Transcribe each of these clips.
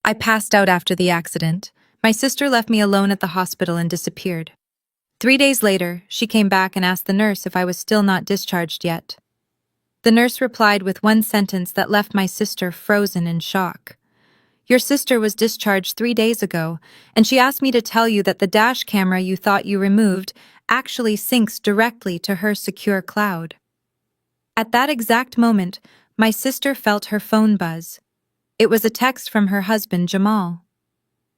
I passed out after the accident. My sister left me alone at the hospital and disappeared. 3 days later, she came back and asked the nurse if I was still not discharged yet. The nurse replied with one sentence that left my sister frozen in shock. Your sister was discharged 3 days ago, and she asked me to tell you that the dash camera you thought you removed actually syncs directly to her secure cloud. At that exact moment, my sister felt her phone buzz. It was a text from her husband, Jamal.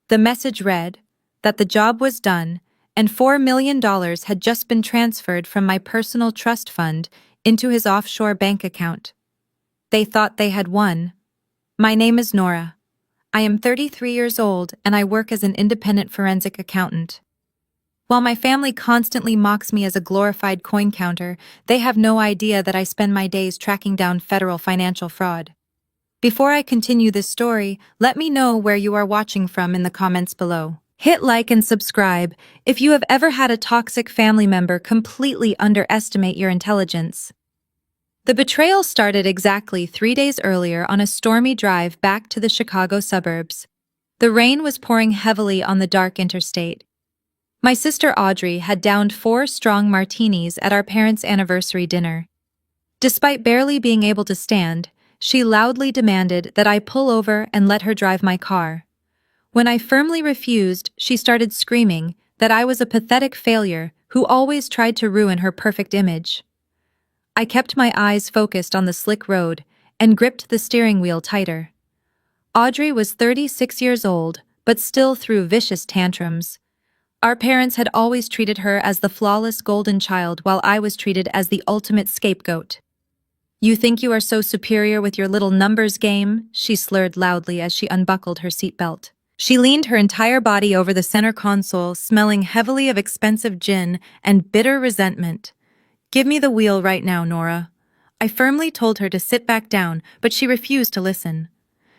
The message read that the job was done and $4 million had just been transferred from my personal trust fund into his offshore bank account. They thought they had won. My name is Nora. I am 33 years old and I work as an independent forensic accountant. While my family constantly mocks me as a glorified coin counter, they have no idea that I spend my days tracking down federal financial fraud. Before I continue this story, let me know where you are watching from in the comments below. Hit like and subscribe if you have ever had a toxic family member completely underestimate your intelligence. The betrayal started exactly 3 days earlier on a stormy drive back to the Chicago suburbs. The rain was pouring heavily on the dark interstate. My sister Audrey had downed 4 strong martinis at our parents' anniversary dinner. Despite barely being able to stand, she loudly demanded that I pull over and let her drive my car. When I firmly refused, she started screaming that I was a pathetic failure who always tried to ruin her perfect image. I kept my eyes focused on the slick road and gripped the steering wheel tighter. Audrey was 36 years old, but still threw vicious tantrums. Our parents had always treated her as the flawless golden child while I was treated as the ultimate scapegoat. You think you are so superior with your little numbers game? She slurred loudly as she unbuckled her seatbelt. She leaned her entire body over the center console, smelling heavily of expensive gin and bitter resentment. Give me the wheel right now, Nora. I firmly told her to sit back down, but she refused to listen.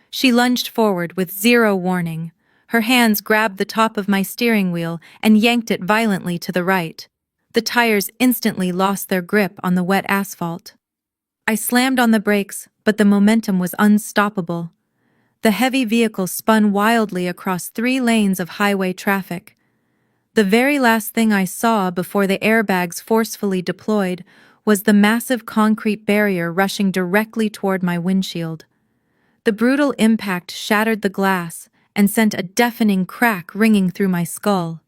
She lunged forward with zero warning. Her hands grabbed the top of my steering wheel and yanked it violently to the right. The tires instantly lost their grip on the wet asphalt. I slammed on the brakes, but the momentum was unstoppable. The heavy vehicle spun wildly across 3 lanes of highway traffic. The very last thing I saw before the airbags forcefully deployed was the massive concrete barrier rushing directly toward my windshield. The brutal impact shattered the glass and sent a deafening crack ringing through my skull.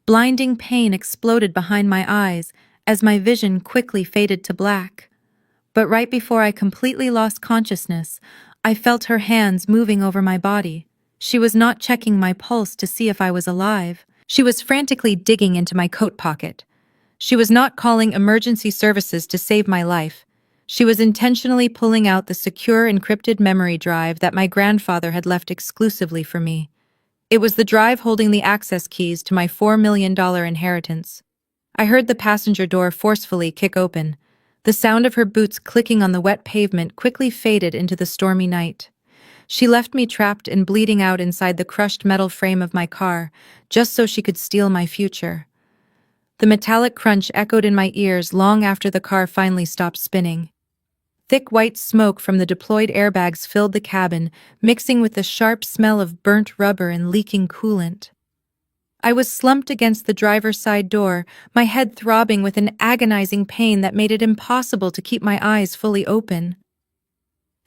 Blinding pain exploded behind my eyes as my vision quickly faded to black. But right before I completely lost consciousness, I felt her hands moving over my body. She was not checking my pulse to see if I was alive. She was frantically digging into my coat pocket. She was not calling emergency services to save my life. She was intentionally pulling out the secure encrypted memory drive that my grandfather had left exclusively for me. It was the drive holding the access keys to my $4 million inheritance. I heard the passenger door forcefully kick open. The sound of her boots clicking on the wet pavement quickly faded into the stormy night. She left me trapped and bleeding out inside the crushed metal frame of my car, just so she could steal my future. The metallic crunch echoed in my ears long after the car finally stopped spinning. Thick white smoke from the deployed airbags filled the cabin, mixing with the sharp smell of burnt rubber and leaking coolant. I was slumped against the driver's side door, my head throbbing with an agonizing pain that made it impossible to keep my eyes fully open.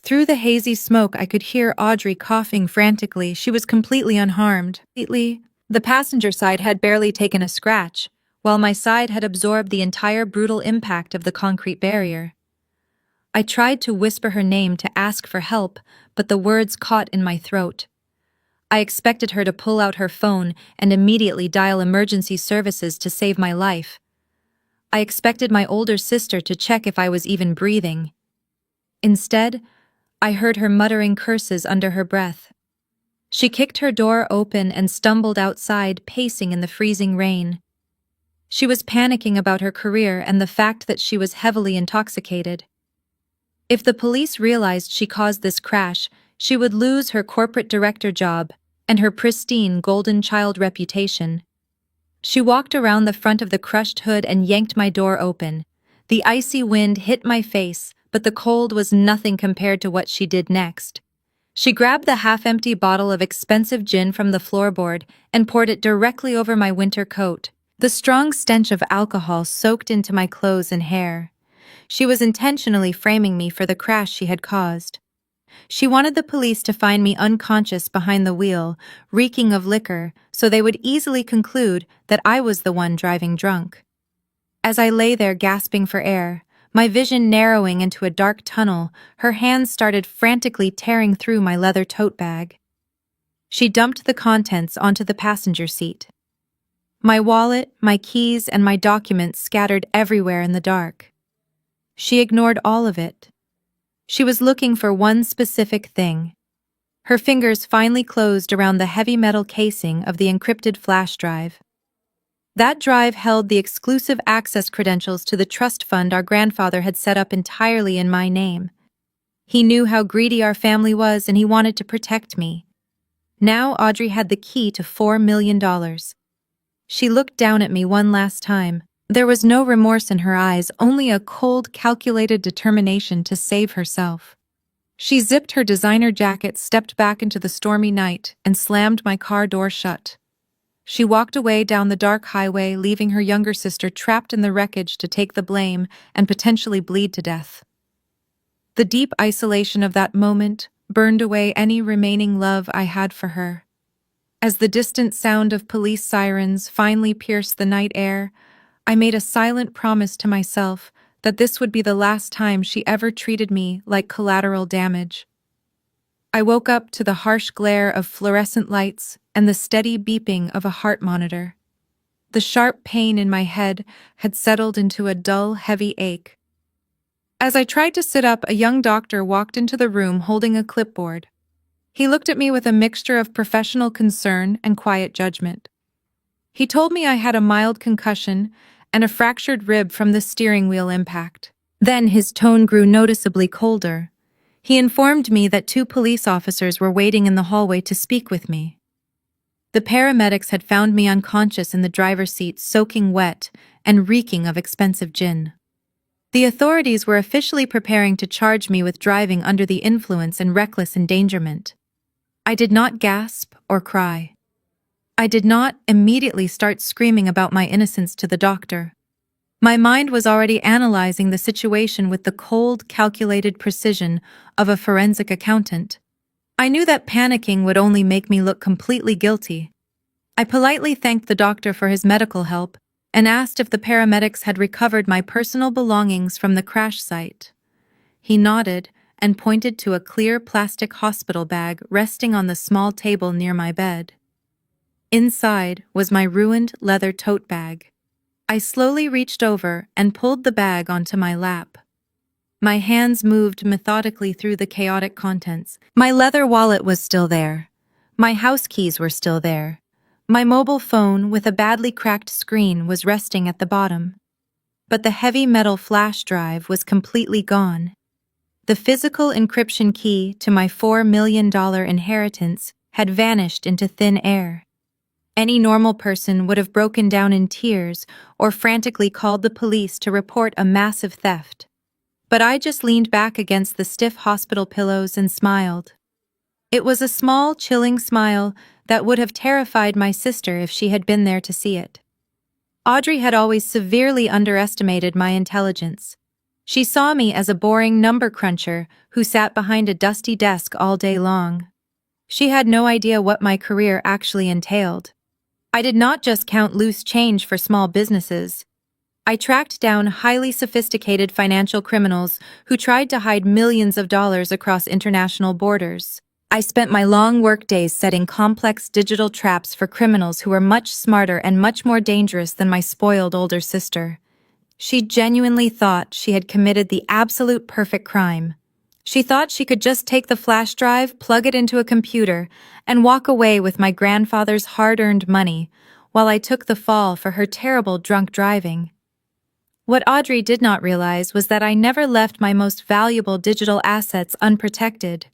Through the hazy smoke, I could hear Audrey coughing frantically. She was completely unharmed. The passenger side had barely taken a scratch, while my side had absorbed the entire brutal impact of the concrete barrier. I tried to whisper her name to ask for help, but the words caught in my throat. I expected her to pull out her phone and immediately dial emergency services to save my life. I expected my older sister to check if I was even breathing. Instead, I heard her muttering curses under her breath. She kicked her door open and stumbled outside, pacing in the freezing rain. She was panicking about her career and the fact that she was heavily intoxicated. If the police realized she caused this crash, she would lose her corporate director job and her pristine golden child reputation. She walked around the front of the crushed hood and yanked my door open. The icy wind hit my face, but the cold was nothing compared to what she did next. She grabbed the half-empty bottle of expensive gin from the floorboard and poured it directly over my winter coat. The strong stench of alcohol soaked into my clothes and hair. She was intentionally framing me for the crash she had caused. She wanted the police to find me unconscious behind the wheel, reeking of liquor, so they would easily conclude that I was the one driving drunk. As I lay there gasping for air, my vision narrowing into a dark tunnel, her hands started frantically tearing through my leather tote bag. She dumped the contents onto the passenger seat. My wallet, my keys, and my documents scattered everywhere in the dark. She ignored all of it. She was looking for one specific thing. Her fingers finally closed around the heavy metal casing of the encrypted flash drive. That drive held the exclusive access credentials to the trust fund our grandfather had set up entirely in my name. He knew how greedy our family was and he wanted to protect me. Now Audrey had the key to $4 million. She looked down at me one last time. There was no remorse in her eyes, only a cold, calculated determination to save herself. She zipped her designer jacket, stepped back into the stormy night, and slammed my car door shut. She walked away down the dark highway, leaving her younger sister trapped in the wreckage to take the blame and potentially bleed to death. The deep isolation of that moment burned away any remaining love I had for her. As the distant sound of police sirens finally pierced the night air, I made a silent promise to myself that this would be the last time she ever treated me like collateral damage. I woke up to the harsh glare of fluorescent lights and the steady beeping of a heart monitor. The sharp pain in my head had settled into a dull, heavy ache. As I tried to sit up, a young doctor walked into the room holding a clipboard. He looked at me with a mixture of professional concern and quiet judgment. He told me I had a mild concussion and a fractured rib from the steering wheel impact. Then his tone grew noticeably colder. He informed me that 2 police officers were waiting in the hallway to speak with me. The paramedics had found me unconscious in the driver's seat, soaking wet and reeking of expensive gin. The authorities were officially preparing to charge me with driving under the influence and reckless endangerment. I did not gasp or cry. I did not immediately start screaming about my innocence to the doctor. My mind was already analyzing the situation with the cold, calculated precision of a forensic accountant. I knew that panicking would only make me look completely guilty. I politely thanked the doctor for his medical help and asked if the paramedics had recovered my personal belongings from the crash site. He nodded and pointed to a clear plastic hospital bag resting on the small table near my bed. Inside was my ruined leather tote bag. I slowly reached over and pulled the bag onto my lap. My hands moved methodically through the chaotic contents. My leather wallet was still there. My house keys were still there. My mobile phone with a badly cracked screen was resting at the bottom. But the heavy metal flash drive was completely gone. The physical encryption key to my $4 million inheritance had vanished into thin air. Any normal person would have broken down in tears or frantically called the police to report a massive theft. But I just leaned back against the stiff hospital pillows and smiled. It was a small, chilling smile that would have terrified my sister if she had been there to see it. Audrey had always severely underestimated my intelligence. She saw me as a boring number cruncher who sat behind a dusty desk all day long. She had no idea what my career actually entailed. I did not just count loose change for small businesses. I tracked down highly sophisticated financial criminals who tried to hide millions of dollars across international borders. I spent my long workdays setting complex digital traps for criminals who were much smarter and much more dangerous than my spoiled older sister. She genuinely thought she had committed the absolute perfect crime. She thought she could just take the flash drive, plug it into a computer, and walk away with my grandfather's hard-earned money, while I took the fall for her terrible drunk driving. What Audrey did not realize was that I never left my most valuable digital assets unprotected.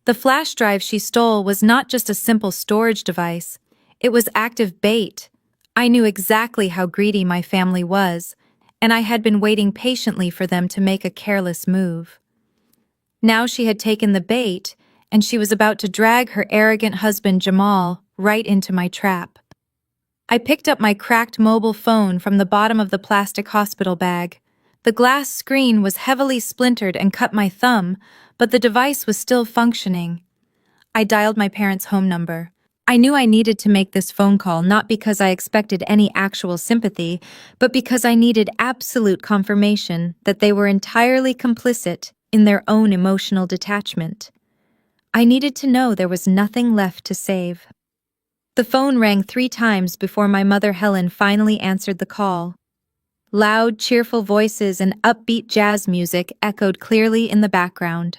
The flash drive she stole was not just a simple storage device, it was active bait. I knew exactly how greedy my family was, and I had been waiting patiently for them to make a careless move. Now she had taken the bait and she was about to drag her arrogant husband Jamal right into my trap. I picked up my cracked mobile phone from the bottom of the plastic hospital bag. The glass screen was heavily splintered and cut my thumb, but the device was still functioning. I dialed my parents' home number. I knew I needed to make this phone call not because I expected any actual sympathy, but because I needed absolute confirmation that they were entirely complicit in their own emotional detachment. I needed to know there was nothing left to save. The phone rang 3 times before my mother Helen finally answered the call. Loud, cheerful voices and upbeat jazz music echoed clearly in the background.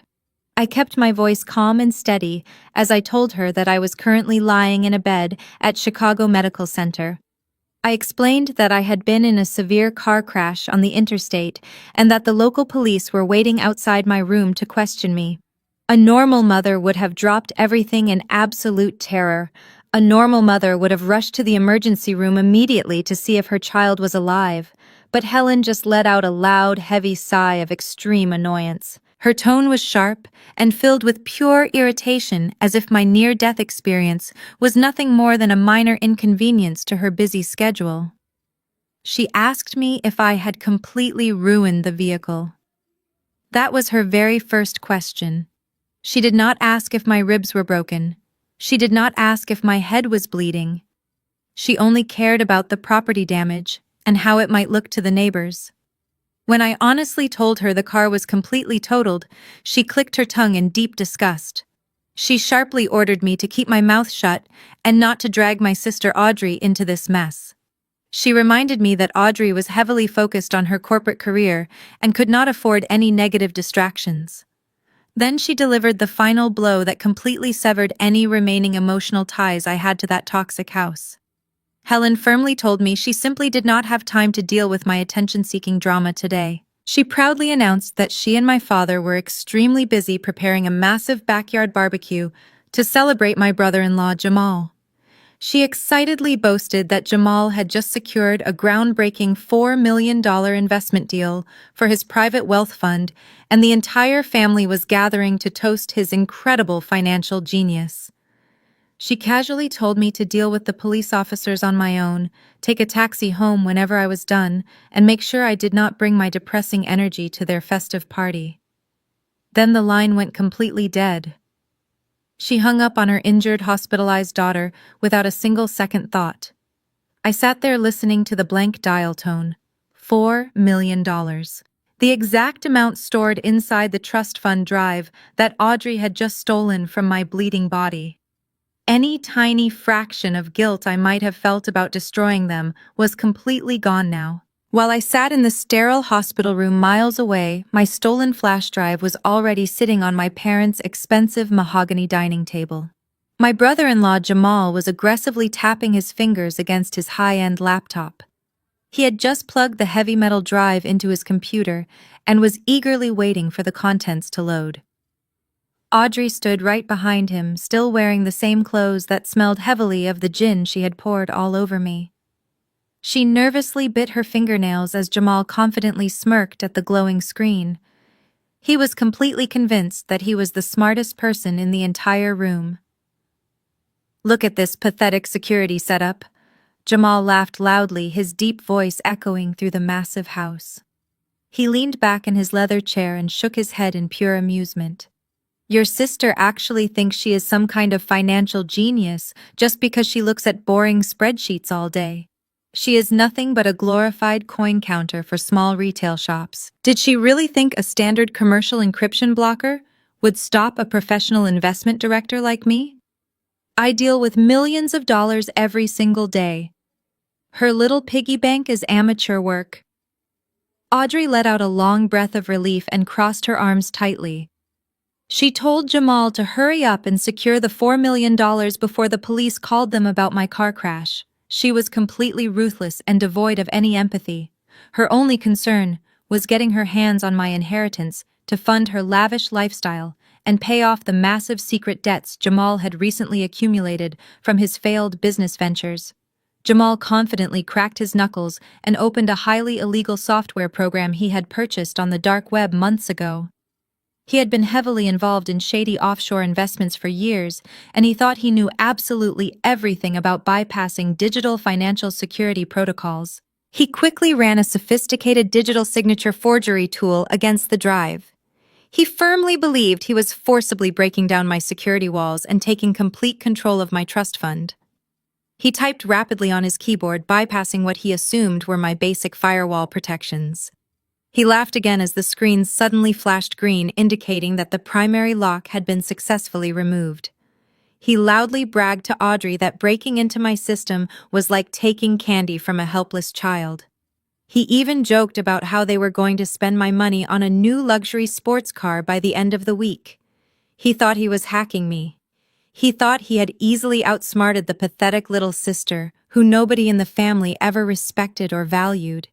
I kept my voice calm and steady as I told her that I was currently lying in a bed at Chicago Medical Center. I explained that I had been in a severe car crash on the interstate and that the local police were waiting outside my room to question me. A normal mother would have dropped everything in absolute terror. A normal mother would have rushed to the emergency room immediately to see if her child was alive. But Helen just let out a loud, heavy sigh of extreme annoyance. Her tone was sharp and filled with pure irritation, as if my near-death experience was nothing more than a minor inconvenience to her busy schedule. She asked me if I had completely ruined the vehicle. That was her very first question. She did not ask if my ribs were broken. She did not ask if my head was bleeding. She only cared about the property damage and how it might look to the neighbors. When I honestly told her the car was completely totaled, she clicked her tongue in deep disgust. She sharply ordered me to keep my mouth shut and not to drag my sister Audrey into this mess. She reminded me that Audrey was heavily focused on her corporate career and could not afford any negative distractions. Then she delivered the final blow that completely severed any remaining emotional ties I had to that toxic house. Helen firmly told me she simply did not have time to deal with my attention-seeking drama today. She proudly announced that she and my father were extremely busy preparing a massive backyard barbecue to celebrate my brother-in-law Jamal. She excitedly boasted that Jamal had just secured a groundbreaking $4 million investment deal for his private wealth fund, and the entire family was gathering to toast his incredible financial genius. She casually told me to deal with the police officers on my own, take a taxi home whenever I was done, and make sure I did not bring my depressing energy to their festive party. Then the line went completely dead. She hung up on her injured, hospitalized daughter without a single second thought. I sat there listening to the blank dial tone. $4 million. The exact amount stored inside the trust fund drive that Audrey had just stolen from my bleeding body. Any tiny fraction of guilt I might have felt about destroying them was completely gone now. While I sat in the sterile hospital room miles away, my stolen flash drive was already sitting on my parents' expensive mahogany dining table. My brother-in-law Jamal was aggressively tapping his fingers against his high-end laptop. He had just plugged the heavy metal drive into his computer and was eagerly waiting for the contents to load. Audrey stood right behind him, still wearing the same clothes that smelled heavily of the gin she had poured all over me. She nervously bit her fingernails as Jamal confidently smirked at the glowing screen. He was completely convinced that he was the smartest person in the entire room. "Look at this pathetic security setup." Jamal laughed loudly, his deep voice echoing through the massive house. He leaned back in his leather chair and shook his head in pure amusement. "Your sister actually thinks she is some kind of financial genius just because she looks at boring spreadsheets all day. She is nothing but a glorified coin counter for small retail shops. Did she really think a standard commercial encryption blocker would stop a professional investment director like me? I deal with millions of dollars every single day. Her little piggy bank is amateur work." Audrey let out a long breath of relief and crossed her arms tightly. She told Jamal to hurry up and secure the $4 million before the police called them about my car crash. She was completely ruthless and devoid of any empathy. Her only concern was getting her hands on my inheritance to fund her lavish lifestyle and pay off the massive secret debts Jamal had recently accumulated from his failed business ventures. Jamal confidently cracked his knuckles and opened a highly illegal software program he had purchased on the dark web months ago. He had been heavily involved in shady offshore investments for years, and he thought he knew absolutely everything about bypassing digital financial security protocols. He quickly ran a sophisticated digital signature forgery tool against the drive. He firmly believed he was forcibly breaking down my security walls and taking complete control of my trust fund. He typed rapidly on his keyboard, bypassing what he assumed were my basic firewall protections. He laughed again as the screen suddenly flashed green, indicating that the primary lock had been successfully removed. He loudly bragged to Audrey that breaking into my system was like taking candy from a helpless child. He even joked about how they were going to spend my money on a new luxury sports car by the end of the week. He thought he was hacking me. He thought he had easily outsmarted the pathetic little sister, who nobody in the family ever respected or valued.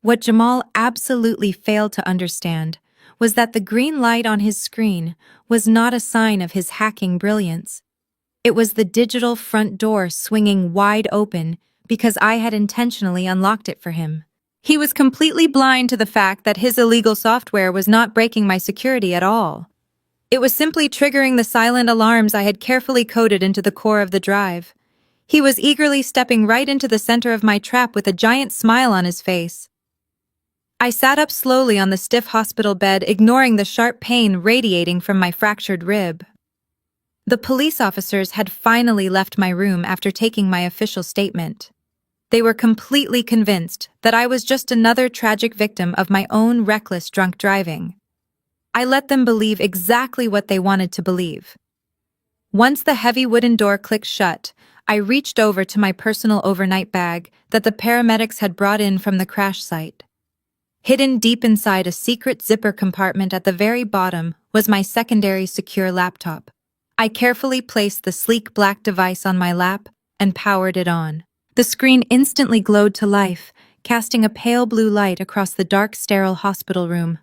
What Jamal absolutely failed to understand was that the green light on his screen was not a sign of his hacking brilliance. It was the digital front door swinging wide open because I had intentionally unlocked it for him. He was completely blind to the fact that his illegal software was not breaking my security at all. It was simply triggering the silent alarms I had carefully coded into the core of the drive. He was eagerly stepping right into the center of my trap with a giant smile on his face. I sat up slowly on the stiff hospital bed, ignoring the sharp pain radiating from my fractured rib. The police officers had finally left my room after taking my official statement. They were completely convinced that I was just another tragic victim of my own reckless drunk driving. I let them believe exactly what they wanted to believe. Once the heavy wooden door clicked shut, I reached over to my personal overnight bag that the paramedics had brought in from the crash site. Hidden deep inside a secret zipper compartment at the very bottom was my secondary secure laptop. I carefully placed the sleek black device on my lap and powered it on. The screen instantly glowed to life, casting a pale blue light across the dark, sterile hospital room.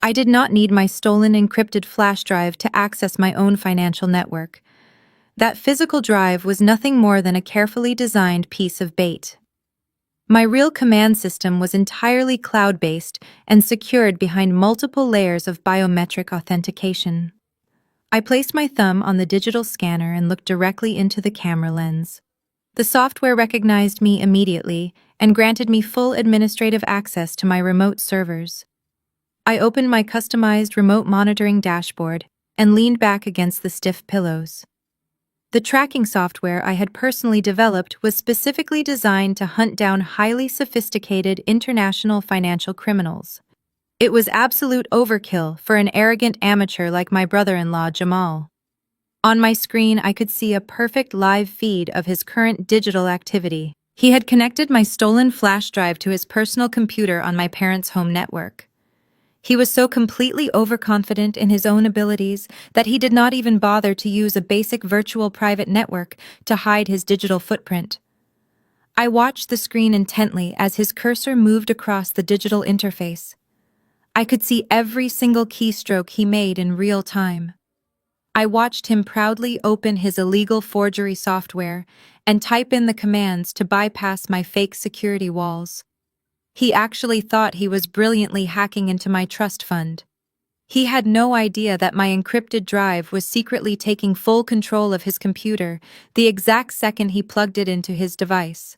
I did not need my stolen encrypted flash drive to access my own financial network. That physical drive was nothing more than a carefully designed piece of bait. My real command system was entirely cloud-based and secured behind multiple layers of biometric authentication. I placed my thumb on the digital scanner and looked directly into the camera lens. The software recognized me immediately and granted me full administrative access to my remote servers. I opened my customized remote monitoring dashboard and leaned back against the stiff pillows. The tracking software I had personally developed was specifically designed to hunt down highly sophisticated international financial criminals. It was absolute overkill for an arrogant amateur like my brother-in-law Jamal. On my screen, I could see a perfect live feed of his current digital activity. He had connected my stolen flash drive to his personal computer on my parents' home network. He was so completely overconfident in his own abilities that he did not even bother to use a basic virtual private network to hide his digital footprint. I watched the screen intently as his cursor moved across the digital interface. I could see every single keystroke he made in real time. I watched him proudly open his illegal forgery software and type in the commands to bypass my fake security walls. He actually thought he was brilliantly hacking into my trust fund. He had no idea that my encrypted drive was secretly taking full control of his computer the exact second he plugged it into his device.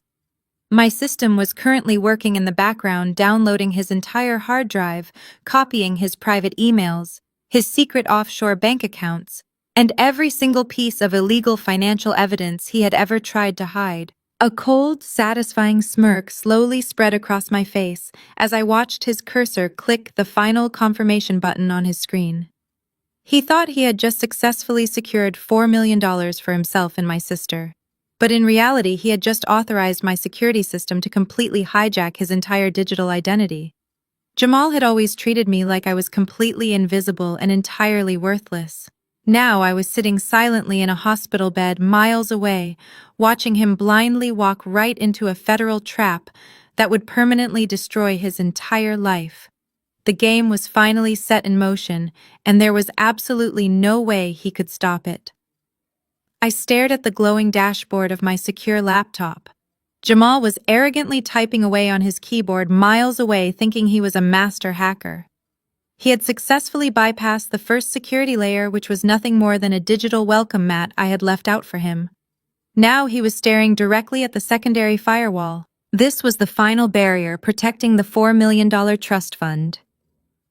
My system was currently working in the background, downloading his entire hard drive, copying his private emails, his secret offshore bank accounts, and every single piece of illegal financial evidence he had ever tried to hide. A cold, satisfying smirk slowly spread across my face as I watched his cursor click the final confirmation button on his screen. He thought he had just successfully secured $4 million for himself and my sister. But in reality, he had just authorized my security system to completely hijack his entire digital identity. Jamal had always treated me like I was completely invisible and entirely worthless. Now I was sitting silently in a hospital bed miles away, watching him blindly walk right into a federal trap that would permanently destroy his entire life. The game was finally set in motion, and there was absolutely no way he could stop it. I stared at the glowing dashboard of my secure laptop. Jamal was arrogantly typing away on his keyboard miles away, thinking he was a master hacker. He had successfully bypassed the first security layer, which was nothing more than a digital welcome mat I had left out for him. Now he was staring directly at the secondary firewall. This was the final barrier protecting the $4 million trust fund.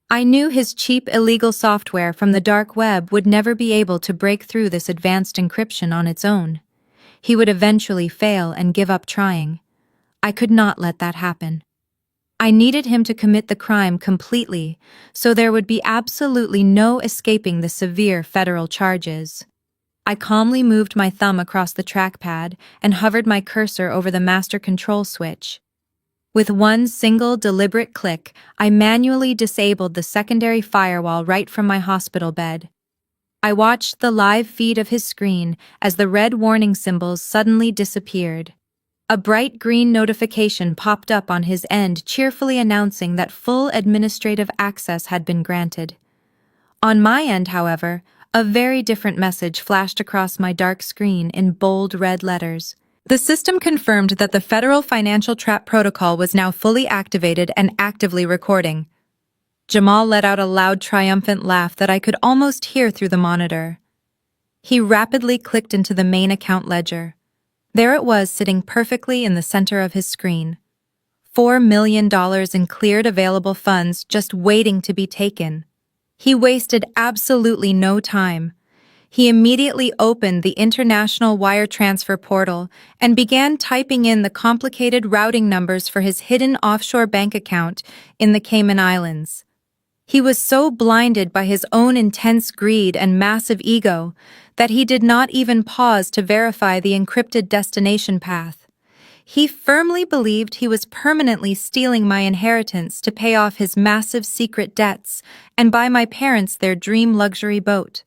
I knew his cheap illegal software from the dark web would never be able to break through this advanced encryption on its own. He would eventually fail and give up trying. I could not let that happen. I needed him to commit the crime completely, so there would be absolutely no escaping the severe federal charges. I calmly moved my thumb across the trackpad and hovered my cursor over the master control switch. With one single deliberate click, I manually disabled the secondary firewall right from my hospital bed. I watched the live feed of his screen as the red warning symbols suddenly disappeared. A bright green notification popped up on his end, cheerfully announcing that full administrative access had been granted. On my end, however, a very different message flashed across my dark screen in bold red letters. The system confirmed that the Federal Financial Trap Protocol was now fully activated and actively recording. Jamal let out a loud, triumphant laugh that I could almost hear through the monitor. He rapidly clicked into the main account ledger. There it was, sitting perfectly in the center of his screen. $4 million in cleared available funds just waiting to be taken. He wasted absolutely no time. He immediately opened the international wire transfer portal and began typing in the complicated routing numbers for his hidden offshore bank account in the Cayman Islands. He was so blinded by his own intense greed and massive ego that he did not even pause to verify the encrypted destination path. He firmly believed he was permanently stealing my inheritance to pay off his massive secret debts and buy my parents their dream luxury boat.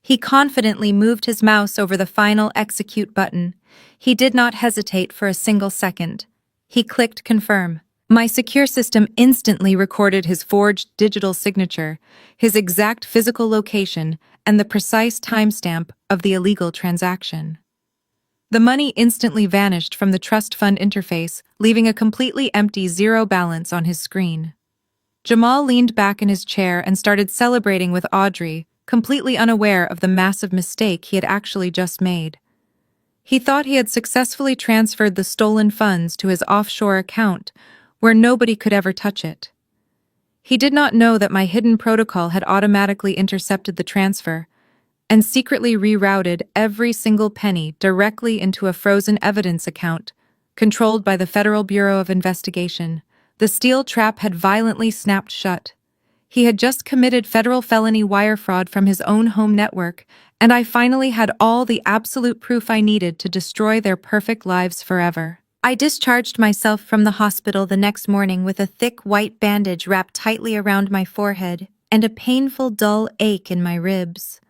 He confidently moved his mouse over the final execute button. He did not hesitate for a single second. He clicked confirm. My secure system instantly recorded his forged digital signature, his exact physical location, and the precise timestamp of the illegal transaction. The money instantly vanished from the trust fund interface, leaving a completely empty zero balance on his screen. Jamal leaned back in his chair and started celebrating with Audrey, completely unaware of the massive mistake he had actually just made. He thought he had successfully transferred the stolen funds to his offshore account, where nobody could ever touch it. He did not know that my hidden protocol had automatically intercepted the transfer and secretly rerouted every single penny directly into a frozen evidence account, controlled by the Federal Bureau of Investigation. The steel trap had violently snapped shut. He had just committed federal felony wire fraud from his own home network, and I finally had all the absolute proof I needed to destroy their perfect lives forever. I discharged myself from the hospital the next morning with a thick white bandage wrapped tightly around my forehead and a painful dull ache in my ribs.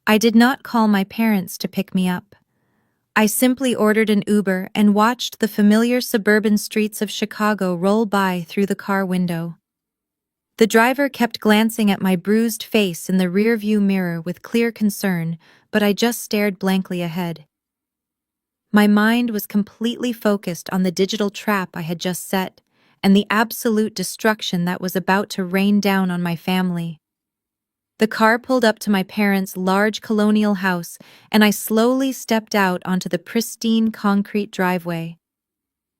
I did not call my parents to pick me up. I simply ordered an Uber and watched the familiar suburban streets of Chicago roll by through the car window. The driver kept glancing at my bruised face in the rearview mirror with clear concern, but I just stared blankly ahead. My mind was completely focused on the digital trap I had just set and the absolute destruction that was about to rain down on my family. The car pulled up to my parents' large colonial house, and I slowly stepped out onto the pristine concrete driveway.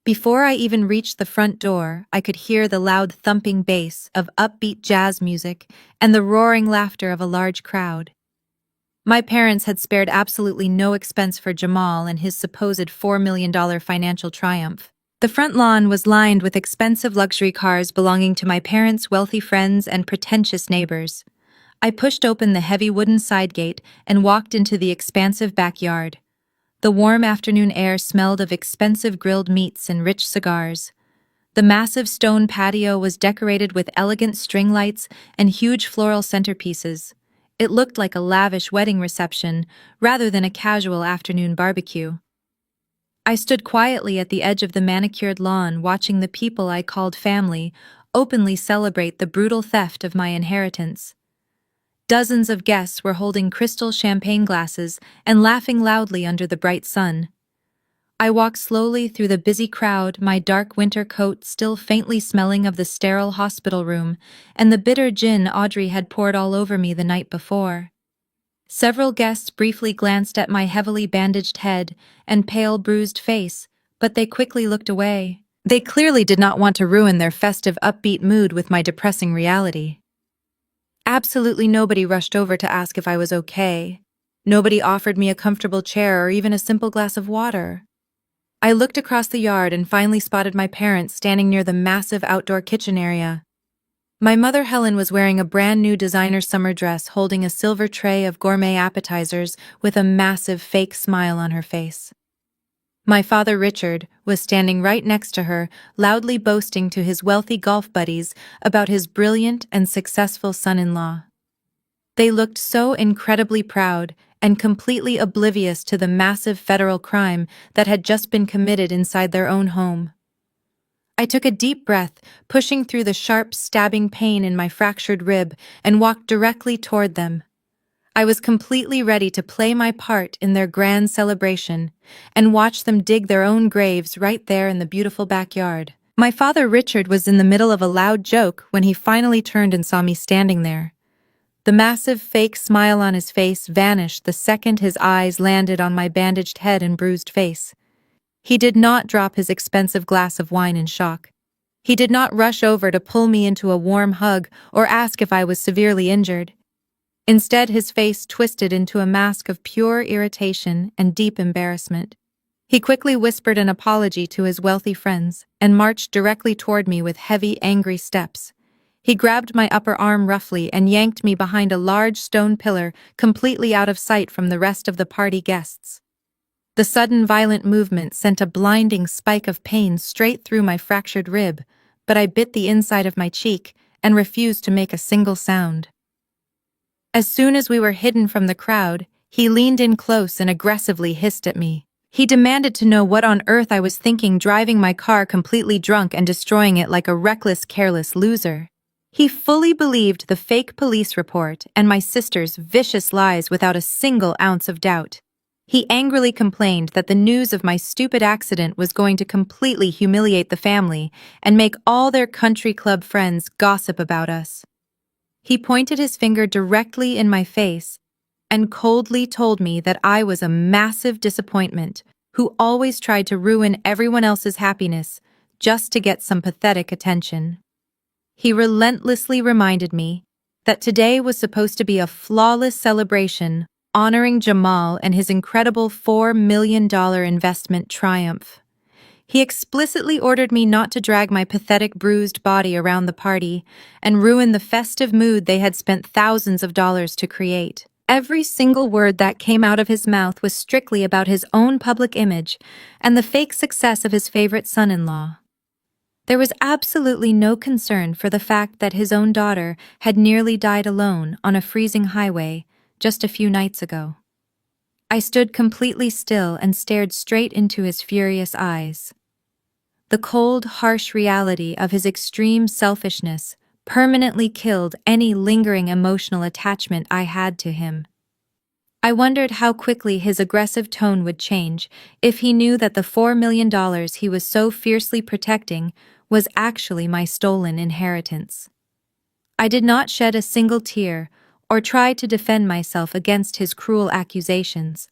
Before I even reached the front door, I could hear the loud thumping bass of upbeat jazz music and the roaring laughter of a large crowd. My parents had spared absolutely no expense for Jamal and his supposed $4 million financial triumph. The front lawn was lined with expensive luxury cars belonging to my parents' wealthy friends and pretentious neighbors. I pushed open the heavy wooden side gate and walked into the expansive backyard. The warm afternoon air smelled of expensive grilled meats and rich cigars. The massive stone patio was decorated with elegant string lights and huge floral centerpieces. It looked like a lavish wedding reception rather than a casual afternoon barbecue. I stood quietly at the edge of the manicured lawn, watching the people I called family openly celebrate the brutal theft of my inheritance. Dozens of guests were holding crystal champagne glasses and laughing loudly under the bright sun. I walked slowly through the busy crowd, my dark winter coat still faintly smelling of the sterile hospital room and the bitter gin Audrey had poured all over me the night before. Several guests briefly glanced at my heavily bandaged head and pale, bruised face, but they quickly looked away. They clearly did not want to ruin their festive, upbeat mood with my depressing reality. Absolutely nobody rushed over to ask if I was okay. Nobody offered me a comfortable chair or even a simple glass of water. I looked across the yard and finally spotted my parents standing near the massive outdoor kitchen area. My mother Helen was wearing a brand new designer summer dress, holding a silver tray of gourmet appetizers with a massive fake smile on her face. My father Richard was standing right next to her, loudly boasting to his wealthy golf buddies about his brilliant and successful son-in-law. They looked so incredibly proud and completely oblivious to the massive federal crime that had just been committed inside their own home. I took a deep breath, pushing through the sharp, stabbing pain in my fractured rib, and walked directly toward them. I was completely ready to play my part in their grand celebration and watch them dig their own graves right there in the beautiful backyard. My father Richard was in the middle of a loud joke when he finally turned and saw me standing there. The massive fake smile on his face vanished the second his eyes landed on my bandaged head and bruised face. He did not drop his expensive glass of wine in shock. He did not rush over to pull me into a warm hug or ask if I was severely injured. Instead, his face twisted into a mask of pure irritation and deep embarrassment. He quickly whispered an apology to his wealthy friends and marched directly toward me with heavy, angry steps. He grabbed my upper arm roughly and yanked me behind a large stone pillar, completely out of sight from the rest of the party guests. The sudden violent movement sent a blinding spike of pain straight through my fractured rib, but I bit the inside of my cheek and refused to make a single sound. As soon as we were hidden from the crowd, he leaned in close and aggressively hissed at me. He demanded to know what on earth I was thinking driving my car completely drunk and destroying it like a reckless, careless loser. He fully believed the fake police report and my sister's vicious lies without a single ounce of doubt. He angrily complained that the news of my stupid accident was going to completely humiliate the family and make all their country club friends gossip about us. He pointed his finger directly in my face and coldly told me that I was a massive disappointment who always tried to ruin everyone else's happiness just to get some pathetic attention. He relentlessly reminded me that today was supposed to be a flawless celebration honoring Jamal and his incredible $4 million investment triumph. He explicitly ordered me not to drag my pathetic bruised body around the party and ruin the festive mood they had spent thousands of dollars to create. Every single word that came out of his mouth was strictly about his own public image and the fake success of his favorite son-in-law. There was absolutely no concern for the fact that his own daughter had nearly died alone on a freezing highway just a few nights ago. I stood completely still and stared straight into his furious eyes. The cold, harsh reality of his extreme selfishness permanently killed any lingering emotional attachment I had to him. I wondered how quickly his aggressive tone would change if he knew that the $4 million he was so fiercely protecting was actually my stolen inheritance. I did not shed a single tear or try to defend myself against his cruel accusations.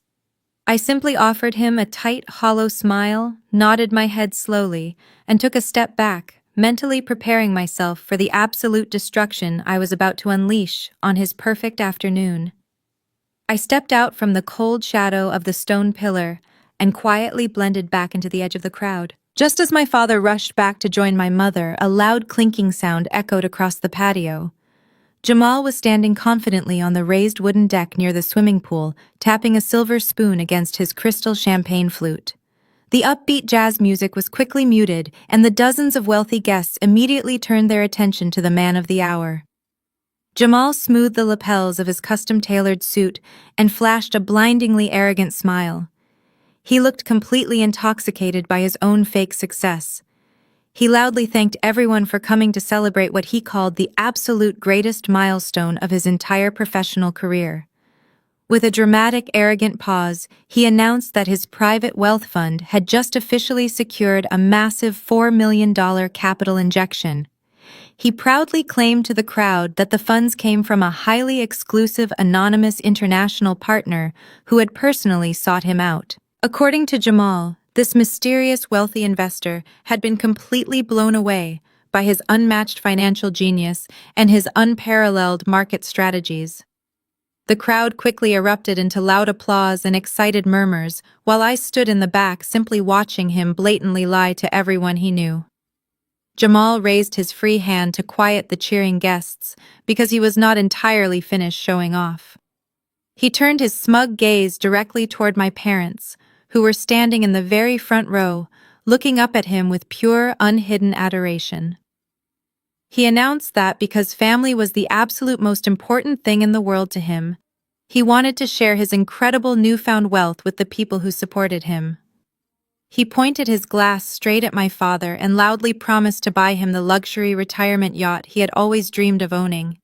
I simply offered him a tight, hollow smile, nodded my head slowly, and took a step back, mentally preparing myself for the absolute destruction I was about to unleash on his perfect afternoon. I stepped out from the cold shadow of the stone pillar and quietly blended back into the edge of the crowd. Just as my father rushed back to join my mother, a loud clinking sound echoed across the patio. Jamal was standing confidently on the raised wooden deck near the swimming pool, tapping a silver spoon against his crystal champagne flute. The upbeat jazz music was quickly muted, and the dozens of wealthy guests immediately turned their attention to the man of the hour. Jamal smoothed the lapels of his custom-tailored suit and flashed a blindingly arrogant smile. He looked completely intoxicated by his own fake success. He loudly thanked everyone for coming to celebrate what he called the absolute greatest milestone of his entire professional career. With a dramatic, arrogant pause, he announced that his private wealth fund had just officially secured a massive $4 million capital injection. He proudly claimed to the crowd that the funds came from a highly exclusive anonymous international partner who had personally sought him out. According to Jamal, this mysterious wealthy investor had been completely blown away by his unmatched financial genius and his unparalleled market strategies. The crowd quickly erupted into loud applause and excited murmurs, while I stood in the back simply watching him blatantly lie to everyone he knew. Jamal raised his free hand to quiet the cheering guests because he was not entirely finished showing off. He turned his smug gaze directly toward my parents, who were standing in the very front row, looking up at him with pure, unhidden adoration. He announced that because family was the absolute most important thing in the world to him, he wanted to share his incredible newfound wealth with the people who supported him. He pointed his glass straight at my father and loudly promised to buy him the luxury retirement yacht he had always dreamed of owning.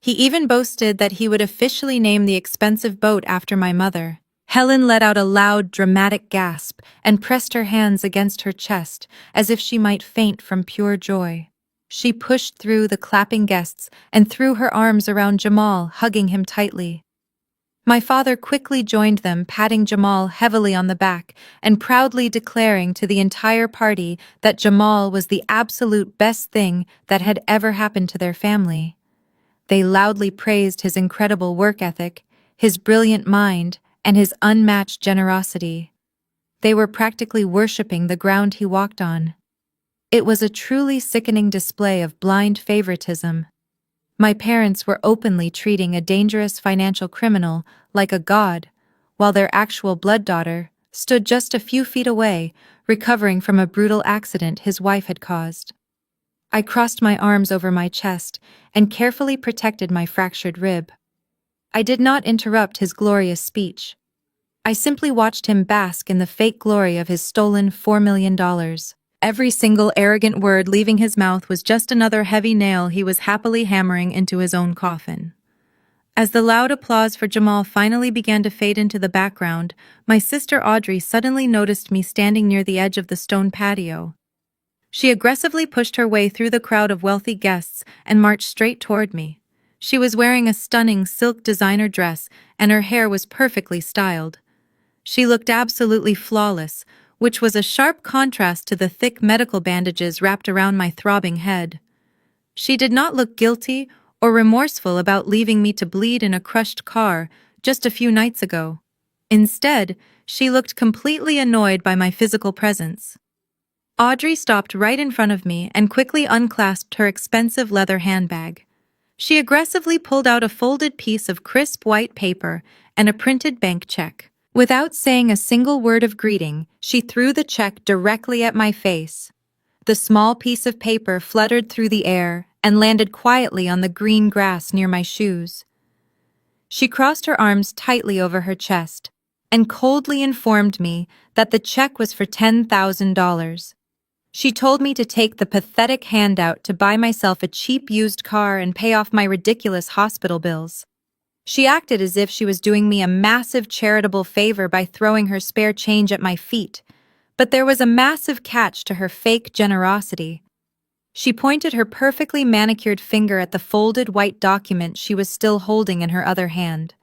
He even boasted that he would officially name the expensive boat after my mother. Helen let out a loud, dramatic gasp and pressed her hands against her chest as if she might faint from pure joy. She pushed through the clapping guests and threw her arms around Jamal, hugging him tightly. My father quickly joined them, patting Jamal heavily on the back and proudly declaring to the entire party that Jamal was the absolute best thing that had ever happened to their family. They loudly praised his incredible work ethic, his brilliant mind, and his unmatched generosity. They were practically worshipping the ground he walked on. It was a truly sickening display of blind favoritism. My parents were openly treating a dangerous financial criminal like a god, while their actual blood daughter stood just a few feet away, recovering from a brutal accident his wife had caused. I crossed my arms over my chest and carefully protected my fractured rib. I did not interrupt his glorious speech. I simply watched him bask in the fake glory of his stolen $4 million. Every single arrogant word leaving his mouth was just another heavy nail he was happily hammering into his own coffin. As the loud applause for Jamal finally began to fade into the background, my sister Audrey suddenly noticed me standing near the edge of the stone patio. She aggressively pushed her way through the crowd of wealthy guests and marched straight toward me. She was wearing a stunning silk designer dress, and her hair was perfectly styled. She looked absolutely flawless, which was a sharp contrast to the thick medical bandages wrapped around my throbbing head. She did not look guilty or remorseful about leaving me to bleed in a crushed car just a few nights ago. Instead, she looked completely annoyed by my physical presence. Audrey stopped right in front of me and quickly unclasped her expensive leather handbag. She aggressively pulled out a folded piece of crisp white paper and a printed bank check. Without saying a single word of greeting, she threw the check directly at my face. The small piece of paper fluttered through the air and landed quietly on the green grass near my shoes. She crossed her arms tightly over her chest and coldly informed me that the check was for $10,000. She told me to take the pathetic handout to buy myself a cheap used car and pay off my ridiculous hospital bills. She acted as if she was doing me a massive charitable favor by throwing her spare change at my feet, but there was a massive catch to her fake generosity. She pointed her perfectly manicured finger at the folded white document she was still holding in her other hand.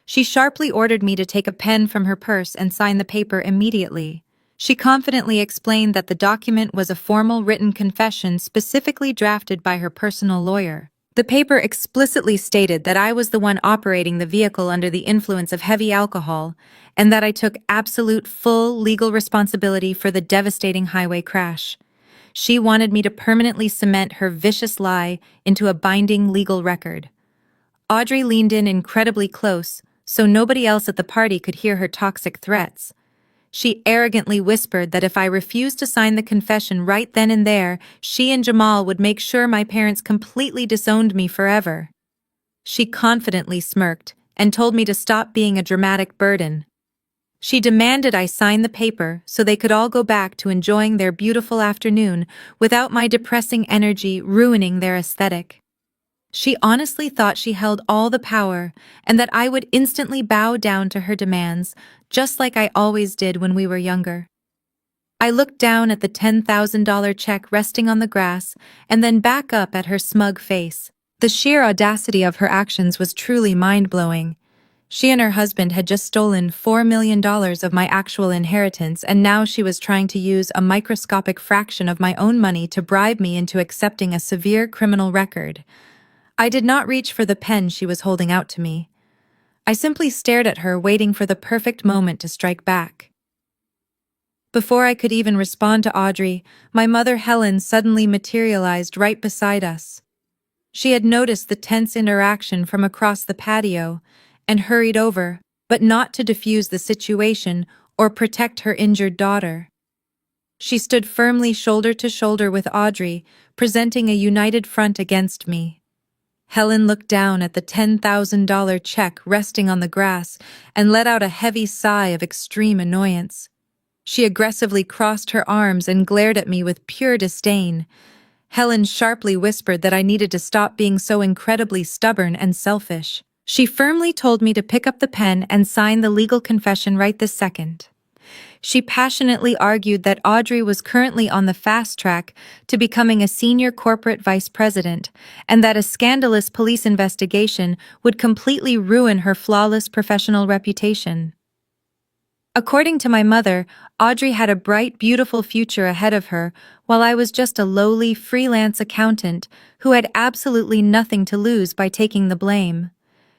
She sharply ordered me to take a pen from her purse and sign the paper immediately. She confidently explained that the document was a formal written confession specifically drafted by her personal lawyer. The paper explicitly stated that I was the one operating the vehicle under the influence of heavy alcohol, and that I took absolute full legal responsibility for the devastating highway crash. She wanted me to permanently cement her vicious lie into a binding legal record. Audrey leaned in incredibly close, so nobody else at the party could hear her toxic threats. She arrogantly whispered that if I refused to sign the confession right then and there, she and Jamal would make sure my parents completely disowned me forever. She confidently smirked and told me to stop being a dramatic burden. She demanded I sign the paper so they could all go back to enjoying their beautiful afternoon without my depressing energy ruining their aesthetic. She honestly thought she held all the power and that I would instantly bow down to her demands, just like I always did when we were younger. I looked down at the $10,000 check resting on the grass and then back up at her smug face. The sheer audacity of her actions was truly mind-blowing. She and her husband had just stolen $4 million of my actual inheritance, and now she was trying to use a microscopic fraction of my own money to bribe me into accepting a severe criminal record. I did not reach for the pen she was holding out to me. I simply stared at her, waiting for the perfect moment to strike back. Before I could even respond to Audrey, my mother Helen suddenly materialized right beside us. She had noticed the tense interaction from across the patio and hurried over, but not to defuse the situation or protect her injured daughter. She stood firmly shoulder to shoulder with Audrey, presenting a united front against me. Helen looked down at the $10,000 check resting on the grass and let out a heavy sigh of extreme annoyance. She aggressively crossed her arms and glared at me with pure disdain. Helen sharply whispered that I needed to stop being so incredibly stubborn and selfish. She firmly told me to pick up the pen and sign the legal confession right this second. She passionately argued that Audrey was currently on the fast track to becoming a senior corporate vice president, and that a scandalous police investigation would completely ruin her flawless professional reputation. According to my mother, Audrey had a bright, beautiful future ahead of her, while I was just a lowly, freelance accountant who had absolutely nothing to lose by taking the blame.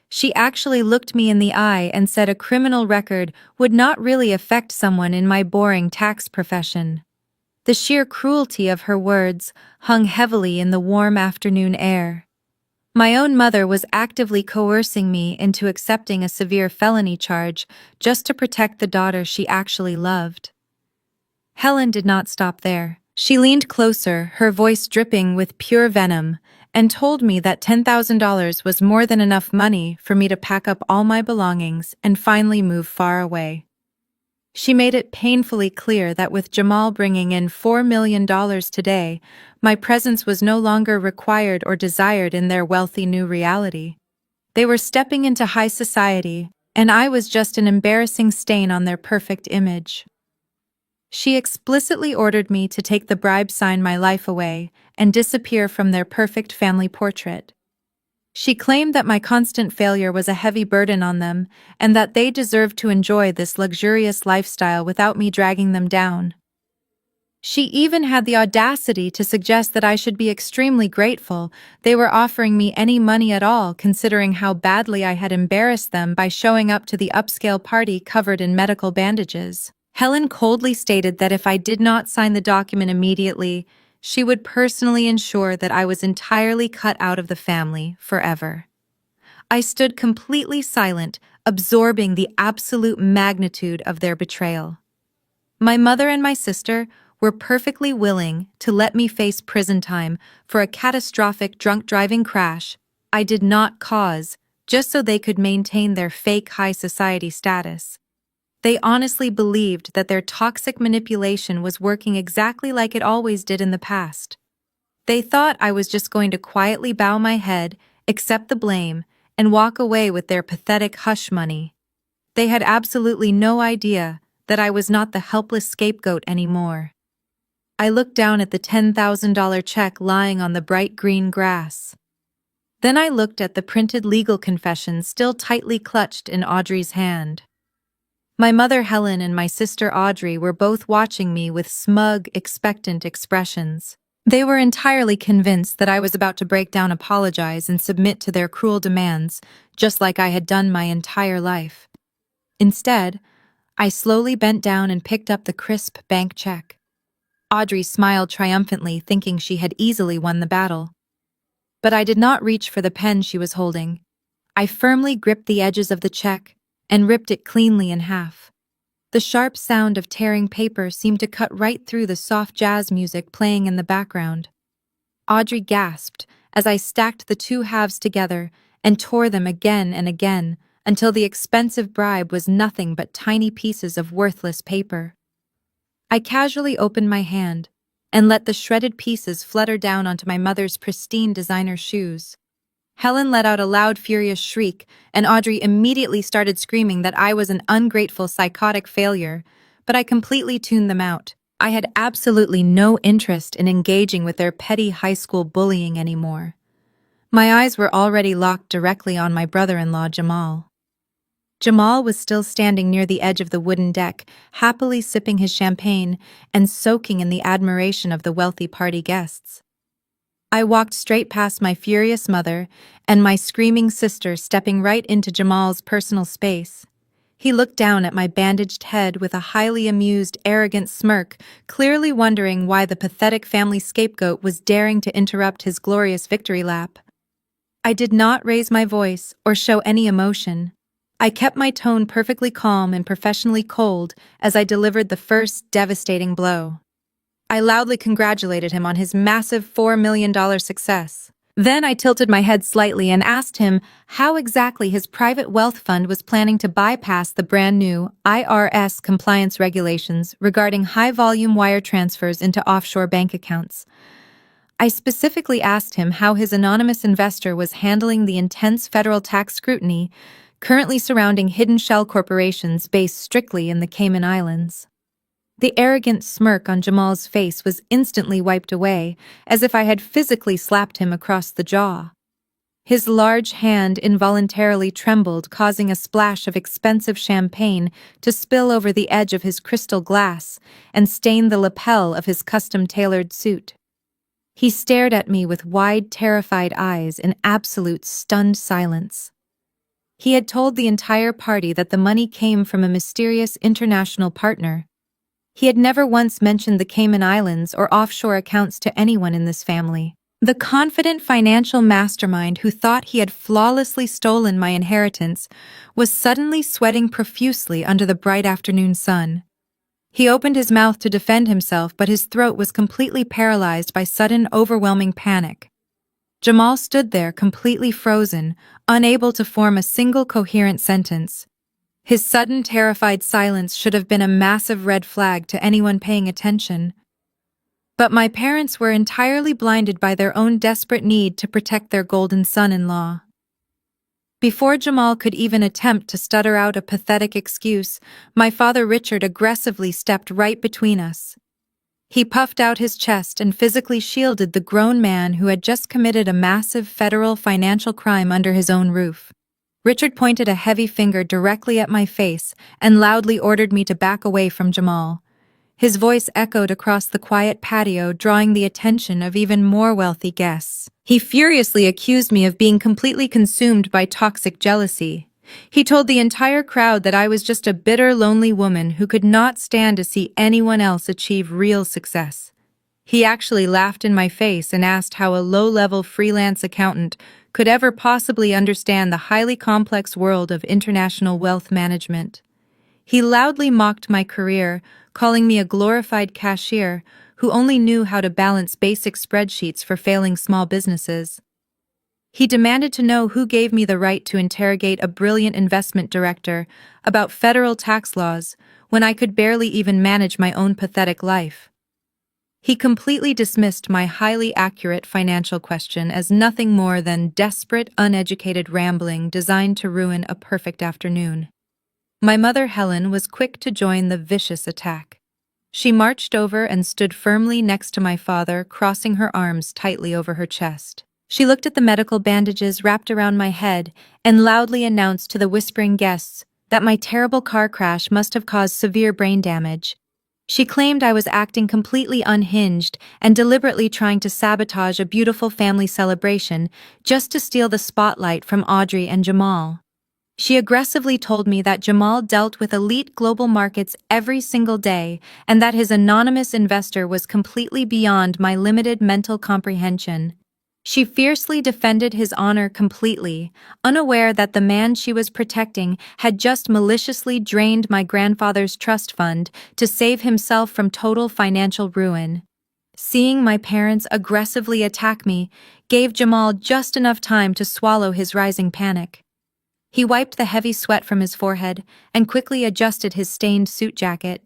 She actually looked me in the eye and said a criminal record would not really affect someone in my boring tax profession. The sheer cruelty of her words hung heavily in the warm afternoon air. My own mother was actively coercing me into accepting a severe felony charge just to protect the daughter she actually loved. Helen did not stop there. She leaned closer, her voice dripping with pure venom, and told me that $10,000 was more than enough money for me to pack up all my belongings and finally move far away. She made it painfully clear that with Jamal bringing in $4 million today, my presence was no longer required or desired in their wealthy new reality. They were stepping into high society, and I was just an embarrassing stain on their perfect image. She explicitly ordered me to take the bribe, sign my life away, and disappear from their perfect family portrait. She claimed that my constant failure was a heavy burden on them, and that they deserved to enjoy this luxurious lifestyle without me dragging them down. She even had the audacity to suggest that I should be extremely grateful they were offering me any money at all, considering how badly I had embarrassed them by showing up to the upscale party covered in medical bandages. Helen coldly stated that if I did not sign the document immediately, she would personally ensure that I was entirely cut out of the family forever. I stood completely silent, absorbing the absolute magnitude of their betrayal. My mother and my sister were perfectly willing to let me face prison time for a catastrophic drunk driving crash I did not cause, just so they could maintain their fake high society status. They honestly believed that their toxic manipulation was working exactly like it always did in the past. They thought I was just going to quietly bow my head, accept the blame, and walk away with their pathetic hush money. They had absolutely no idea that I was not the helpless scapegoat anymore. I looked down at the $10,000 check lying on the bright green grass. Then I looked at the printed legal confession still tightly clutched in Audrey's hand. My mother Helen and my sister Audrey were both watching me with smug, expectant expressions. They were entirely convinced that I was about to break down, apologize, and submit to their cruel demands, just like I had done my entire life. Instead, I slowly bent down and picked up the crisp bank check. Audrey smiled triumphantly, thinking she had easily won the battle. But I did not reach for the pen she was holding. I firmly gripped the edges of the check and ripped it cleanly in half. The sharp sound of tearing paper seemed to cut right through the soft jazz music playing in the background. Audrey gasped as I stacked the two halves together and tore them again and again until the expensive bribe was nothing but tiny pieces of worthless paper. I casually opened my hand and let the shredded pieces flutter down onto my mother's pristine designer shoes. Helen let out a loud, furious shriek, and Audrey immediately started screaming that I was an ungrateful, psychotic failure, but I completely tuned them out. I had absolutely no interest in engaging with their petty high school bullying anymore. My eyes were already locked directly on my brother-in-law, Jamal. Jamal was still standing near the edge of the wooden deck, happily sipping his champagne and soaking in the admiration of the wealthy party guests. I walked straight past my furious mother and my screaming sister, stepping right into Jamal's personal space. He looked down at my bandaged head with a highly amused, arrogant smirk, clearly wondering why the pathetic family scapegoat was daring to interrupt his glorious victory lap. I did not raise my voice or show any emotion. I kept my tone perfectly calm and professionally cold as I delivered the first devastating blow. I loudly congratulated him on his massive $4 million success. Then I tilted my head slightly and asked him how exactly his private wealth fund was planning to bypass the brand new IRS compliance regulations regarding high-volume wire transfers into offshore bank accounts. I specifically asked him how his anonymous investor was handling the intense federal tax scrutiny currently surrounding hidden shell corporations based strictly in the Cayman Islands. The arrogant smirk on Jamal's face was instantly wiped away, as if I had physically slapped him across the jaw. His large hand involuntarily trembled, causing a splash of expensive champagne to spill over the edge of his crystal glass and stain the lapel of his custom-tailored suit. He stared at me with wide, terrified eyes in absolute stunned silence. He had told the entire party that the money came from a mysterious international partner. He had never once mentioned the Cayman Islands or offshore accounts to anyone in this family. The confident financial mastermind who thought he had flawlessly stolen my inheritance was suddenly sweating profusely under the bright afternoon sun. He opened his mouth to defend himself, but his throat was completely paralyzed by sudden, overwhelming panic. Jamal stood there completely frozen, unable to form a single coherent sentence. His sudden, terrified silence should have been a massive red flag to anyone paying attention. But my parents were entirely blinded by their own desperate need to protect their golden son-in-law. Before Jamal could even attempt to stutter out a pathetic excuse, my father Richard aggressively stepped right between us. He puffed out his chest and physically shielded the grown man who had just committed a massive federal financial crime under his own roof. Richard pointed a heavy finger directly at my face and loudly ordered me to back away from Jamal. His voice echoed across the quiet patio, drawing the attention of even more wealthy guests. He furiously accused me of being completely consumed by toxic jealousy. He told the entire crowd that I was just a bitter, lonely woman who could not stand to see anyone else achieve real success. He actually laughed in my face and asked how a low-level freelance accountant could ever possibly understand the highly complex world of international wealth management. He loudly mocked my career, calling me a glorified cashier who only knew how to balance basic spreadsheets for failing small businesses. He demanded to know who gave me the right to interrogate a brilliant investment director about federal tax laws when I could barely even manage my own pathetic life. He completely dismissed my highly accurate financial question as nothing more than desperate, uneducated rambling designed to ruin a perfect afternoon. My mother Helen was quick to join the vicious attack. She marched over and stood firmly next to my father, crossing her arms tightly over her chest. She looked at the medical bandages wrapped around my head and loudly announced to the whispering guests that my terrible car crash must have caused severe brain damage. She claimed I was acting completely unhinged and deliberately trying to sabotage a beautiful family celebration just to steal the spotlight from Audrey and Jamal. She aggressively told me that Jamal dealt with elite global markets every single day and that his anonymous investor was completely beyond my limited mental comprehension. She fiercely defended his honor completely, unaware that the man she was protecting had just maliciously drained my grandfather's trust fund to save himself from total financial ruin. Seeing my parents aggressively attack me gave Jamal just enough time to swallow his rising panic. He wiped the heavy sweat from his forehead and quickly adjusted his stained suit jacket.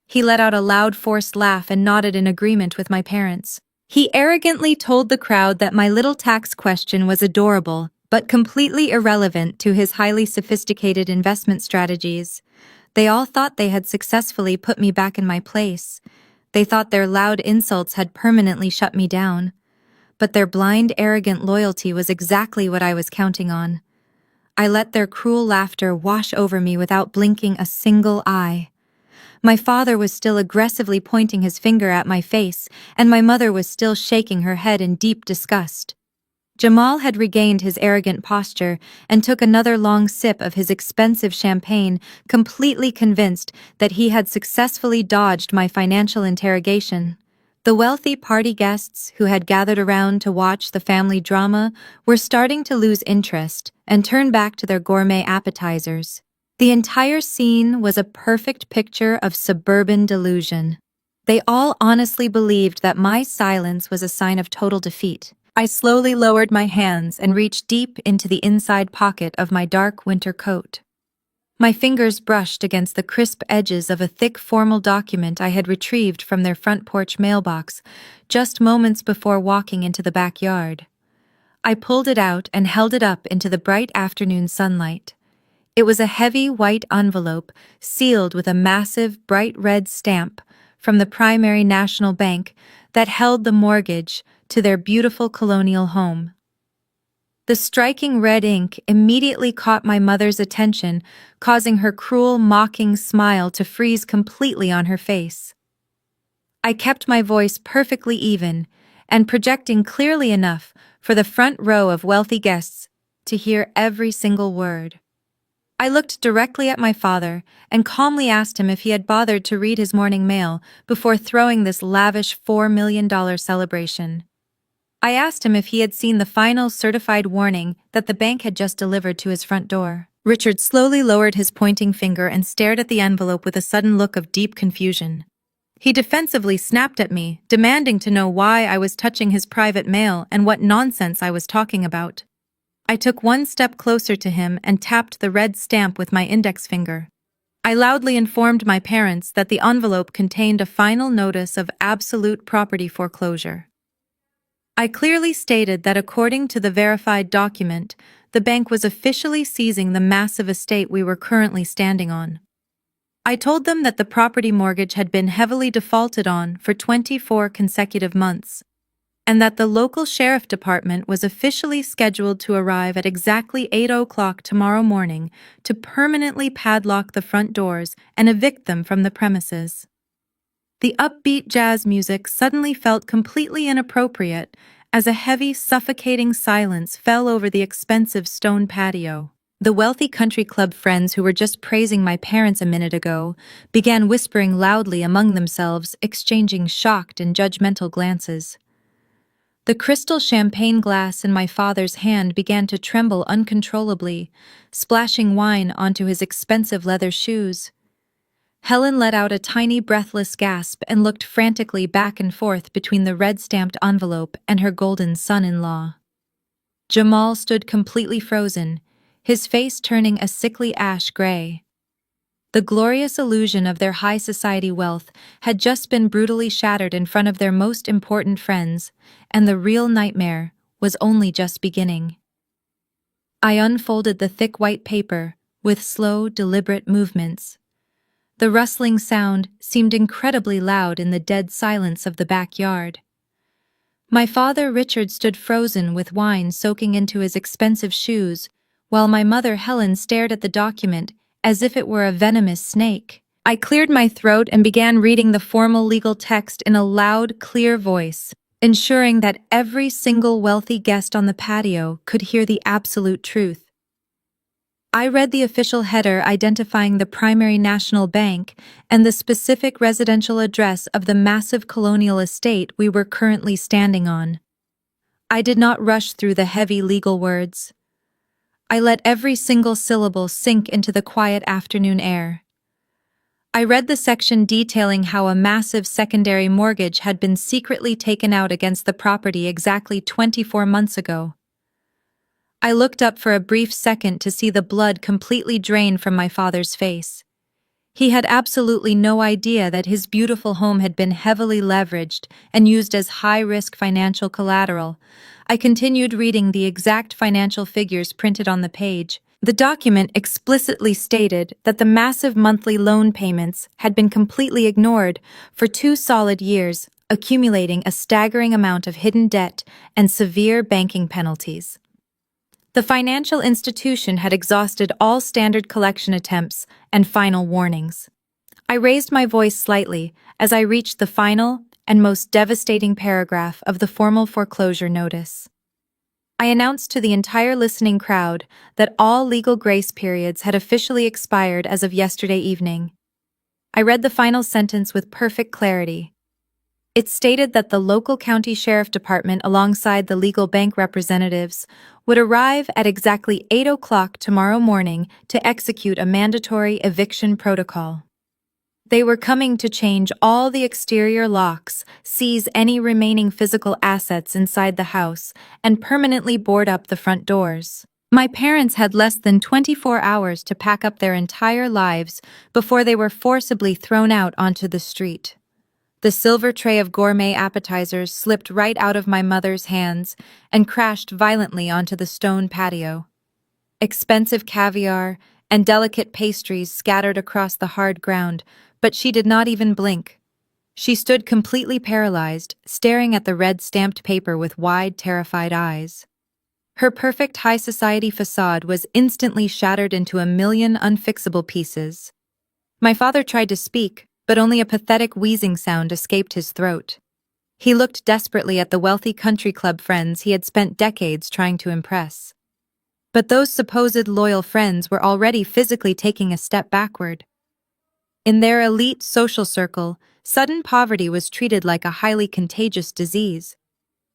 He let out a loud, forced laugh and nodded in agreement with my parents. He arrogantly told the crowd that my little tax question was adorable, but completely irrelevant to his highly sophisticated investment strategies. They all thought they had successfully put me back in my place. They thought their loud insults had permanently shut me down. But their blind, arrogant loyalty was exactly what I was counting on. I let their cruel laughter wash over me without blinking a single eye. My father was still aggressively pointing his finger at my face, and my mother was still shaking her head in deep disgust. Jamal had regained his arrogant posture and took another long sip of his expensive champagne, completely convinced that he had successfully dodged my financial interrogation. The wealthy party guests who had gathered around to watch the family drama were starting to lose interest and turn back to their gourmet appetizers. The entire scene was a perfect picture of suburban delusion. They all honestly believed that my silence was a sign of total defeat. I slowly lowered my hands and reached deep into the inside pocket of my dark winter coat. My fingers brushed against the crisp edges of a thick formal document I had retrieved from their front porch mailbox just moments before walking into the backyard. I pulled it out and held it up into the bright afternoon sunlight. It was a heavy white envelope sealed with a massive bright red stamp from the Primary National Bank that held the mortgage to their beautiful colonial home. The striking red ink immediately caught my mother's attention, causing her cruel, mocking smile to freeze completely on her face. I kept my voice perfectly even and projecting clearly enough for the front row of wealthy guests to hear every single word. I looked directly at my father and calmly asked him if he had bothered to read his morning mail before throwing this lavish $4 million celebration. I asked him if he had seen the final certified warning that the bank had just delivered to his front door. Richard slowly lowered his pointing finger and stared at the envelope with a sudden look of deep confusion. He defensively snapped at me, demanding to know why I was touching his private mail and what nonsense I was talking about. I took one step closer to him and tapped the red stamp with my index finger. I loudly informed my parents that the envelope contained a final notice of absolute property foreclosure. I clearly stated that according to the verified document, the bank was officially seizing the massive estate we were currently standing on. I told them that the property mortgage had been heavily defaulted on for 24 consecutive months, and that the local sheriff department was officially scheduled to arrive at exactly 8 o'clock tomorrow morning to permanently padlock the front doors and evict them from the premises. The upbeat jazz music suddenly felt completely inappropriate as a heavy, suffocating silence fell over the expensive stone patio. The wealthy country club friends who were just praising my parents a minute ago began whispering loudly among themselves, exchanging shocked and judgmental glances. The crystal champagne glass in my father's hand began to tremble uncontrollably, splashing wine onto his expensive leather shoes. Helen let out a tiny breathless gasp and looked frantically back and forth between the red-stamped envelope and her golden son-in-law. Jamal stood completely frozen, his face turning a sickly ash gray. The glorious illusion of their high society wealth had just been brutally shattered in front of their most important friends, and the real nightmare was only just beginning. I unfolded the thick white paper with slow, deliberate movements. The rustling sound seemed incredibly loud in the dead silence of the backyard. My father Richard stood frozen with wine soaking into his expensive shoes, while my mother Helen stared at the document as if it were a venomous snake. I cleared my throat and began reading the formal legal text in a loud, clear voice, ensuring that every single wealthy guest on the patio could hear the absolute truth. I read the official header identifying the Primary National Bank and the specific residential address of the massive colonial estate we were currently standing on. I did not rush through the heavy legal words. I let every single syllable sink into the quiet afternoon air. I read the section detailing how a massive secondary mortgage had been secretly taken out against the property exactly 24 months ago. I looked up for a brief second to see the blood completely drain from my father's face. He had absolutely no idea that his beautiful home had been heavily leveraged and used as high-risk financial collateral. I continued reading the exact financial figures printed on the page. The document explicitly stated that the massive monthly loan payments had been completely ignored for 2 solid years, accumulating a staggering amount of hidden debt and severe banking penalties. The financial institution had exhausted all standard collection attempts and final warnings. I raised my voice slightly as I reached the final and most devastating paragraph of the formal foreclosure notice. I announced to the entire listening crowd that all legal grace periods had officially expired as of yesterday evening. I read the final sentence with perfect clarity. It stated that the local county sheriff department alongside the legal bank representatives would arrive at exactly 8 o'clock tomorrow morning to execute a mandatory eviction protocol. They were coming to change all the exterior locks, seize any remaining physical assets inside the house, and permanently board up the front doors. My parents had less than 24 hours to pack up their entire lives before they were forcibly thrown out onto the street. The silver tray of gourmet appetizers slipped right out of my mother's hands and crashed violently onto the stone patio. Expensive caviar and delicate pastries scattered across the hard ground, but she did not even blink. She stood completely paralyzed, staring at the red stamped paper with wide, terrified eyes. Her perfect high society facade was instantly shattered into a million unfixable pieces. My father tried to speak, but only a pathetic wheezing sound escaped his throat. He looked desperately at the wealthy country club friends he had spent decades trying to impress. But those supposed loyal friends were already physically taking a step backward. In their elite social circle, sudden poverty was treated like a highly contagious disease.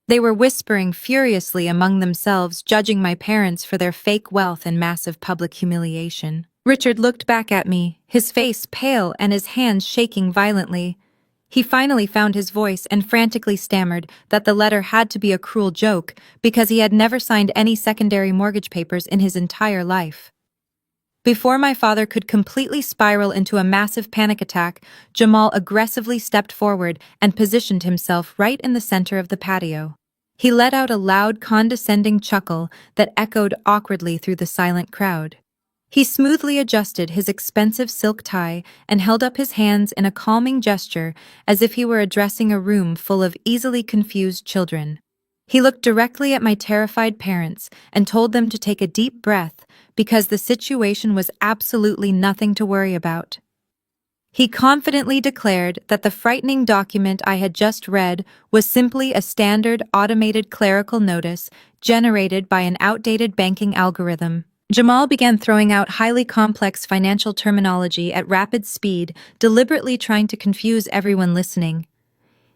They were whispering furiously among themselves, judging my parents for their fake wealth and massive public humiliation. Richard looked back at me, his face pale and his hands shaking violently. He finally found his voice and frantically stammered that the letter had to be a cruel joke because he had never signed any secondary mortgage papers in his entire life. Before my father could completely spiral into a massive panic attack, Jamal aggressively stepped forward and positioned himself right in the center of the patio. He let out a loud, condescending chuckle that echoed awkwardly through the silent crowd. He smoothly adjusted his expensive silk tie and held up his hands in a calming gesture as if he were addressing a room full of easily confused children. He looked directly at my terrified parents and told them to take a deep breath because the situation was absolutely nothing to worry about. He confidently declared that the frightening document I had just read was simply a standard automated clerical notice generated by an outdated banking algorithm. Jamal began throwing out highly complex financial terminology at rapid speed, deliberately trying to confuse everyone listening.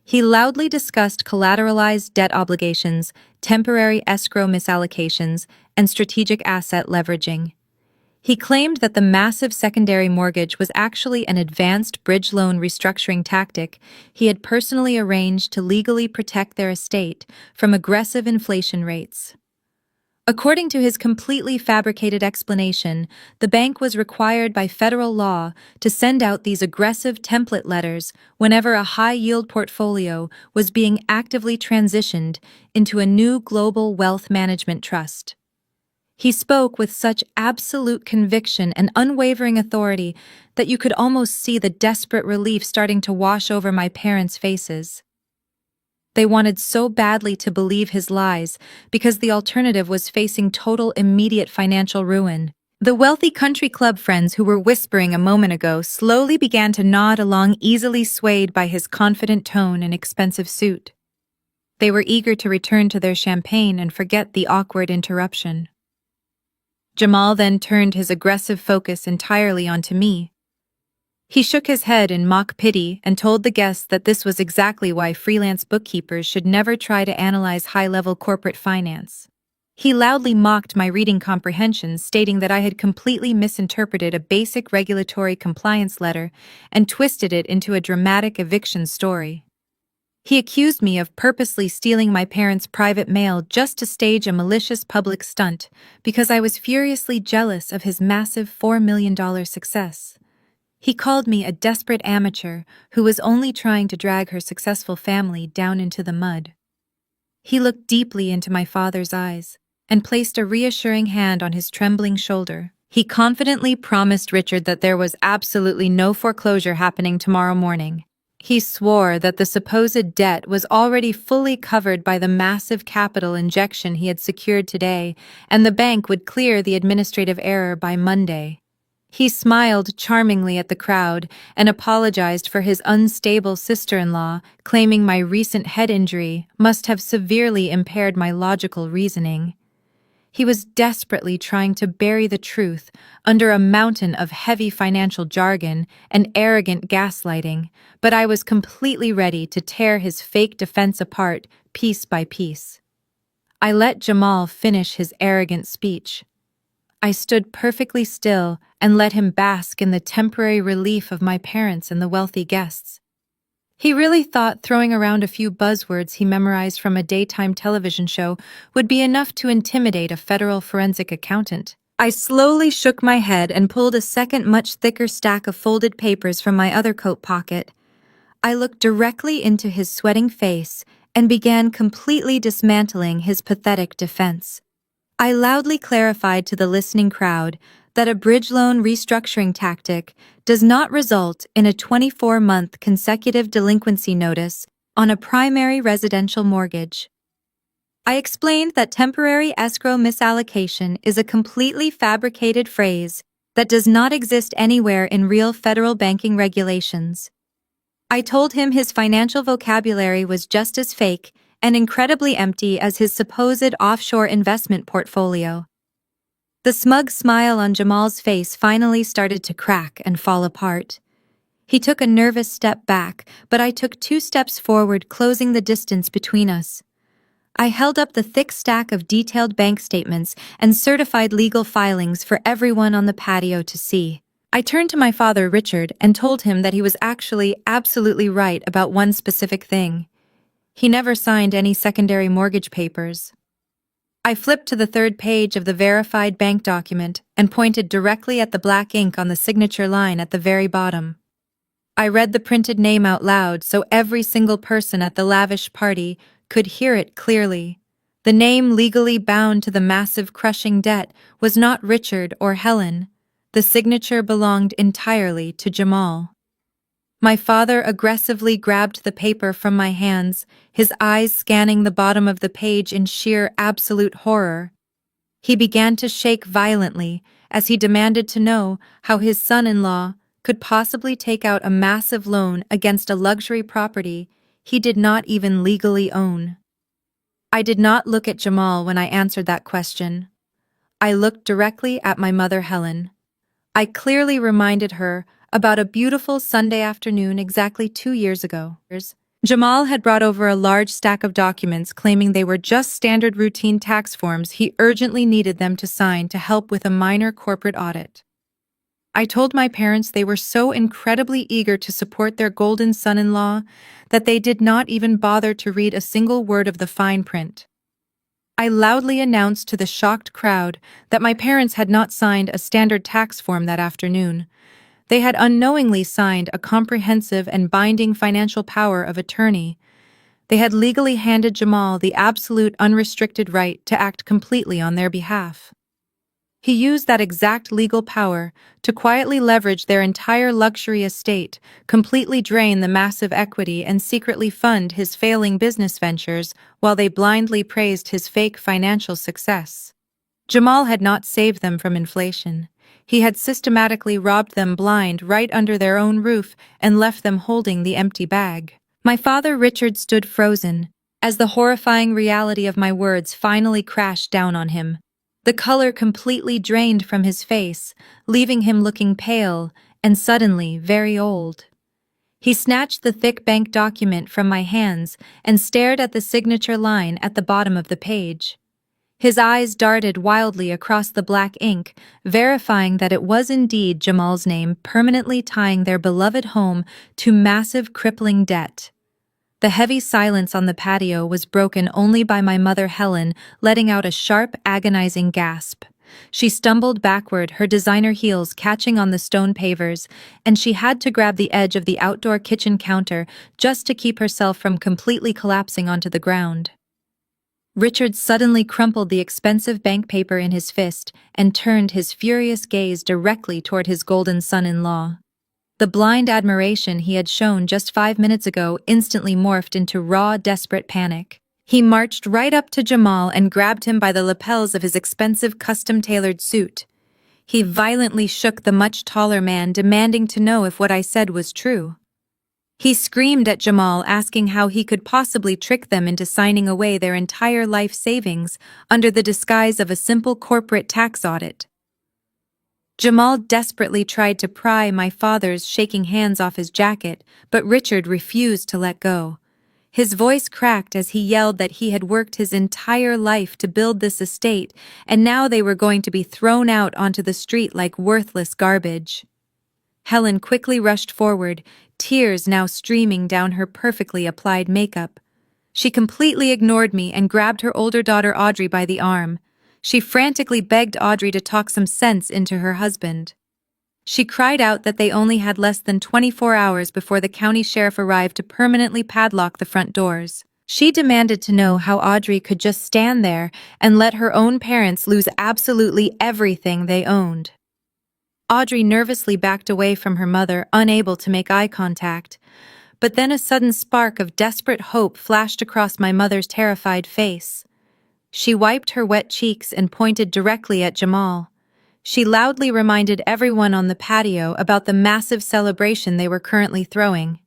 He loudly discussed collateralized debt obligations, temporary escrow misallocations, and strategic asset leveraging. He claimed that the massive secondary mortgage was actually an advanced bridge loan restructuring tactic he had personally arranged to legally protect their estate from aggressive inflation rates. According to his completely fabricated explanation, the bank was required by federal law to send out these aggressive template letters whenever a high-yield portfolio was being actively transitioned into a new global wealth management trust. He spoke with such absolute conviction and unwavering authority that you could almost see the desperate relief starting to wash over my parents' faces. They wanted so badly to believe his lies because the alternative was facing total immediate financial ruin. The wealthy country club friends who were whispering a moment ago slowly began to nod along, easily swayed by his confident tone and expensive suit. They were eager to return to their champagne and forget the awkward interruption. Jamal then turned his aggressive focus entirely onto me. He shook his head in mock pity and told the guests that this was exactly why freelance bookkeepers should never try to analyze high-level corporate finance. He loudly mocked my reading comprehension, stating that I had completely misinterpreted a basic regulatory compliance letter and twisted it into a dramatic eviction story. He accused me of purposely stealing my parents' private mail just to stage a malicious public stunt because I was furiously jealous of his massive $4 million success. He called me a desperate amateur who was only trying to drag her successful family down into the mud. He looked deeply into my father's eyes and placed a reassuring hand on his trembling shoulder. He confidently promised Richard that there was absolutely no foreclosure happening tomorrow morning. He swore that the supposed debt was already fully covered by the massive capital injection he had secured today, and the bank would clear the administrative error by Monday. He smiled charmingly at the crowd and apologized for his unstable sister-in-law, claiming my recent head injury must have severely impaired my logical reasoning. He was desperately trying to bury the truth under a mountain of heavy financial jargon and arrogant gaslighting, but I was completely ready to tear his fake defense apart piece by piece. I let Jamal finish his arrogant speech. I stood perfectly still and let him bask in the temporary relief of my parents and the wealthy guests. He really thought throwing around a few buzzwords he memorized from a daytime television show would be enough to intimidate a federal forensic accountant. I slowly shook my head and pulled a second much thicker stack of folded papers from my other coat pocket. I looked directly into his sweating face and began completely dismantling his pathetic defense. I loudly clarified to the listening crowd that a bridge loan restructuring tactic does not result in a 24-month consecutive delinquency notice on a primary residential mortgage. I explained that temporary escrow misallocation is a completely fabricated phrase that does not exist anywhere in real federal banking regulations. I told him his financial vocabulary was just as fake and incredibly empty as his supposed offshore investment portfolio. The smug smile on Jamal's face finally started to crack and fall apart. He took a nervous step back, but I took 2 steps forward, closing the distance between us. I held up the thick stack of detailed bank statements and certified legal filings for everyone on the patio to see. I turned to my father, Richard, and told him that he was actually absolutely right about one specific thing. He never signed any secondary mortgage papers. I flipped to the 3rd page of the verified bank document and pointed directly at the black ink on the signature line at the very bottom. I read the printed name out loud so every single person at the lavish party could hear it clearly. The name legally bound to the massive crushing debt was not Richard or Helen. The signature belonged entirely to Jamal. My father aggressively grabbed the paper from my hands, his eyes scanning the bottom of the page in sheer absolute horror. He began to shake violently as he demanded to know how his son-in-law could possibly take out a massive loan against a luxury property he did not even legally own. I did not look at Jamal when I answered that question. I looked directly at my mother, Helen. I clearly reminded her about a beautiful Sunday afternoon exactly 2 years ago. Jamal had brought over a large stack of documents claiming they were just standard routine tax forms he urgently needed them to sign to help with a minor corporate audit. I told my parents they were so incredibly eager to support their golden son-in-law that they did not even bother to read a single word of the fine print. I loudly announced to the shocked crowd that my parents had not signed a standard tax form that afternoon. They had unknowingly signed a comprehensive and binding financial power of attorney. They had legally handed Jamal the absolute unrestricted right to act completely on their behalf. He used that exact legal power to quietly leverage their entire luxury estate, completely drain the massive equity, and secretly fund his failing business ventures while they blindly praised his fake financial success. Jamal had not saved them from inflation. He had systematically robbed them blind right under their own roof and left them holding the empty bag. My father, Richard, stood frozen as the horrifying reality of my words finally crashed down on him. The color completely drained from his face, leaving him looking pale and suddenly very old. He snatched the thick bank document from my hands and stared at the signature line at the bottom of the page. His eyes darted wildly across the black ink, verifying that it was indeed Jamal's name permanently tying their beloved home to massive crippling debt. The heavy silence on the patio was broken only by my mother Helen letting out a sharp, agonizing gasp. She stumbled backward, her designer heels catching on the stone pavers, and she had to grab the edge of the outdoor kitchen counter just to keep herself from completely collapsing onto the ground. Richard suddenly crumpled the expensive bank paper in his fist and turned his furious gaze directly toward his golden son-in-law. The blind admiration he had shown just 5 minutes ago instantly morphed into raw, desperate panic. He marched right up to Jamal and grabbed him by the lapels of his expensive custom-tailored suit. He violently shook the much taller man, demanding to know if what I said was true. He screamed at Jamal, asking how he could possibly trick them into signing away their entire life savings under the disguise of a simple corporate tax audit. Jamal desperately tried to pry my father's shaking hands off his jacket, but Richard refused to let go. His voice cracked as he yelled that he had worked his entire life to build this estate, and now they were going to be thrown out onto the street like worthless garbage. Helen quickly rushed forward, tears now streaming down her perfectly applied makeup. She completely ignored me and grabbed her older daughter Audrey by the arm. She frantically begged Audrey to talk some sense into her husband. She cried out that they only had less than 24 hours before the county sheriff arrived to permanently padlock the front doors. She demanded to know how Audrey could just stand there and let her own parents lose absolutely everything they owned. Audrey nervously backed away from her mother, unable to make eye contact. But then a sudden spark of desperate hope flashed across my mother's terrified face. She wiped her wet cheeks and pointed directly at Jamal. She loudly reminded everyone on the patio about the massive celebration they were currently throwing.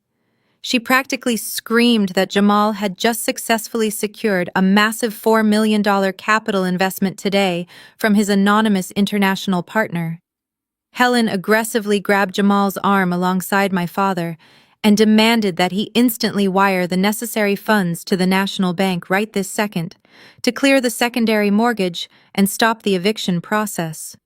She practically screamed that Jamal had just successfully secured a massive $4 million capital investment today from his anonymous international partner. Helen aggressively grabbed Jamal's arm alongside my father and demanded that he instantly wire the necessary funds to the National Bank right this second to clear the secondary mortgage and stop the eviction process.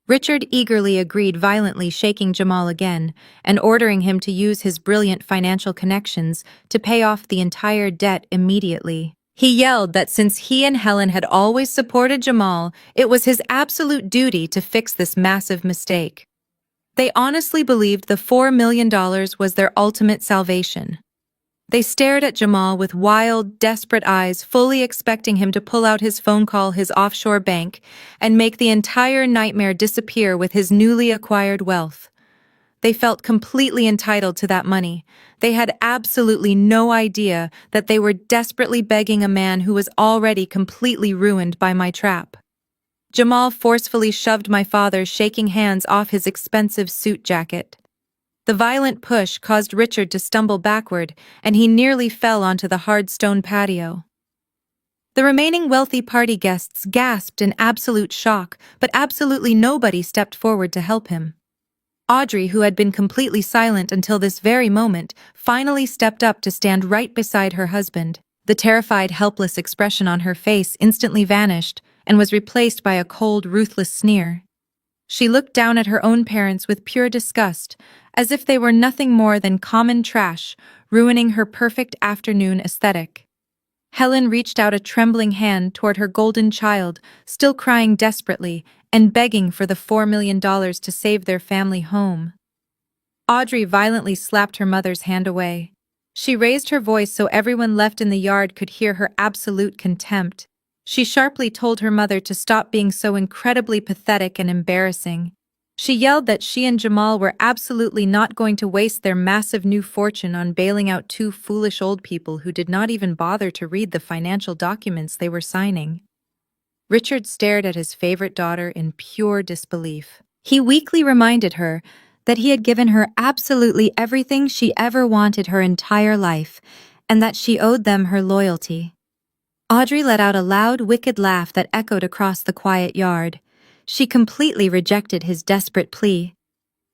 Richard eagerly agreed, violently shaking Jamal again and ordering him to use his brilliant financial connections to pay off the entire debt immediately. He yelled that since he and Helen had always supported Jamal, it was his absolute duty to fix this massive mistake. They honestly believed the $4 million was their ultimate salvation. They stared at Jamal with wild, desperate eyes, fully expecting him to pull out his phone, call his offshore bank, and make the entire nightmare disappear with his newly acquired wealth. They felt completely entitled to that money. They had absolutely no idea that they were desperately begging a man who was already completely ruined by my trap. Jamal forcefully shoved my father's shaking hands off his expensive suit jacket. The violent push caused Richard to stumble backward, and he nearly fell onto the hard stone patio. The remaining wealthy party guests gasped in absolute shock, but absolutely nobody stepped forward to help him. Audrey, who had been completely silent until this very moment, finally stepped up to stand right beside her husband. The terrified, helpless expression on her face instantly vanished and was replaced by a cold, ruthless sneer. She looked down at her own parents with pure disgust, as if they were nothing more than common trash, ruining her perfect afternoon aesthetic. Helen reached out a trembling hand toward her golden child, still crying desperately and begging for the $4 million to save their family home. Audrey violently slapped her mother's hand away. She raised her voice so everyone left in the yard could hear her absolute contempt. She sharply told her mother to stop being so incredibly pathetic and embarrassing. She yelled that she and Jamal were absolutely not going to waste their massive new fortune on bailing out two foolish old people who did not even bother to read the financial documents they were signing. Richard stared at his favorite daughter in pure disbelief. He weakly reminded her that he had given her absolutely everything she ever wanted her entire life, and that she owed them her loyalty. Audrey let out a loud, wicked laugh that echoed across the quiet yard. She completely rejected his desperate plea.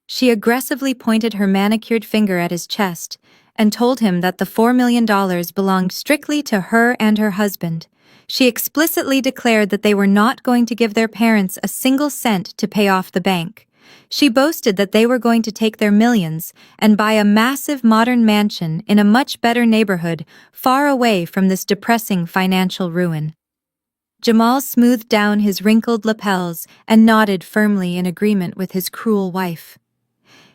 She aggressively pointed her manicured finger at his chest and told him that the $4 million belonged strictly to her and her husband. She explicitly declared that they were not going to give their parents a single cent to pay off the bank. She boasted that they were going to take their millions and buy a massive modern mansion in a much better neighborhood, far away from this depressing financial ruin. Jamal smoothed down his wrinkled lapels and nodded firmly in agreement with his cruel wife.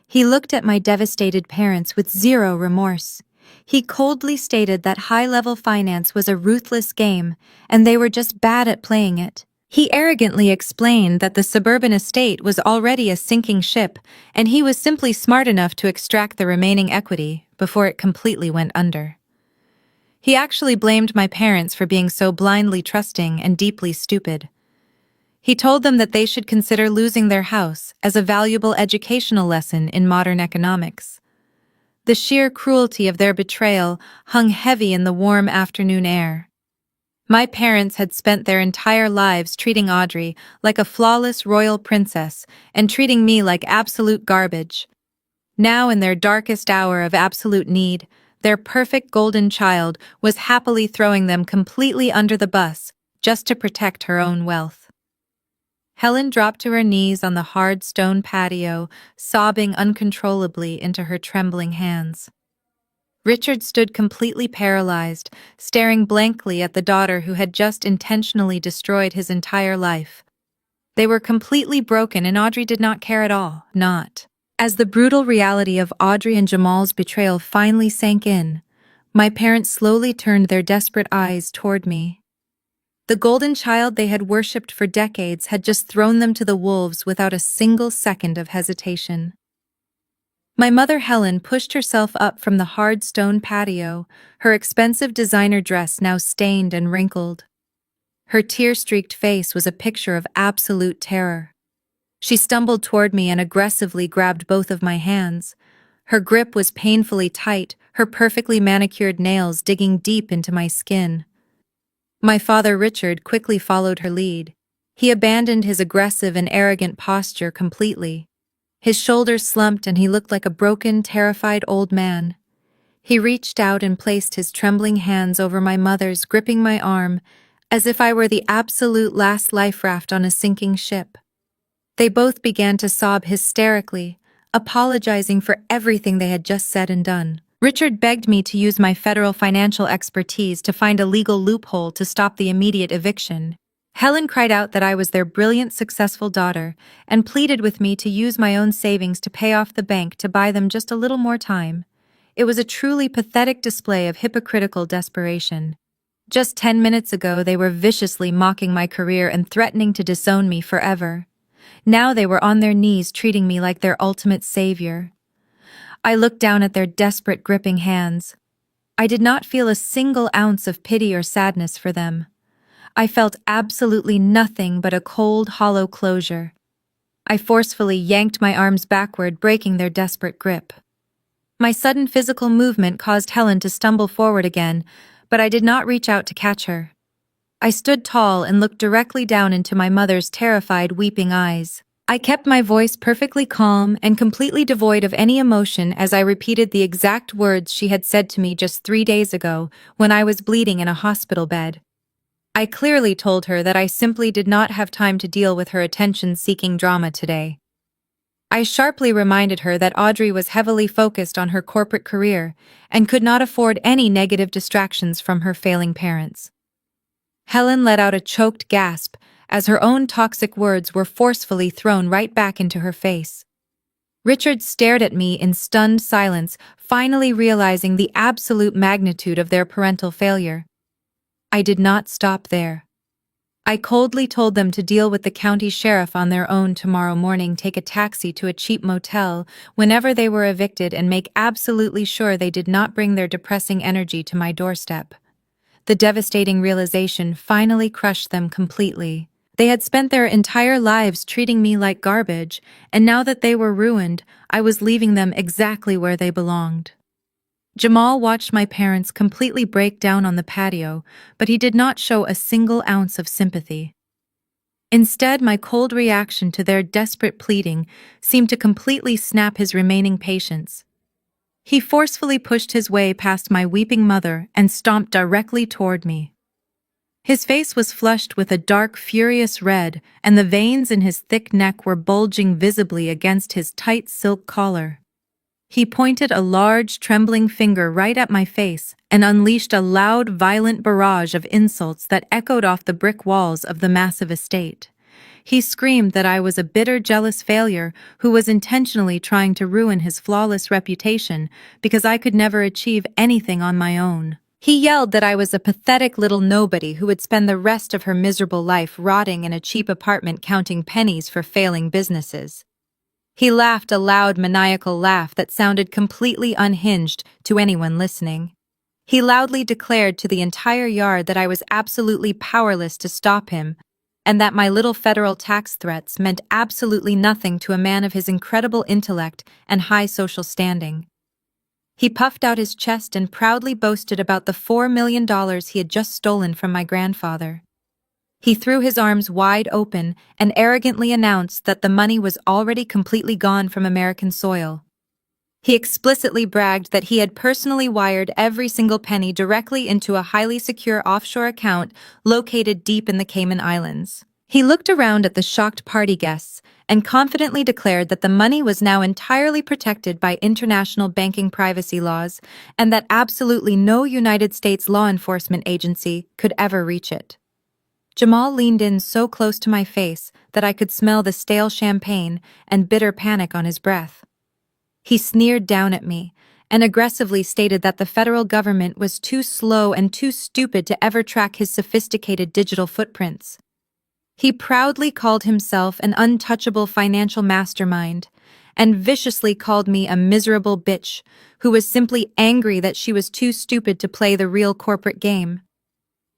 He looked at my devastated parents with zero remorse. He coldly stated that high-level finance was a ruthless game, and they were just bad at playing it. He arrogantly explained that the suburban estate was already a sinking ship, and he was simply smart enough to extract the remaining equity before it completely went under. He actually blamed my parents for being so blindly trusting and deeply stupid. He told them that they should consider losing their house as a valuable educational lesson in modern economics. The sheer cruelty of their betrayal hung heavy in the warm afternoon air. My parents had spent their entire lives treating Audrey like a flawless royal princess and treating me like absolute garbage. Now, in their darkest hour of absolute need, their perfect golden child was happily throwing them completely under the bus just to protect her own wealth. Helen dropped to her knees on the hard stone patio, sobbing uncontrollably into her trembling hands. Richard stood completely paralyzed, staring blankly at the daughter who had just intentionally destroyed his entire life. They were completely broken, and Audrey did not care at all, not. As the brutal reality of Audrey and Jamal's betrayal finally sank in, my parents slowly turned their desperate eyes toward me. The golden child they had worshipped for decades had just thrown them to the wolves without a single second of hesitation. My mother Helen pushed herself up from the hard stone patio, her expensive designer dress now stained and wrinkled. Her tear-streaked face was a picture of absolute terror. She stumbled toward me and aggressively grabbed both of my hands. Her grip was painfully tight, her perfectly manicured nails digging deep into my skin. My father Richard quickly followed her lead. He abandoned his aggressive and arrogant posture completely. His shoulders slumped and he looked like a broken, terrified old man. He reached out and placed his trembling hands over my mother's, gripping my arm, as if I were the absolute last life raft on a sinking ship. They both began to sob hysterically, apologizing for everything they had just said and done. Richard begged me to use my federal financial expertise to find a legal loophole to stop the immediate eviction. Helen cried out that I was their brilliant, successful daughter and pleaded with me to use my own savings to pay off the bank to buy them just a little more time. It was a truly pathetic display of hypocritical desperation. Just 10 minutes ago, they were viciously mocking my career and threatening to disown me forever. Now they were on their knees treating me like their ultimate savior. I looked down at their desperate, gripping hands. I did not feel a single ounce of pity or sadness for them. I felt absolutely nothing but a cold, hollow closure. I forcefully yanked my arms backward, breaking their desperate grip. My sudden physical movement caused Helen to stumble forward again, but I did not reach out to catch her. I stood tall and looked directly down into my mother's terrified, weeping eyes. I kept my voice perfectly calm and completely devoid of any emotion as I repeated the exact words she had said to me just 3 days ago when I was bleeding in a hospital bed. I clearly told her that I simply did not have time to deal with her attention-seeking drama today. I sharply reminded her that Audrey was heavily focused on her corporate career and could not afford any negative distractions from her failing parents. Helen let out a choked gasp as her own toxic words were forcefully thrown right back into her face. Richard stared at me in stunned silence, finally realizing the absolute magnitude of their parental failure. I did not stop there. I coldly told them to deal with the county sheriff on their own tomorrow morning, take a taxi to a cheap motel whenever they were evicted, and make absolutely sure they did not bring their depressing energy to my doorstep. The devastating realization finally crushed them completely. They had spent their entire lives treating me like garbage, and now that they were ruined, I was leaving them exactly where they belonged. Jamal watched my parents completely break down on the patio, but he did not show a single ounce of sympathy. Instead, my cold reaction to their desperate pleading seemed to completely snap his remaining patience. He forcefully pushed his way past my weeping mother and stomped directly toward me. His face was flushed with a dark, furious red, and the veins in his thick neck were bulging visibly against his tight silk collar. He pointed a large, trembling finger right at my face and unleashed a loud, violent barrage of insults that echoed off the brick walls of the massive estate. He screamed that I was a bitter, jealous failure who was intentionally trying to ruin his flawless reputation because I could never achieve anything on my own. He yelled that I was a pathetic little nobody who would spend the rest of her miserable life rotting in a cheap apartment counting pennies for failing businesses. He laughed a loud, maniacal laugh that sounded completely unhinged to anyone listening. He loudly declared to the entire yard that I was absolutely powerless to stop him, and that my little federal tax threats meant absolutely nothing to a man of his incredible intellect and high social standing. He puffed out his chest and proudly boasted about the $4 million he had just stolen from my grandfather. He threw his arms wide open and arrogantly announced that the money was already completely gone from American soil. He explicitly bragged that he had personally wired every single penny directly into a highly secure offshore account located deep in the Cayman Islands. He looked around at the shocked party guests and confidently declared that the money was now entirely protected by international banking privacy laws and that absolutely no United States law enforcement agency could ever reach it. Jamal leaned in so close to my face that I could smell the stale champagne and bitter panic on his breath. He sneered down at me and aggressively stated that the federal government was too slow and too stupid to ever track his sophisticated digital footprints. He proudly called himself an untouchable financial mastermind and viciously called me a miserable bitch who was simply angry that she was too stupid to play the real corporate game.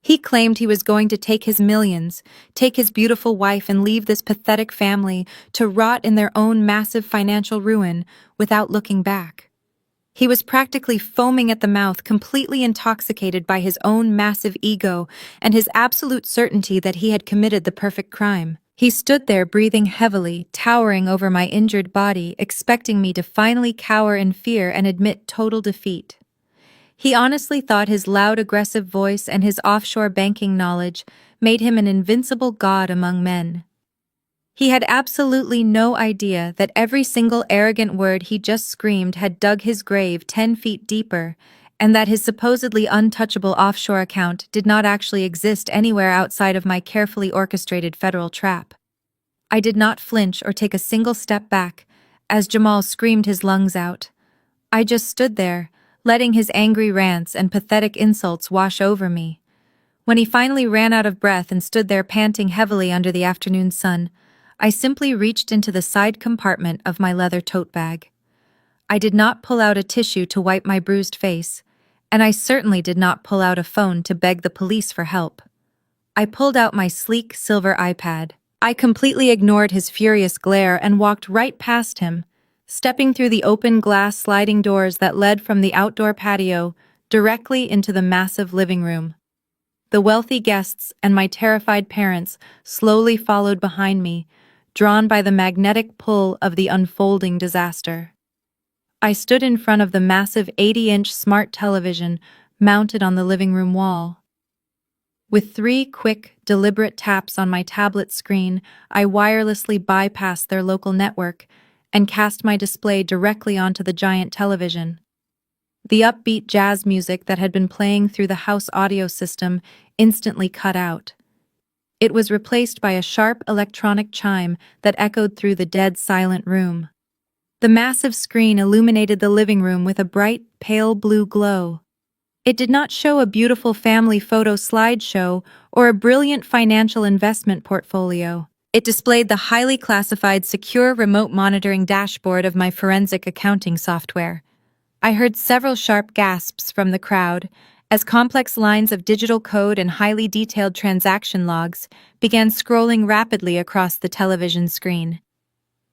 He claimed he was going to take his millions, take his beautiful wife and leave this pathetic family to rot in their own massive financial ruin without looking back. He was practically foaming at the mouth, completely intoxicated by his own massive ego and his absolute certainty that he had committed the perfect crime. He stood there breathing heavily, towering over my injured body, expecting me to finally cower in fear and admit total defeat. He honestly thought his loud, aggressive voice and his offshore banking knowledge made him an invincible god among men. He had absolutely no idea that every single arrogant word he just screamed had dug his grave 10 feet deeper, and that his supposedly untouchable offshore account did not actually exist anywhere outside of my carefully orchestrated federal trap. I did not flinch or take a single step back as Jamal screamed his lungs out. I just stood there, letting his angry rants and pathetic insults wash over me. When he finally ran out of breath and stood there panting heavily under the afternoon sun, I simply reached into the side compartment of my leather tote bag. I did not pull out a tissue to wipe my bruised face, and I certainly did not pull out a phone to beg the police for help. I pulled out my sleek silver iPad. I completely ignored his furious glare and walked right past him, stepping through the open glass sliding doors that led from the outdoor patio directly into the massive living room. The wealthy guests and my terrified parents slowly followed behind me, drawn by the magnetic pull of the unfolding disaster. I stood in front of the massive 80-inch smart television mounted on the living room wall. With 3 quick, deliberate taps on my tablet screen, I wirelessly bypassed their local network and cast my display directly onto the giant television. The upbeat jazz music that had been playing through the house audio system instantly cut out. It was replaced by a sharp electronic chime that echoed through the dead silent room. The massive screen illuminated the living room with a bright, pale blue glow. It did not show a beautiful family photo slideshow or a brilliant financial investment portfolio. It displayed the highly classified, secure remote monitoring dashboard of my forensic accounting software. I heard several sharp gasps from the crowd as complex lines of digital code and highly detailed transaction logs began scrolling rapidly across the television screen.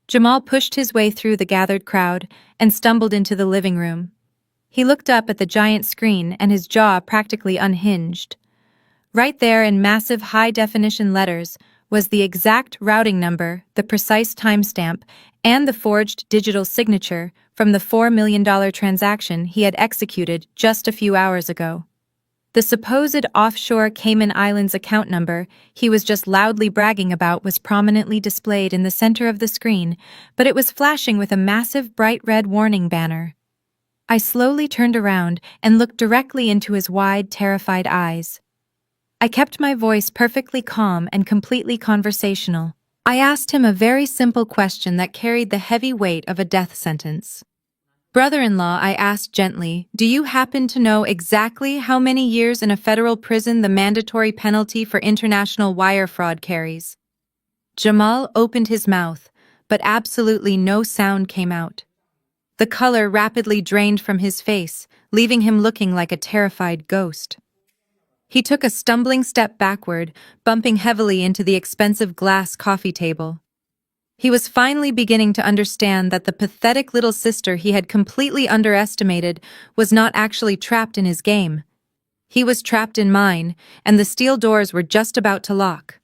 Jamal pushed his way through the gathered crowd and stumbled into the living room. He looked up at the giant screen and his jaw practically unhinged. Right there in massive high-definition letters was the exact routing number, the precise timestamp, and the forged digital signature from the $4 million transaction he had executed just a few hours ago. The supposed offshore Cayman Islands account number he was just loudly bragging about was prominently displayed in the center of the screen, but it was flashing with a massive bright red warning banner. I slowly turned around and looked directly into his wide, terrified eyes. I kept my voice perfectly calm and completely conversational. I asked him a very simple question that carried the heavy weight of a death sentence. "Brother-in-law," I asked gently, "do you happen to know exactly how many years in a federal prison the mandatory penalty for international wire fraud carries?" Jamal opened his mouth, but absolutely no sound came out. The color rapidly drained from his face, leaving him looking like a terrified ghost. He took a stumbling step backward, bumping heavily into the expensive glass coffee table. He was finally beginning to understand that the pathetic little sister he had completely underestimated was not actually trapped in his game. He was trapped in mine, and the steel doors were just about to lock.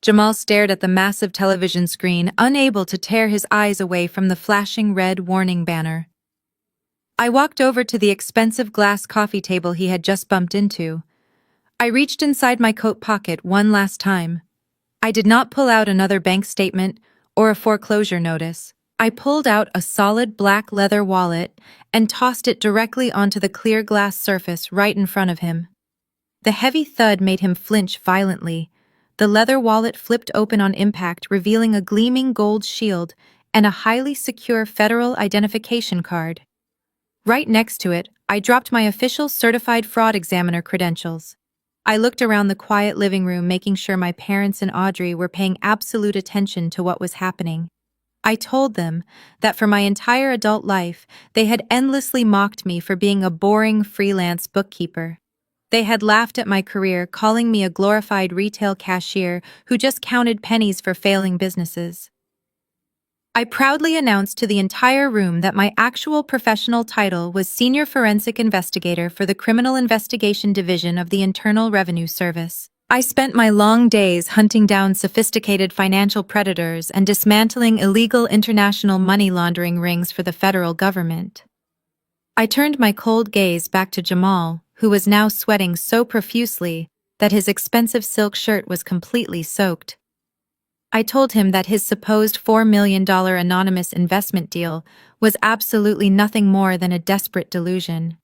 Jamal stared at the massive television screen, unable to tear his eyes away from the flashing red warning banner. I walked over to the expensive glass coffee table he had just bumped into. I reached inside my coat pocket one last time. I did not pull out another bank statement or a foreclosure notice. I pulled out a solid black leather wallet and tossed it directly onto the clear glass surface right in front of him. The heavy thud made him flinch violently. The leather wallet flipped open on impact, revealing a gleaming gold shield and a highly secure federal identification card. Right next to it, I dropped my official certified fraud examiner credentials. I looked around the quiet living room, making sure my parents and Audrey were paying absolute attention to what was happening. I told them that for my entire adult life, they had endlessly mocked me for being a boring freelance bookkeeper. They had laughed at my career, calling me a glorified retail cashier who just counted pennies for failing businesses. I proudly announced to the entire room that my actual professional title was Senior Forensic Investigator for the Criminal Investigation Division of the Internal Revenue Service. I spent my long days hunting down sophisticated financial predators and dismantling illegal international money laundering rings for the federal government. I turned my cold gaze back to Jamal, who was now sweating so profusely that his expensive silk shirt was completely soaked. I told him that his supposed $4 million anonymous investment deal was absolutely nothing more than a desperate delusion.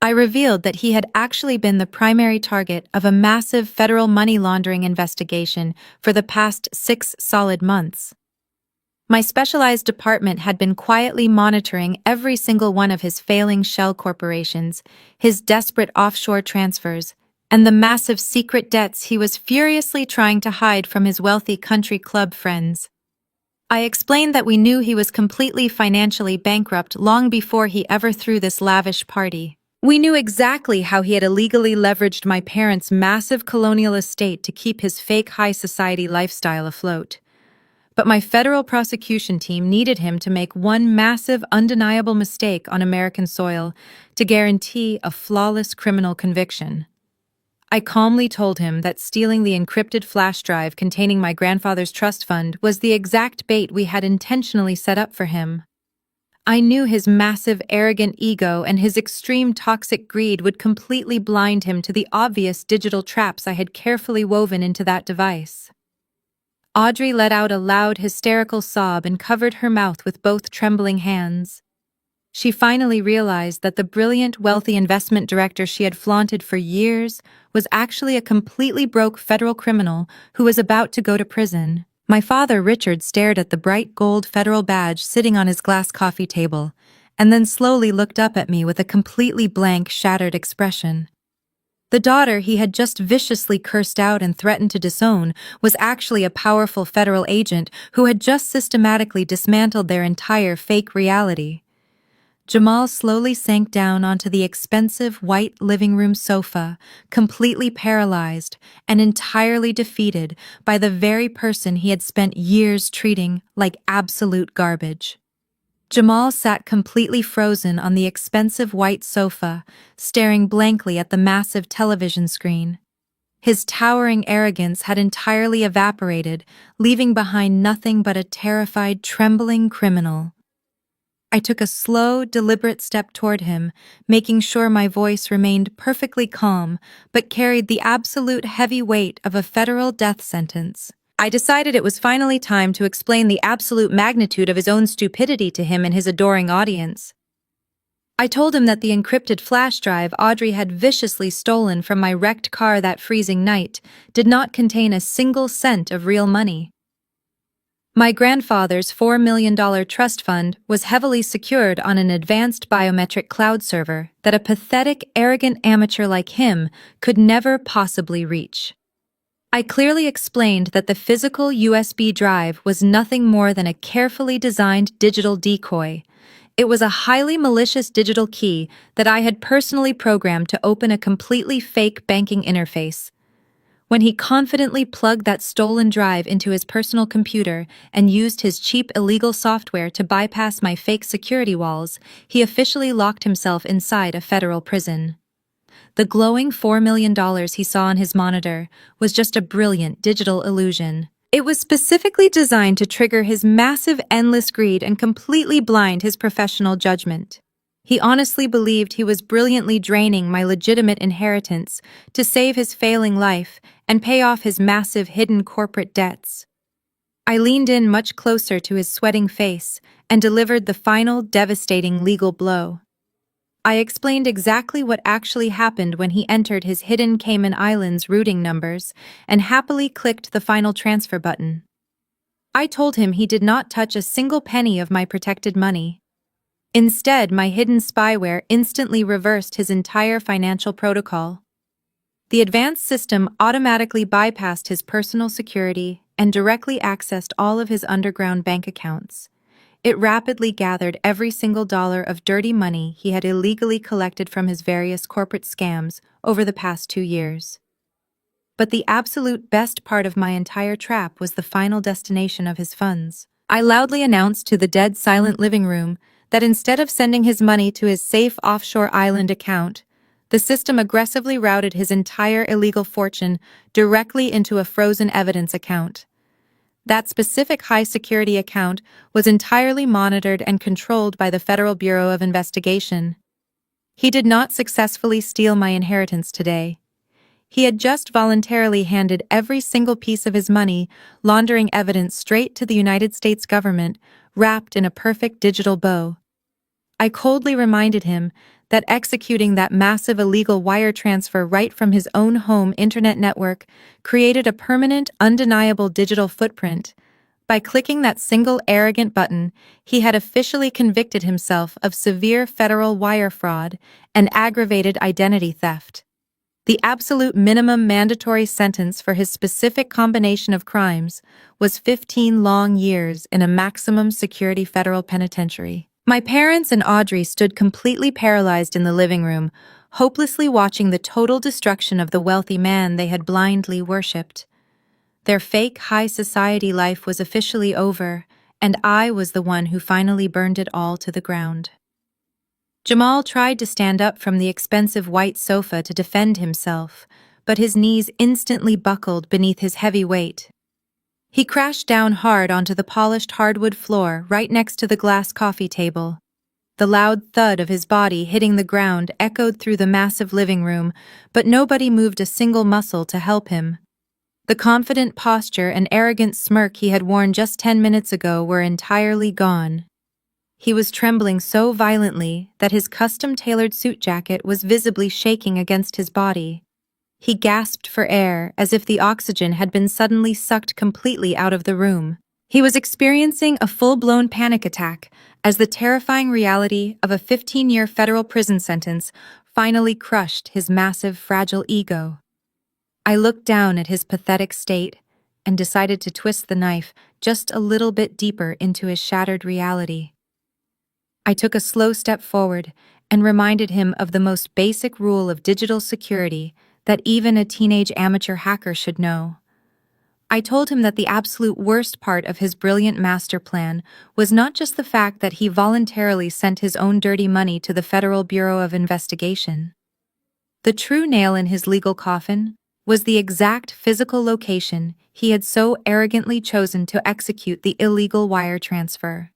I revealed that he had actually been the primary target of a massive federal money laundering investigation for the past 6 solid months. My specialized department had been quietly monitoring every single one of his failing shell corporations, his desperate offshore transfers, and the massive secret debts he was furiously trying to hide from his wealthy country club friends. I explained that we knew he was completely financially bankrupt long before he ever threw this lavish party. We knew exactly how he had illegally leveraged my parents' massive colonial estate to keep his fake high society lifestyle afloat. But my federal prosecution team needed him to make one massive, undeniable mistake on American soil to guarantee a flawless criminal conviction. I calmly told him that stealing the encrypted flash drive containing my grandfather's trust fund was the exact bait we had intentionally set up for him. I knew his massive, arrogant ego and his extreme toxic greed would completely blind him to the obvious digital traps I had carefully woven into that device. Audrey let out a loud, hysterical sob and covered her mouth with both trembling hands. She finally realized that the brilliant, wealthy investment director she had flaunted for years was actually a completely broke federal criminal who was about to go to prison. My father, Richard, stared at the bright gold federal badge sitting on his glass coffee table, and then slowly looked up at me with a completely blank, shattered expression. The daughter he had just viciously cursed out and threatened to disown was actually a powerful federal agent who had just systematically dismantled their entire fake reality. Jamal slowly sank down onto the expensive white living room sofa, completely paralyzed and entirely defeated by the very person he had spent years treating like absolute garbage. Jamal sat completely frozen on the expensive white sofa, staring blankly at the massive television screen. His towering arrogance had entirely evaporated, leaving behind nothing but a terrified, trembling criminal. I took a slow, deliberate step toward him, making sure my voice remained perfectly calm, but carried the absolute heavy weight of a federal death sentence. I decided it was finally time to explain the absolute magnitude of his own stupidity to him and his adoring audience. I told him that the encrypted flash drive Audrey had viciously stolen from my wrecked car that freezing night did not contain a single cent of real money. My grandfather's $4 million trust fund was heavily secured on an advanced biometric cloud server that a pathetic, arrogant amateur like him could never possibly reach. I clearly explained that the physical USB drive was nothing more than a carefully designed digital decoy. It was a highly malicious digital key that I had personally programmed to open a completely fake banking interface. When he confidently plugged that stolen drive into his personal computer and used his cheap illegal software to bypass my fake security walls, he officially locked himself inside a federal prison. The glowing $4 million he saw on his monitor was just a brilliant digital illusion. It was specifically designed to trigger his massive, endless greed and completely blind his professional judgment. He honestly believed he was brilliantly draining my legitimate inheritance to save his failing life and pay off his massive hidden corporate debts. I leaned in much closer to his sweating face and delivered the final devastating legal blow. I explained exactly what actually happened when he entered his hidden Cayman Islands routing numbers and happily clicked the final transfer button. I told him he did not touch a single penny of my protected money. Instead, my hidden spyware instantly reversed his entire financial protocol. The advanced system automatically bypassed his personal security and directly accessed all of his underground bank accounts. It rapidly gathered every single dollar of dirty money he had illegally collected from his various corporate scams over the past 2 years. But the absolute best part of my entire trap was the final destination of his funds. I loudly announced to the dead silent living room that instead of sending his money to his safe offshore island account, the system aggressively routed his entire illegal fortune directly into a frozen evidence account. That specific high-security account was entirely monitored and controlled by the Federal Bureau of Investigation. He did not successfully steal my inheritance today. He had just voluntarily handed every single piece of his money laundering evidence straight to the United States government, wrapped in a perfect digital bow. I coldly reminded him that executing that massive illegal wire transfer right from his own home internet network created a permanent, undeniable digital footprint. By clicking that single arrogant button, he had officially convicted himself of severe federal wire fraud and aggravated identity theft. The absolute minimum mandatory sentence for his specific combination of crimes was 15 long years in a maximum security federal penitentiary. My parents and Audrey stood completely paralyzed in the living room, hopelessly watching the total destruction of the wealthy man they had blindly worshipped. Their fake high society life was officially over, and I was the one who finally burned it all to the ground. Jamal tried to stand up from the expensive white sofa to defend himself, but his knees instantly buckled beneath his heavy weight. He crashed down hard onto the polished hardwood floor right next to the glass coffee table. The loud thud of his body hitting the ground echoed through the massive living room, but nobody moved a single muscle to help him. The confident posture and arrogant smirk he had worn just 10 minutes ago were entirely gone. He was trembling so violently that his custom-tailored suit jacket was visibly shaking against his body. He gasped for air as if the oxygen had been suddenly sucked completely out of the room. He was experiencing a full-blown panic attack as the terrifying reality of a 15-year federal prison sentence finally crushed his massive, fragile ego. I looked down at his pathetic state and decided to twist the knife just a little bit deeper into his shattered reality. I took a slow step forward and reminded him of the most basic rule of digital security that even a teenage amateur hacker should know. I told him that the absolute worst part of his brilliant master plan was not just the fact that he voluntarily sent his own dirty money to the Federal Bureau of Investigation. The true nail in his legal coffin was the exact physical location he had so arrogantly chosen to execute the illegal wire transfer.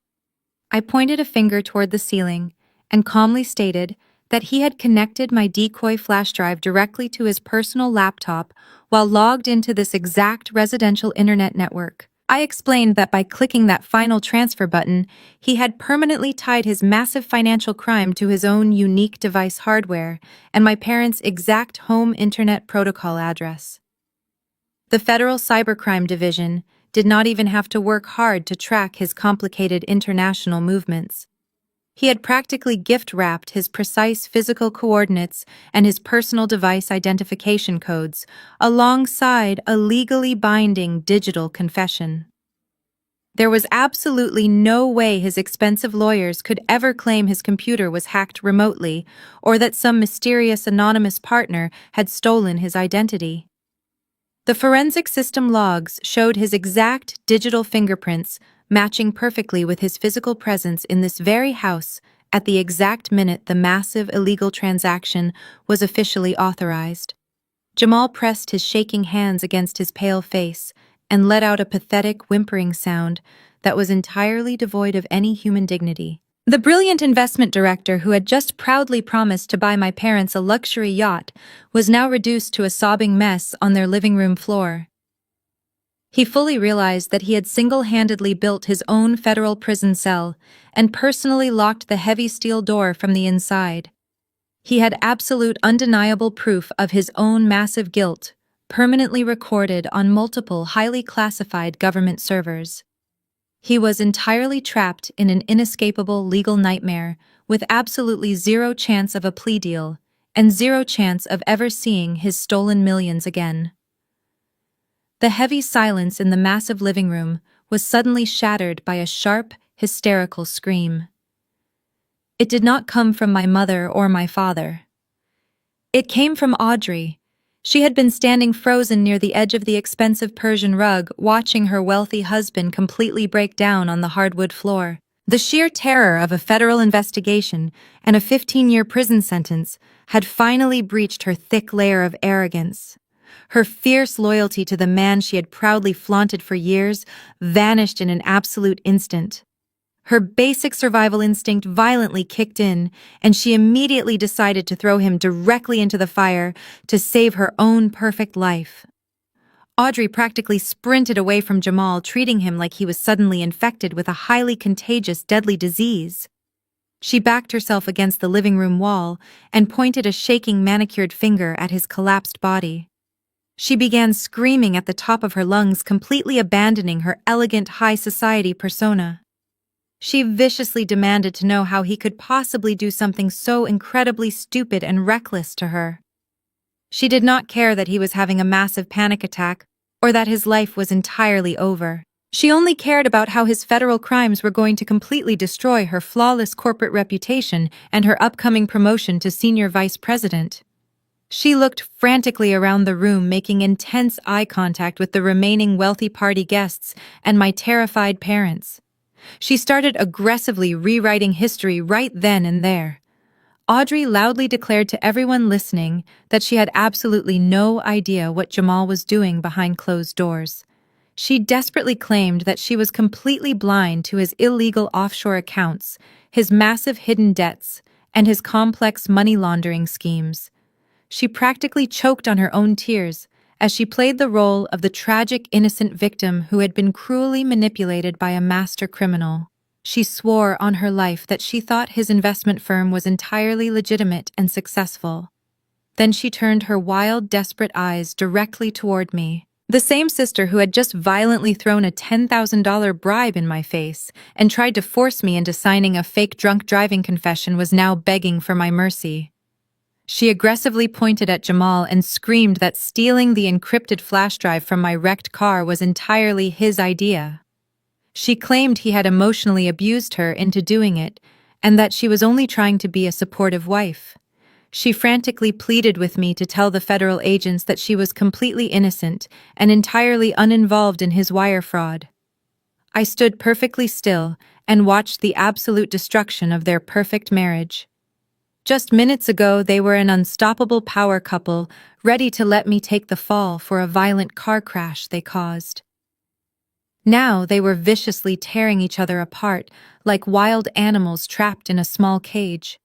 I pointed a finger toward the ceiling and calmly stated that he had connected my decoy flash drive directly to his personal laptop while logged into this exact residential internet network. I explained that by clicking that final transfer button, he had permanently tied his massive financial crime to his own unique device hardware and my parents' exact home internet protocol address. The Federal Cybercrime Division did not even have to work hard to track his complicated international movements. He had practically gift-wrapped his precise physical coordinates and his personal device identification codes alongside a legally binding digital confession. There was absolutely no way his expensive lawyers could ever claim his computer was hacked remotely or that some mysterious anonymous partner had stolen his identity. The forensic system logs showed his exact digital fingerprints matching perfectly with his physical presence in this very house at the exact minute the massive illegal transaction was officially authorized. Jamal pressed his shaking hands against his pale face and let out a pathetic, whimpering sound that was entirely devoid of any human dignity. The brilliant investment director who had just proudly promised to buy my parents a luxury yacht was now reduced to a sobbing mess on their living room floor. He fully realized that he had single-handedly built his own federal prison cell and personally locked the heavy steel door from the inside. He had absolute undeniable proof of his own massive guilt, permanently recorded on multiple highly classified government servers. He was entirely trapped in an inescapable legal nightmare with absolutely zero chance of a plea deal and zero chance of ever seeing his stolen millions again. The heavy silence in the massive living room was suddenly shattered by a sharp, hysterical scream. It did not come from my mother or my father. It came from Audrey. She had been standing frozen near the edge of the expensive Persian rug, watching her wealthy husband completely break down on the hardwood floor. The sheer terror of a federal investigation and a 15-year prison sentence had finally breached her thick layer of arrogance. Her fierce loyalty to the man she had proudly flaunted for years vanished in an absolute instant. Her basic survival instinct violently kicked in, and she immediately decided to throw him directly into the fire to save her own perfect life. Audrey practically sprinted away from Jamal, treating him like he was suddenly infected with a highly contagious, deadly disease. She backed herself against the living room wall and pointed a shaking, manicured finger at his collapsed body. She began screaming at the top of her lungs, completely abandoning her elegant high society persona. She viciously demanded to know how he could possibly do something so incredibly stupid and reckless to her. She did not care that he was having a massive panic attack or that his life was entirely over. She only cared about how his federal crimes were going to completely destroy her flawless corporate reputation and her upcoming promotion to senior vice president. She looked frantically around the room, making intense eye contact with the remaining wealthy party guests and my terrified parents. She started aggressively rewriting history right then and there. Audrey loudly declared to everyone listening that she had absolutely no idea what Jamal was doing behind closed doors. She desperately claimed that she was completely blind to his illegal offshore accounts, his massive hidden debts, and his complex money laundering schemes. She practically choked on her own tears as she played the role of the tragic innocent victim who had been cruelly manipulated by a master criminal. She swore on her life that she thought his investment firm was entirely legitimate and successful. Then she turned her wild, desperate eyes directly toward me. The same sister who had just violently thrown a $10,000 bribe in my face and tried to force me into signing a fake drunk driving confession was now begging for my mercy. She aggressively pointed at Jamal and screamed that stealing the encrypted flash drive from my wrecked car was entirely his idea. She claimed he had emotionally abused her into doing it and that she was only trying to be a supportive wife. She frantically pleaded with me to tell the federal agents that she was completely innocent and entirely uninvolved in his wire fraud. I stood perfectly still and watched the absolute destruction of their perfect marriage. Just minutes ago, they were an unstoppable power couple, ready to let me take the fall for a violent car crash they caused. Now they were viciously tearing each other apart, like wild animals trapped in a small cage.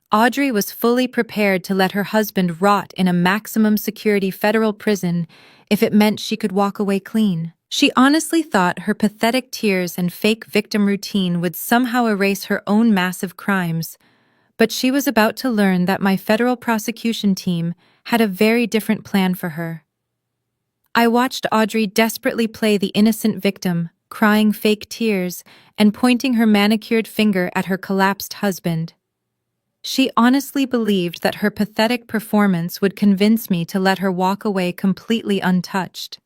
Audrey was fully prepared to let her husband rot in a maximum security federal prison if it meant she could walk away clean. She honestly thought her pathetic tears and fake victim routine would somehow erase her own massive crimes, but she was about to learn that my federal prosecution team had a very different plan for her. I watched Audrey desperately play the innocent victim, crying fake tears and pointing her manicured finger at her collapsed husband. She honestly believed that her pathetic performance would convince me to let her walk away completely untouched.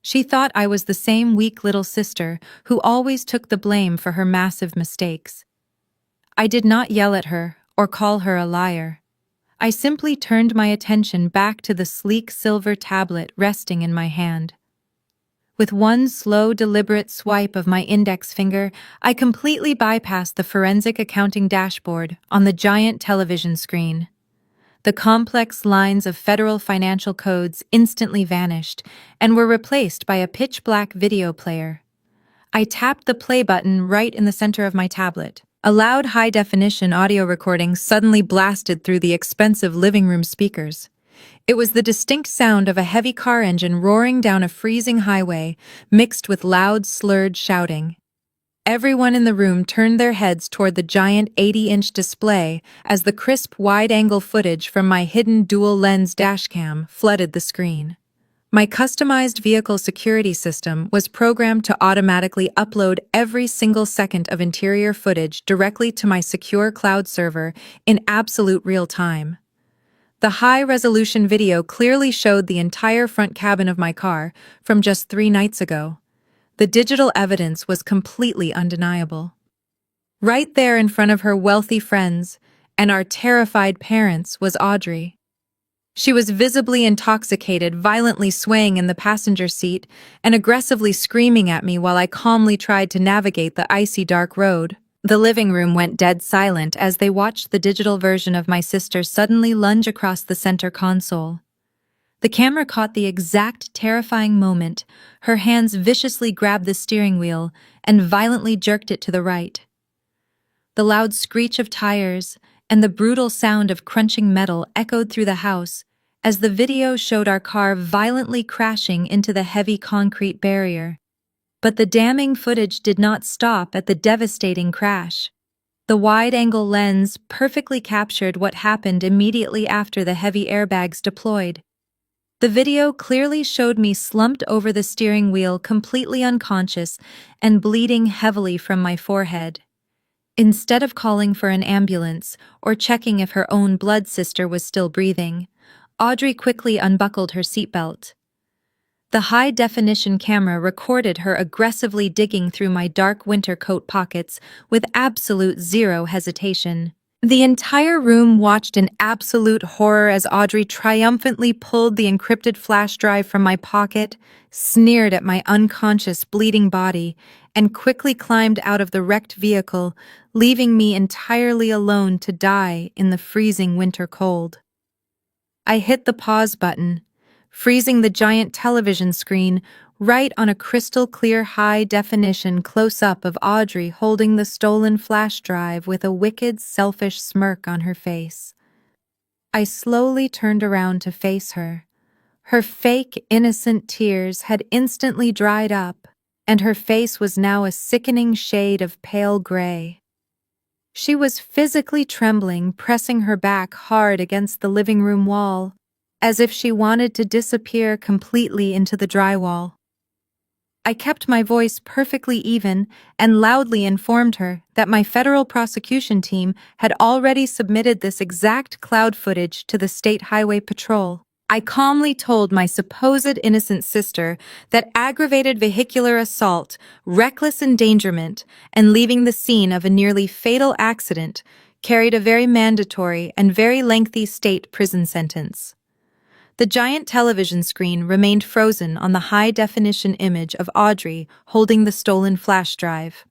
She thought I was the same weak little sister who always took the blame for her massive mistakes. I did not yell at her or call her a liar. I simply turned my attention back to the sleek silver tablet resting in my hand. With one slow, deliberate swipe of my index finger, I completely bypassed the forensic accounting dashboard on the giant television screen. The complex lines of federal financial codes instantly vanished and were replaced by a pitch-black video player. I tapped the play button right in the center of my tablet. A loud high-definition audio recording suddenly blasted through the expensive living room speakers. It was the distinct sound of a heavy car engine roaring down a freezing highway, mixed with loud, slurred shouting. Everyone in the room turned their heads toward the giant 80-inch display as the crisp, wide-angle footage from my hidden dual-lens dashcam flooded the screen. My customized vehicle security system was programmed to automatically upload every single second of interior footage directly to my secure cloud server in absolute real time. The high-resolution video clearly showed the entire front cabin of my car from just 3 nights ago. The digital evidence was completely undeniable. Right there in front of her wealthy friends and our terrified parents was Audrey. She was visibly intoxicated, violently swaying in the passenger seat and aggressively screaming at me while I calmly tried to navigate the icy dark road. The living room went dead silent as they watched the digital version of my sister suddenly lunge across the center console. The camera caught the exact terrifying moment. Her hands viciously grabbed the steering wheel and violently jerked it to the right. The loud screech of tires and the brutal sound of crunching metal echoed through the house as the video showed our car violently crashing into the heavy concrete barrier. But the damning footage did not stop at the devastating crash. The wide-angle lens perfectly captured what happened immediately after the heavy airbags deployed. The video clearly showed me slumped over the steering wheel, completely unconscious and bleeding heavily from my forehead. Instead of calling for an ambulance or checking if her own blood sister was still breathing, Audrey quickly unbuckled her seatbelt. The high-definition camera recorded her aggressively digging through my dark winter coat pockets with absolute zero hesitation. The entire room watched in absolute horror as Audrey triumphantly pulled the encrypted flash drive from my pocket, sneered at my unconscious, bleeding body, and quickly climbed out of the wrecked vehicle, leaving me entirely alone to die in the freezing winter cold. I hit the pause button, freezing the giant television screen right on a crystal-clear high-definition close-up of Audrey holding the stolen flash drive with a wicked, selfish smirk on her face. I slowly turned around to face her. Her fake, innocent tears had instantly dried up, and her face was now a sickening shade of pale gray. She was physically trembling, pressing her back hard against the living room wall, as if she wanted to disappear completely into the drywall. I kept my voice perfectly even and loudly informed her that my federal prosecution team had already submitted this exact cloud footage to the State Highway Patrol. I calmly told my supposed innocent sister that aggravated vehicular assault, reckless endangerment, and leaving the scene of a nearly fatal accident carried a very mandatory and very lengthy state prison sentence. The giant television screen remained frozen on the high-definition image of Audrey holding the stolen flash drive.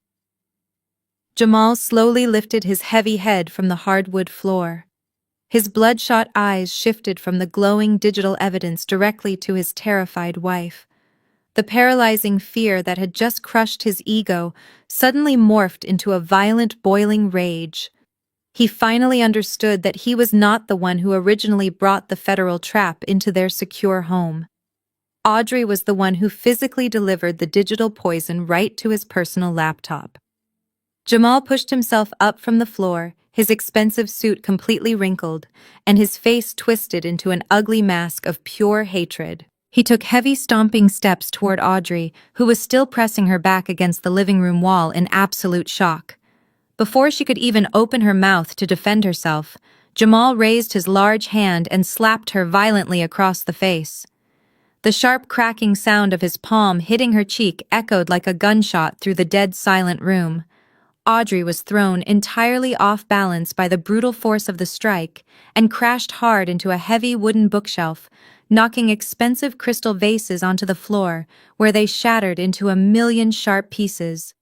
Jamal slowly lifted his heavy head from the hardwood floor. His bloodshot eyes shifted from the glowing digital evidence directly to his terrified wife. The paralyzing fear that had just crushed his ego suddenly morphed into a violent, boiling rage. He finally understood that he was not the one who originally brought the federal trap into their secure home. Audrey was the one who physically delivered the digital poison right to his personal laptop. Jamal pushed himself up from the floor, his expensive suit completely wrinkled, and his face twisted into an ugly mask of pure hatred. He took heavy stomping steps toward Audrey, who was still pressing her back against the living room wall in absolute shock. Before she could even open her mouth to defend herself, Jamal raised his large hand and slapped her violently across the face. The sharp cracking sound of his palm hitting her cheek echoed like a gunshot through the dead silent room. Audrey was thrown entirely off balance by the brutal force of the strike and crashed hard into a heavy wooden bookshelf, knocking expensive crystal vases onto the floor, where they shattered into a million sharp pieces.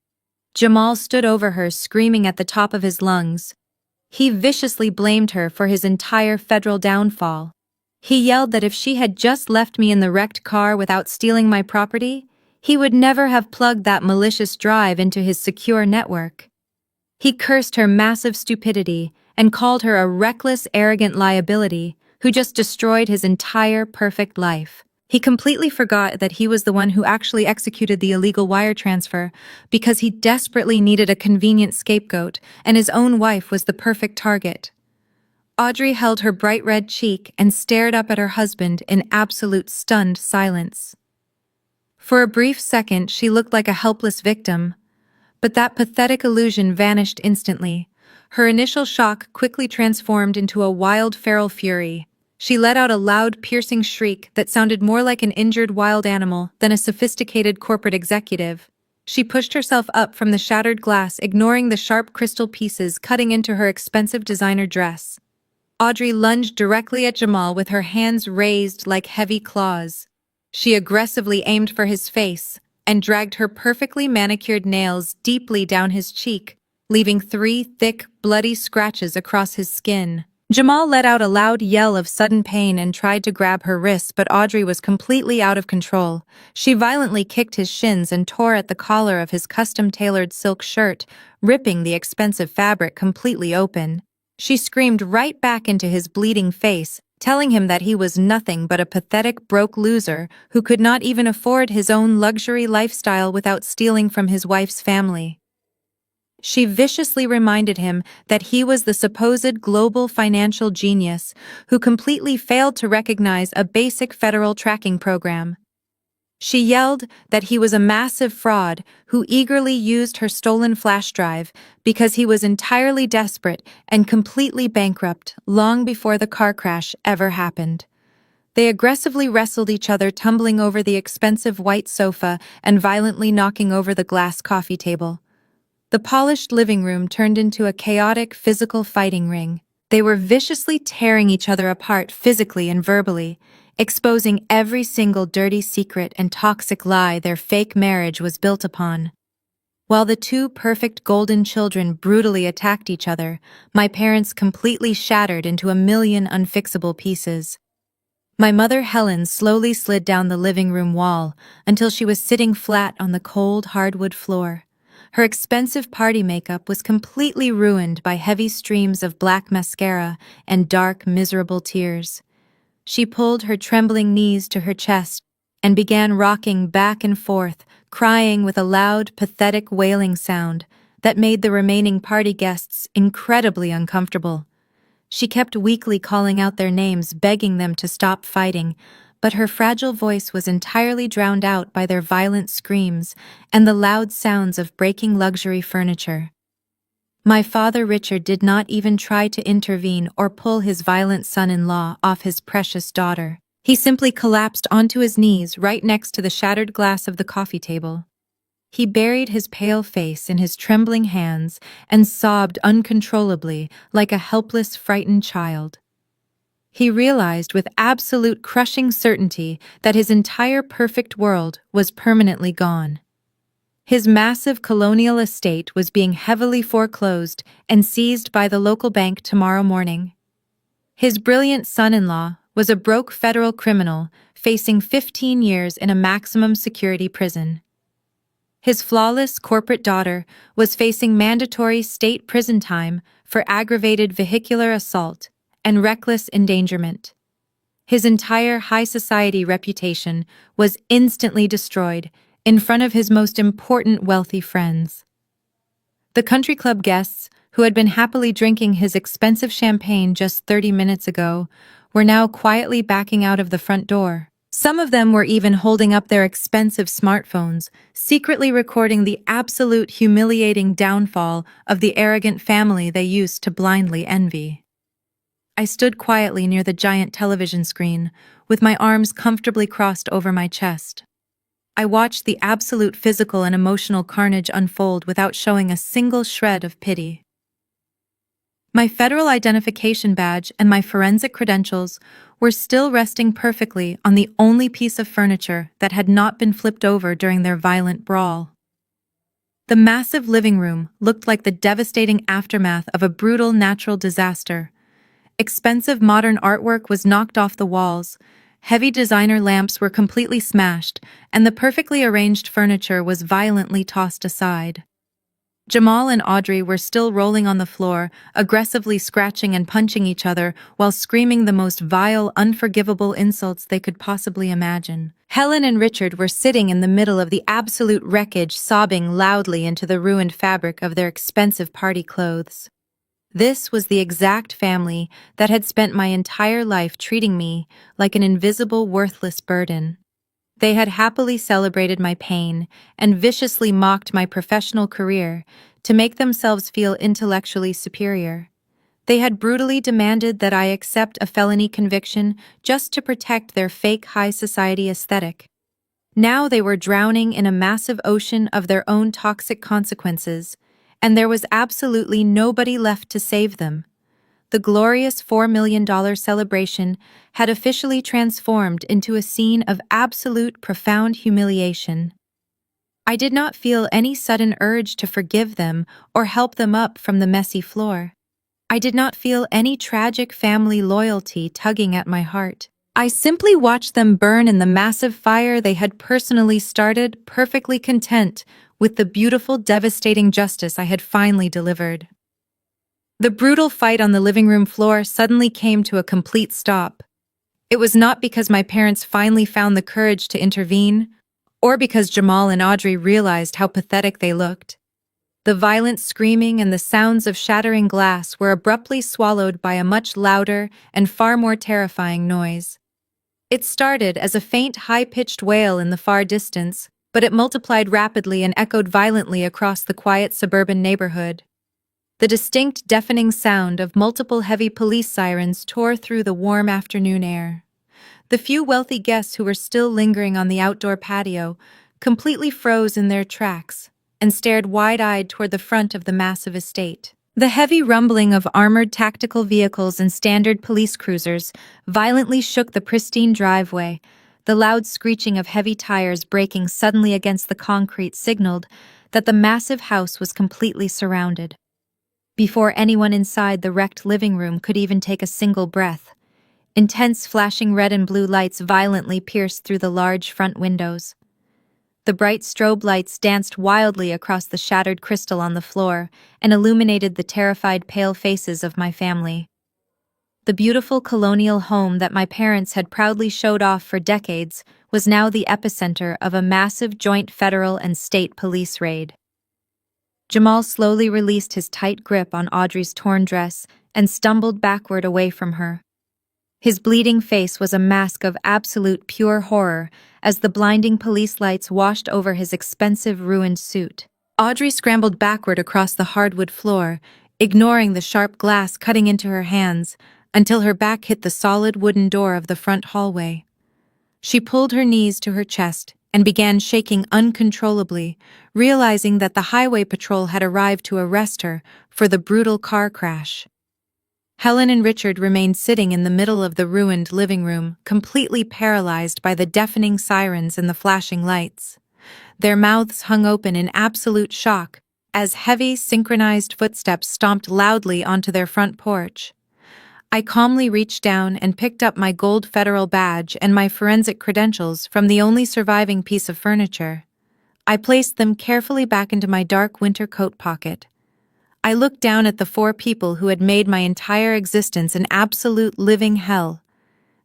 Jamal stood over her, screaming at the top of his lungs. He viciously blamed her for his entire federal downfall. He yelled that if she had just left me in the wrecked car without stealing my property, he would never have plugged that malicious drive into his secure network. He cursed her massive stupidity and called her a reckless, arrogant liability who just destroyed his entire perfect life. He completely forgot that he was the one who actually executed the illegal wire transfer because he desperately needed a convenient scapegoat, and his own wife was the perfect target. Audrey held her bright red cheek and stared up at her husband in absolute stunned silence. For a brief second, she looked like a helpless victim, but that pathetic illusion vanished instantly. Her initial shock quickly transformed into a wild feral fury. She let out a loud, piercing shriek that sounded more like an injured wild animal than a sophisticated corporate executive. She pushed herself up from the shattered glass, ignoring the sharp crystal pieces cutting into her expensive designer dress. Audrey lunged directly at Jamal with her hands raised like heavy claws. She aggressively aimed for his face and dragged her perfectly manicured nails deeply down his cheek, leaving 3 thick, bloody scratches across his skin. Jamal let out a loud yell of sudden pain and tried to grab her wrists, but Audrey was completely out of control. She violently kicked his shins and tore at the collar of his custom-tailored silk shirt, ripping the expensive fabric completely open. She screamed right back into his bleeding face, telling him that he was nothing but a pathetic broke loser who could not even afford his own luxury lifestyle without stealing from his wife's family. She viciously reminded him that he was the supposed global financial genius who completely failed to recognize a basic federal tracking program. She yelled that he was a massive fraud who eagerly used her stolen flash drive because he was entirely desperate and completely bankrupt long before the car crash ever happened. They aggressively wrestled each other, tumbling over the expensive white sofa and violently knocking over the glass coffee table. The polished living room turned into a chaotic physical fighting ring. They were viciously tearing each other apart physically and verbally, exposing every single dirty secret and toxic lie their fake marriage was built upon. While the 2 perfect golden children brutally attacked each other, my parents completely shattered into a million unfixable pieces. My mother Helen slowly slid down the living room wall until she was sitting flat on the cold hardwood floor. Her expensive party makeup was completely ruined by heavy streams of black mascara and dark, miserable tears. She pulled her trembling knees to her chest and began rocking back and forth, crying with a loud, pathetic wailing sound that made the remaining party guests incredibly uncomfortable. She kept weakly calling out their names, begging them to stop fighting, but her fragile voice was entirely drowned out by their violent screams and the loud sounds of breaking luxury furniture. My father Richard did not even try to intervene or pull his violent son-in-law off his precious daughter. He simply collapsed onto his knees right next to the shattered glass of the coffee table. He buried his pale face in his trembling hands and sobbed uncontrollably like a helpless, frightened child. He realized with absolute crushing certainty that his entire perfect world was permanently gone. His massive colonial estate was being heavily foreclosed and seized by the local bank tomorrow morning. His brilliant son-in-law was a broke federal criminal facing 15 years in a maximum security prison. His flawless corporate daughter was facing mandatory state prison time for aggravated vehicular assault and reckless endangerment. His entire high society reputation was instantly destroyed in front of his most important wealthy friends. The country club guests, who had been happily drinking his expensive champagne just 30 minutes ago, were now quietly backing out of the front door. Some of them were even holding up their expensive smartphones, secretly recording the absolute humiliating downfall of the arrogant family they used to blindly envy. I stood quietly near the giant television screen, with my arms comfortably crossed over my chest. I watched the absolute physical and emotional carnage unfold without showing a single shred of pity. My federal identification badge and my forensic credentials were still resting perfectly on the only piece of furniture that had not been flipped over during their violent brawl. The massive living room looked like the devastating aftermath of a brutal natural disaster. Expensive modern artwork was knocked off the walls, heavy designer lamps were completely smashed, and the perfectly arranged furniture was violently tossed aside. Jamal and Audrey were still rolling on the floor, aggressively scratching and punching each other while screaming the most vile, unforgivable insults they could possibly imagine. Helen and Richard were sitting in the middle of the absolute wreckage, sobbing loudly into the ruined fabric of their expensive party clothes. This was the exact family that had spent my entire life treating me like an invisible, worthless burden. They had happily celebrated my pain and viciously mocked my professional career to make themselves feel intellectually superior. They had brutally demanded that I accept a felony conviction just to protect their fake high society aesthetic. Now they were drowning in a massive ocean of their own toxic consequences, and there was absolutely nobody left to save them. The glorious $4 million celebration had officially transformed into a scene of absolute profound humiliation. I did not feel any sudden urge to forgive them or help them up from the messy floor. I did not feel any tragic family loyalty tugging at my heart. I simply watched them burn in the massive fire they had personally started, perfectly content with the beautiful, devastating justice I had finally delivered. The brutal fight on the living room floor suddenly came to a complete stop. It was not because my parents finally found the courage to intervene, or because Jamal and Audrey realized how pathetic they looked. The violent screaming and the sounds of shattering glass were abruptly swallowed by a much louder and far more terrifying noise. It started as a faint, high-pitched wail in the far distance, but it multiplied rapidly and echoed violently across the quiet suburban neighborhood. The distinct, deafening sound of multiple heavy police sirens tore through the warm afternoon air. The few wealthy guests who were still lingering on the outdoor patio completely froze in their tracks and stared wide-eyed toward the front of the massive estate. The heavy rumbling of armored tactical vehicles and standard police cruisers violently shook the pristine driveway. The loud screeching of heavy tires braking suddenly against the concrete signaled that the massive house was completely surrounded. Before anyone inside the wrecked living room could even take a single breath, intense flashing red and blue lights violently pierced through the large front windows. The bright strobe lights danced wildly across the shattered crystal on the floor and illuminated the terrified pale faces of my family. The beautiful colonial home that my parents had proudly showed off for decades was now the epicenter of a massive joint federal and state police raid. Jamal slowly released his tight grip on Audrey's torn dress and stumbled backward away from her. His bleeding face was a mask of absolute pure horror as the blinding police lights washed over his expensive, ruined suit. Audrey scrambled backward across the hardwood floor, ignoring the sharp glass cutting into her hands until her back hit the solid wooden door of the front hallway. She pulled her knees to her chest and began shaking uncontrollably, realizing that the highway patrol had arrived to arrest her for the brutal car crash. Helen and Richard remained sitting in the middle of the ruined living room, completely paralyzed by the deafening sirens and the flashing lights. Their mouths hung open in absolute shock as heavy, synchronized footsteps stomped loudly onto their front porch. I calmly reached down and picked up my gold federal badge and my forensic credentials from the only surviving piece of furniture. I placed them carefully back into my dark winter coat pocket. I looked down at the four people who had made my entire existence an absolute living hell.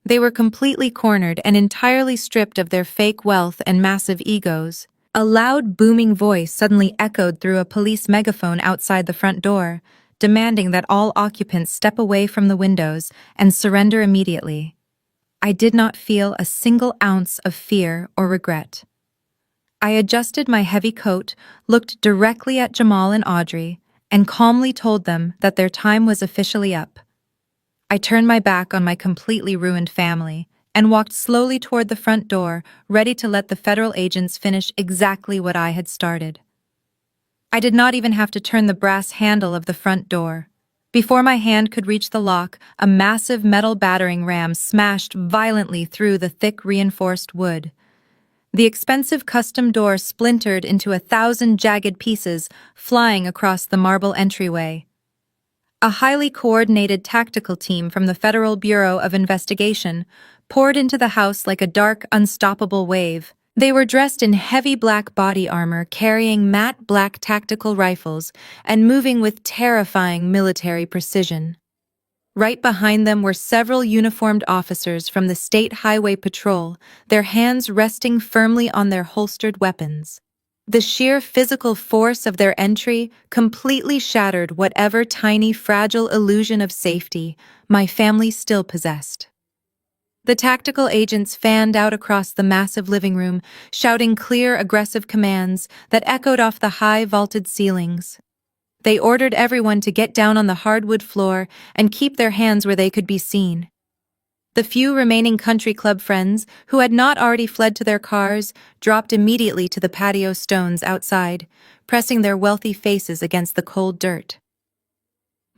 They were completely cornered and entirely stripped of their fake wealth and massive egos. A loud, booming voice suddenly echoed through a police megaphone outside the front door, demanding that all occupants step away from the windows and surrender immediately. I did not feel a single ounce of fear or regret. I adjusted my heavy coat, looked directly at Jamal and Audrey, and calmly told them that their time was officially up. I turned my back on my completely ruined family and walked slowly toward the front door, ready to let the federal agents finish exactly what I had started. I did not even have to turn the brass handle of the front door. Before my hand could reach the lock, a massive metal battering ram smashed violently through the thick reinforced wood. The expensive custom door splintered into 1,000 jagged pieces, flying across the marble entryway. A highly coordinated tactical team from the Federal Bureau of Investigation poured into the house like a dark, unstoppable wave. They were dressed in heavy black body armor, carrying matte black tactical rifles, and moving with terrifying military precision. Right behind them were several uniformed officers from the State Highway Patrol, their hands resting firmly on their holstered weapons. The sheer physical force of their entry completely shattered whatever tiny, fragile illusion of safety my family still possessed. The tactical agents fanned out across the massive living room, shouting clear, aggressive commands that echoed off the high, vaulted ceilings. They ordered everyone to get down on the hardwood floor and keep their hands where they could be seen. The few remaining country club friends, who had not already fled to their cars, dropped immediately to the patio stones outside, pressing their wealthy faces against the cold dirt.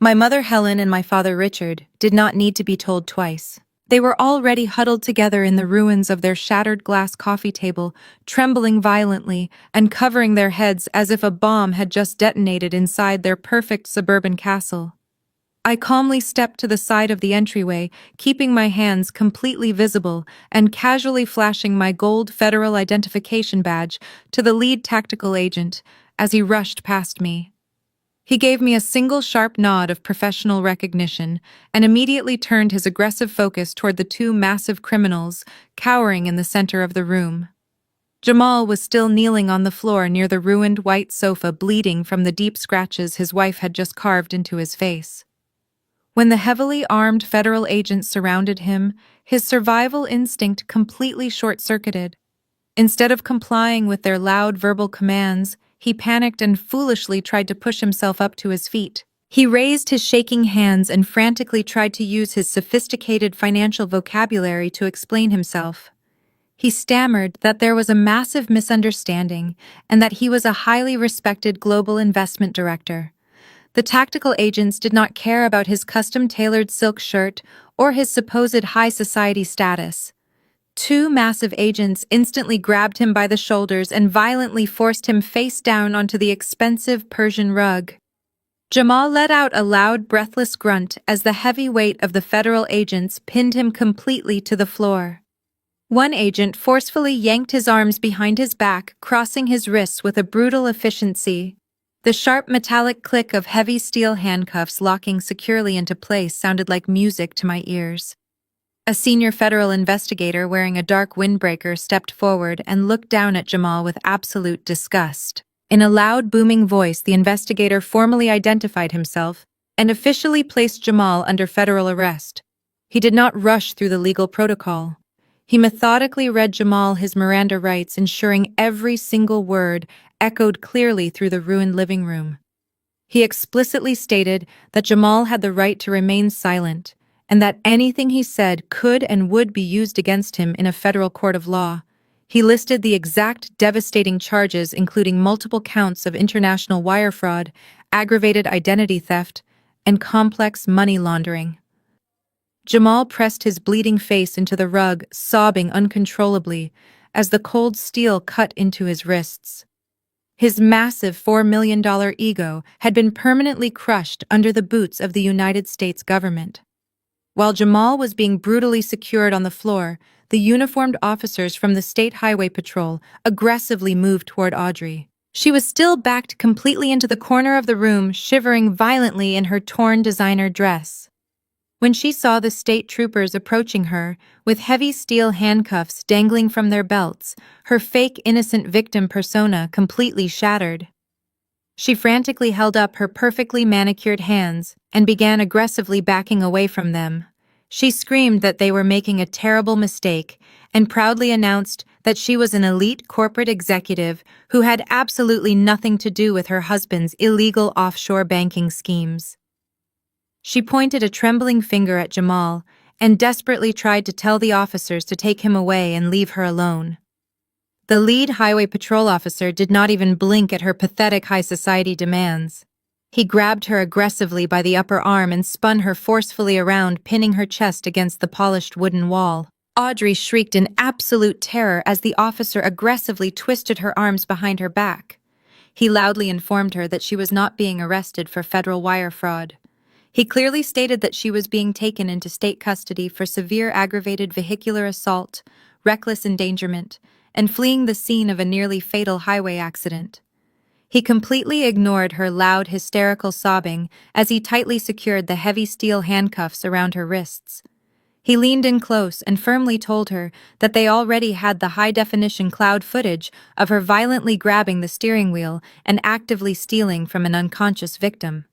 My mother Helen and my father Richard did not need to be told twice. They were already huddled together in the ruins of their shattered glass coffee table, trembling violently and covering their heads as if a bomb had just detonated inside their perfect suburban castle. I calmly stepped to the side of the entryway, keeping my hands completely visible and casually flashing my gold federal identification badge to the lead tactical agent as he rushed past me. He gave me a single sharp nod of professional recognition and immediately turned his aggressive focus toward the two massive criminals cowering in the center of the room. Jamal was still kneeling on the floor near the ruined white sofa, bleeding from the deep scratches his wife had just carved into his face. When the heavily armed federal agents surrounded him, his survival instinct completely short-circuited. Instead of complying with their loud verbal commands, he panicked and foolishly tried to push himself up to his feet. He raised his shaking hands and frantically tried to use his sophisticated financial vocabulary to explain himself. He stammered that there was a massive misunderstanding and that he was a highly respected global investment director. The tactical agents did not care about his custom-tailored silk shirt or his supposed high society status. Two massive agents instantly grabbed him by the shoulders and violently forced him face down onto the expensive Persian rug. Jamal let out a loud, breathless grunt as the heavy weight of the federal agents pinned him completely to the floor. One agent forcefully yanked his arms behind his back, crossing his wrists with a brutal efficiency. The sharp metallic click of heavy steel handcuffs locking securely into place sounded like music to my ears. A senior federal investigator wearing a dark windbreaker stepped forward and looked down at Jamal with absolute disgust. In a loud, booming voice, the investigator formally identified himself and officially placed Jamal under federal arrest. He did not rush through the legal protocol. He methodically read Jamal his Miranda rights, ensuring every single word echoed clearly through the ruined living room. He explicitly stated that Jamal had the right to remain silent, and that anything he said could and would be used against him in a federal court of law. He listed the exact devastating charges, including multiple counts of international wire fraud, aggravated identity theft, and complex money laundering. Jamal pressed his bleeding face into the rug, sobbing uncontrollably as the cold steel cut into his wrists. His massive $4 million ego had been permanently crushed under the boots of the United States government. While Jamal was being brutally secured on the floor, the uniformed officers from the State Highway Patrol aggressively moved toward Audrey. She was still backed completely into the corner of the room, shivering violently in her torn designer dress. When she saw the state troopers approaching her, with heavy steel handcuffs dangling from their belts, her fake innocent victim persona completely shattered. She frantically held up her perfectly manicured hands and began aggressively backing away from them. She screamed that they were making a terrible mistake and proudly announced that she was an elite corporate executive who had absolutely nothing to do with her husband's illegal offshore banking schemes. She pointed a trembling finger at Jamal and desperately tried to tell the officers to take him away and leave her alone. The lead highway patrol officer did not even blink at her pathetic high society demands. He grabbed her aggressively by the upper arm and spun her forcefully around, pinning her chest against the polished wooden wall. Audrey shrieked in absolute terror as the officer aggressively twisted her arms behind her back. He loudly informed her that she was not being arrested for federal wire fraud. He clearly stated that she was being taken into state custody for severe aggravated vehicular assault, reckless endangerment, and fleeing the scene of a nearly fatal highway accident. He completely ignored her loud, hysterical sobbing as he tightly secured the heavy steel handcuffs around her wrists. He leaned in close and firmly told her that they already had the high-definition cloud footage of her violently grabbing the steering wheel and actively stealing from an unconscious victim.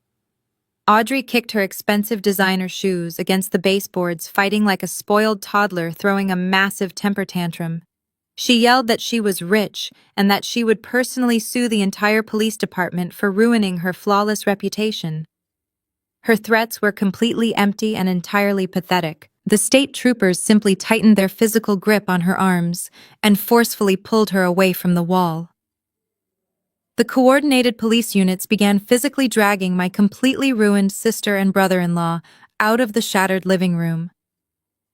Audrey kicked her expensive designer shoes against the baseboards, fighting like a spoiled toddler throwing a massive temper tantrum. She yelled that she was rich and that she would personally sue the entire police department for ruining her flawless reputation. Her threats were completely empty and entirely pathetic. The state troopers simply tightened their physical grip on her arms and forcefully pulled her away from the wall. The coordinated police units began physically dragging my completely ruined sister and brother-in-law out of the shattered living room.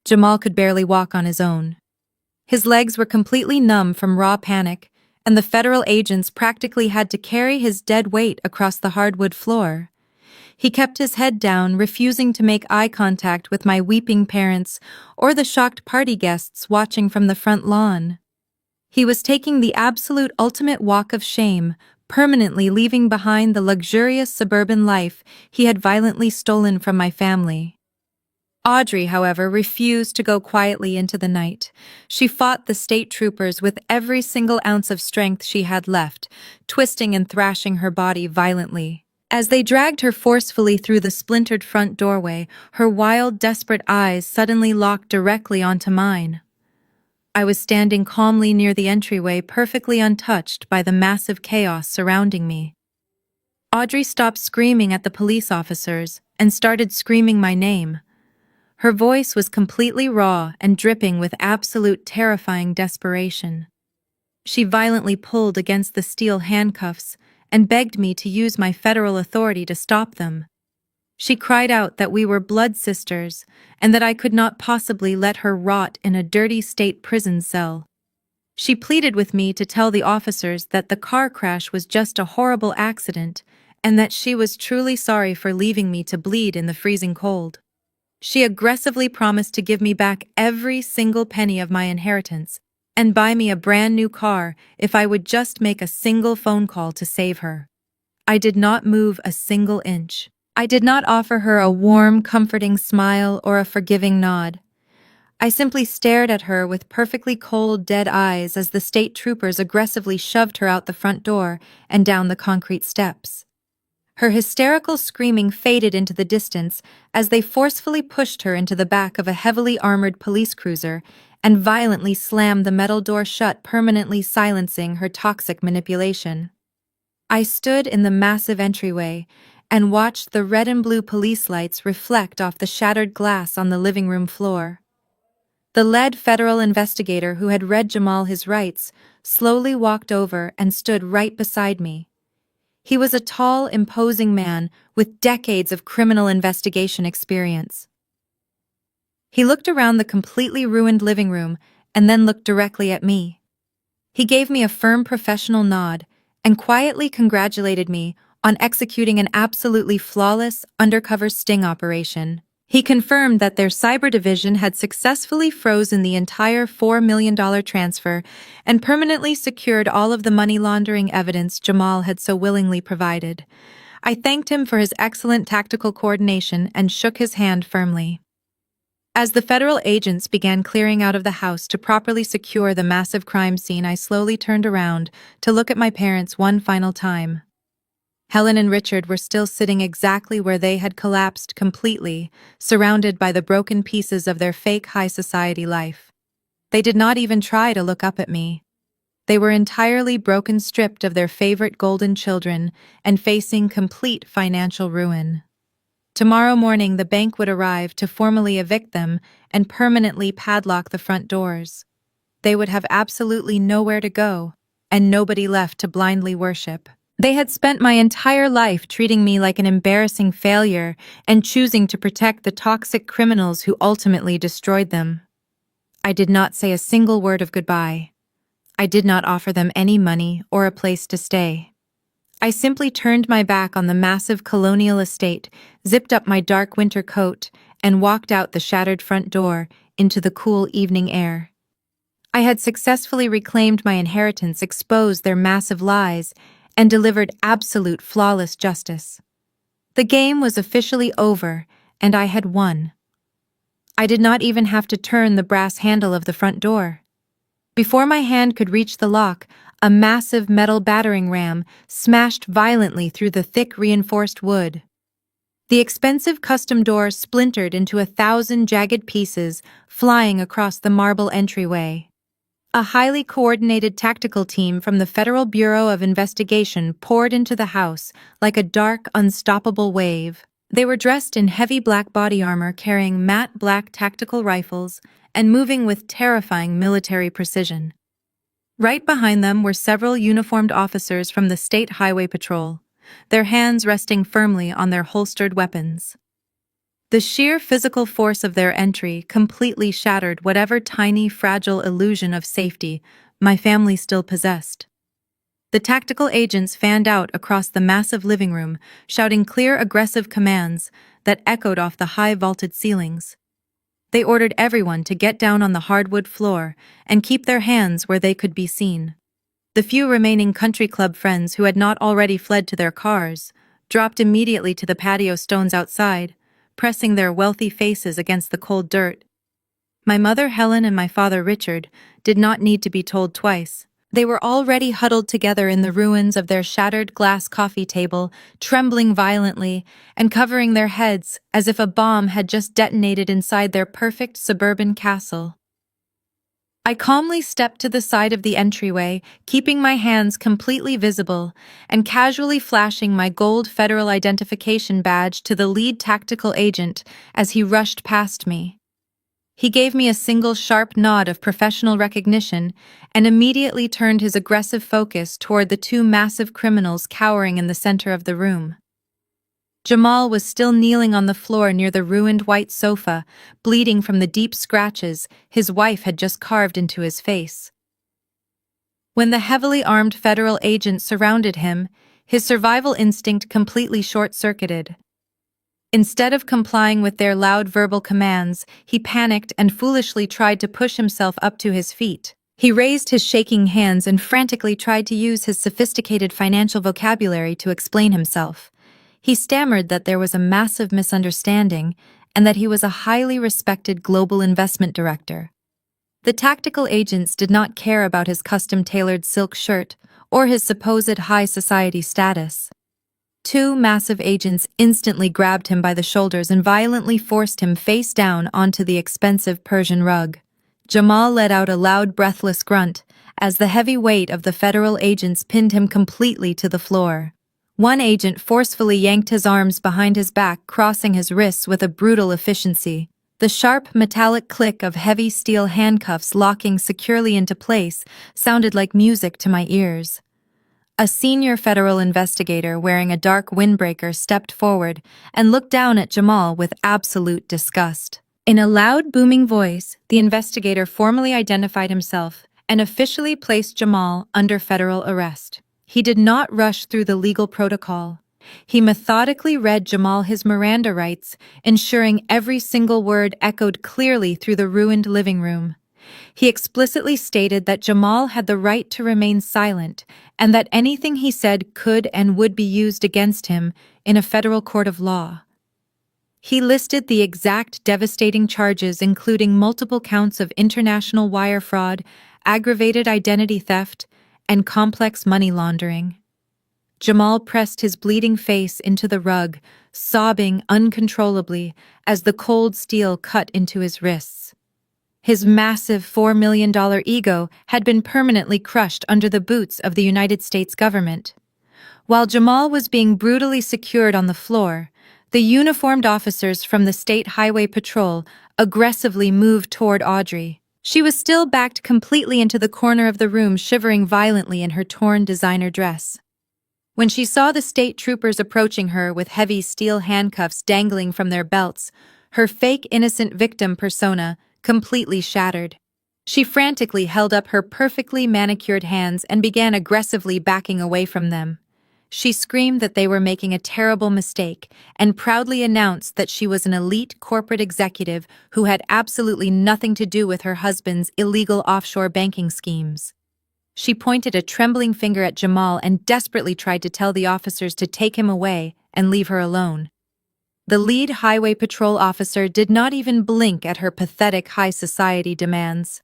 Jamal could barely walk on his own. His legs were completely numb from raw panic, and the federal agents practically had to carry his dead weight across the hardwood floor. He kept his head down, refusing to make eye contact with my weeping parents or the shocked party guests watching from the front lawn. He was taking the absolute ultimate walk of shame, permanently leaving behind the luxurious suburban life he had violently stolen from my family. Audrey, however, refused to go quietly into the night. She fought the state troopers with every single ounce of strength she had left, twisting and thrashing her body violently. As they dragged her forcefully through the splintered front doorway, her wild, desperate eyes suddenly locked directly onto mine. I was standing calmly near the entryway, perfectly untouched by the massive chaos surrounding me. Audrey stopped screaming at the police officers and started screaming my name. Her voice was completely raw and dripping with absolute terrifying desperation. She violently pulled against the steel handcuffs and begged me to use my federal authority to stop them. She cried out that we were blood sisters and that I could not possibly let her rot in a dirty state prison cell. She pleaded with me to tell the officers that the car crash was just a horrible accident and that she was truly sorry for leaving me to bleed in the freezing cold. She aggressively promised to give me back every single penny of my inheritance and buy me a brand new car if I would just make a single phone call to save her. I did not move a single inch. I did not offer her a warm, comforting smile or a forgiving nod. I simply stared at her with perfectly cold, dead eyes as the state troopers aggressively shoved her out the front door and down the concrete steps. Her hysterical screaming faded into the distance as they forcefully pushed her into the back of a heavily armored police cruiser and violently slammed the metal door shut, permanently silencing her toxic manipulation. I stood in the massive entryway and watched the red and blue police lights reflect off the shattered glass on the living room floor. The lead federal investigator who had read Jamal his rights slowly walked over and stood right beside me. He was a tall, imposing man with decades of criminal investigation experience. He looked around the completely ruined living room and then looked directly at me. He gave me a firm professional nod and quietly congratulated me on executing an absolutely flawless undercover sting operation. He confirmed that their cyber division had successfully frozen the entire $4 million transfer and permanently secured all of the money laundering evidence Jamal had so willingly provided. I thanked him for his excellent tactical coordination and shook his hand firmly. As the federal agents began clearing out of the house to properly secure the massive crime scene, I slowly turned around to look at my parents one final time. Helen and Richard were still sitting exactly where they had collapsed completely, surrounded by the broken pieces of their fake high society life. They did not even try to look up at me. They were entirely broken, stripped of their favorite golden children, and facing complete financial ruin. Tomorrow morning, the bank would arrive to formally evict them and permanently padlock the front doors. They would have absolutely nowhere to go, and nobody left to blindly worship. They had spent my entire life treating me like an embarrassing failure and choosing to protect the toxic criminals who ultimately destroyed them. I did not say a single word of goodbye. I did not offer them any money or a place to stay. I simply turned my back on the massive colonial estate, zipped up my dark winter coat, and walked out the shattered front door into the cool evening air. I had successfully reclaimed my inheritance, exposed their massive lies, and delivered absolute flawless justice. The game was officially over, and I had won. I did not even have to turn the brass handle of the front door. Before my hand could reach the lock, a massive metal battering ram smashed violently through the thick reinforced wood. The expensive custom door splintered into 1,000 jagged pieces, flying across the marble entryway. A highly coordinated tactical team from the Federal Bureau of Investigation poured into the house like a dark, unstoppable wave. They were dressed in heavy black body armor, carrying matte black tactical rifles, and moving with terrifying military precision. Right behind them were several uniformed officers from the State Highway Patrol, their hands resting firmly on their holstered weapons. The sheer physical force of their entry completely shattered whatever tiny, fragile illusion of safety my family still possessed. The tactical agents fanned out across the massive living room, shouting clear, aggressive commands that echoed off the high vaulted ceilings. They ordered everyone to get down on the hardwood floor and keep their hands where they could be seen. The few remaining country club friends who had not already fled to their cars dropped immediately to the patio stones outside, pressing their wealthy faces against the cold dirt. My mother Helen and my father Richard did not need to be told twice. They were already huddled together in the ruins of their shattered glass coffee table, trembling violently and covering their heads as if a bomb had just detonated inside their perfect suburban castle. I calmly stepped to the side of the entryway, keeping my hands completely visible, and casually flashing my gold federal identification badge to the lead tactical agent as he rushed past me. He gave me a single sharp nod of professional recognition and immediately turned his aggressive focus toward the two massive criminals cowering in the center of the room. Jamal was still kneeling on the floor near the ruined white sofa, bleeding from the deep scratches his wife had just carved into his face. When the heavily armed federal agent surrounded him, his survival instinct completely short-circuited. Instead of complying with their loud verbal commands, he panicked and foolishly tried to push himself up to his feet. He raised his shaking hands and frantically tried to use his sophisticated financial vocabulary to explain himself. He stammered that there was a massive misunderstanding and that he was a highly respected global investment director. The tactical agents did not care about his custom-tailored silk shirt or his supposed high society status. Two massive agents instantly grabbed him by the shoulders and violently forced him face down onto the expensive Persian rug. Jamal let out a loud, breathless grunt as the heavy weight of the federal agents pinned him completely to the floor. One agent forcefully yanked his arms behind his back, crossing his wrists with a brutal efficiency. The sharp, metallic click of heavy steel handcuffs locking securely into place sounded like music to my ears. A senior federal investigator wearing a dark windbreaker stepped forward and looked down at Jamal with absolute disgust. In a loud, booming voice, the investigator formally identified himself and officially placed Jamal under federal arrest. He did not rush through the legal protocol. He methodically read Jamal his Miranda rights, ensuring every single word echoed clearly through the ruined living room. He explicitly stated that Jamal had the right to remain silent and that anything he said could and would be used against him in a federal court of law. He listed the exact devastating charges, including multiple counts of international wire fraud, aggravated identity theft, and complex money laundering. Jamal pressed his bleeding face into the rug, sobbing uncontrollably as the cold steel cut into his wrists. His massive $4 million ego had been permanently crushed under the boots of the United States government. While Jamal was being brutally secured on the floor, the uniformed officers from the State Highway Patrol aggressively moved toward Audrey. She was still backed completely into the corner of the room, shivering violently in her torn designer dress. When she saw the state troopers approaching her with heavy steel handcuffs dangling from their belts, her fake innocent victim persona completely shattered. She frantically held up her perfectly manicured hands and began aggressively backing away from them. She screamed that they were making a terrible mistake and proudly announced that she was an elite corporate executive who had absolutely nothing to do with her husband's illegal offshore banking schemes. She pointed a trembling finger at Jamal and desperately tried to tell the officers to take him away and leave her alone. The lead highway patrol officer did not even blink at her pathetic high society demands.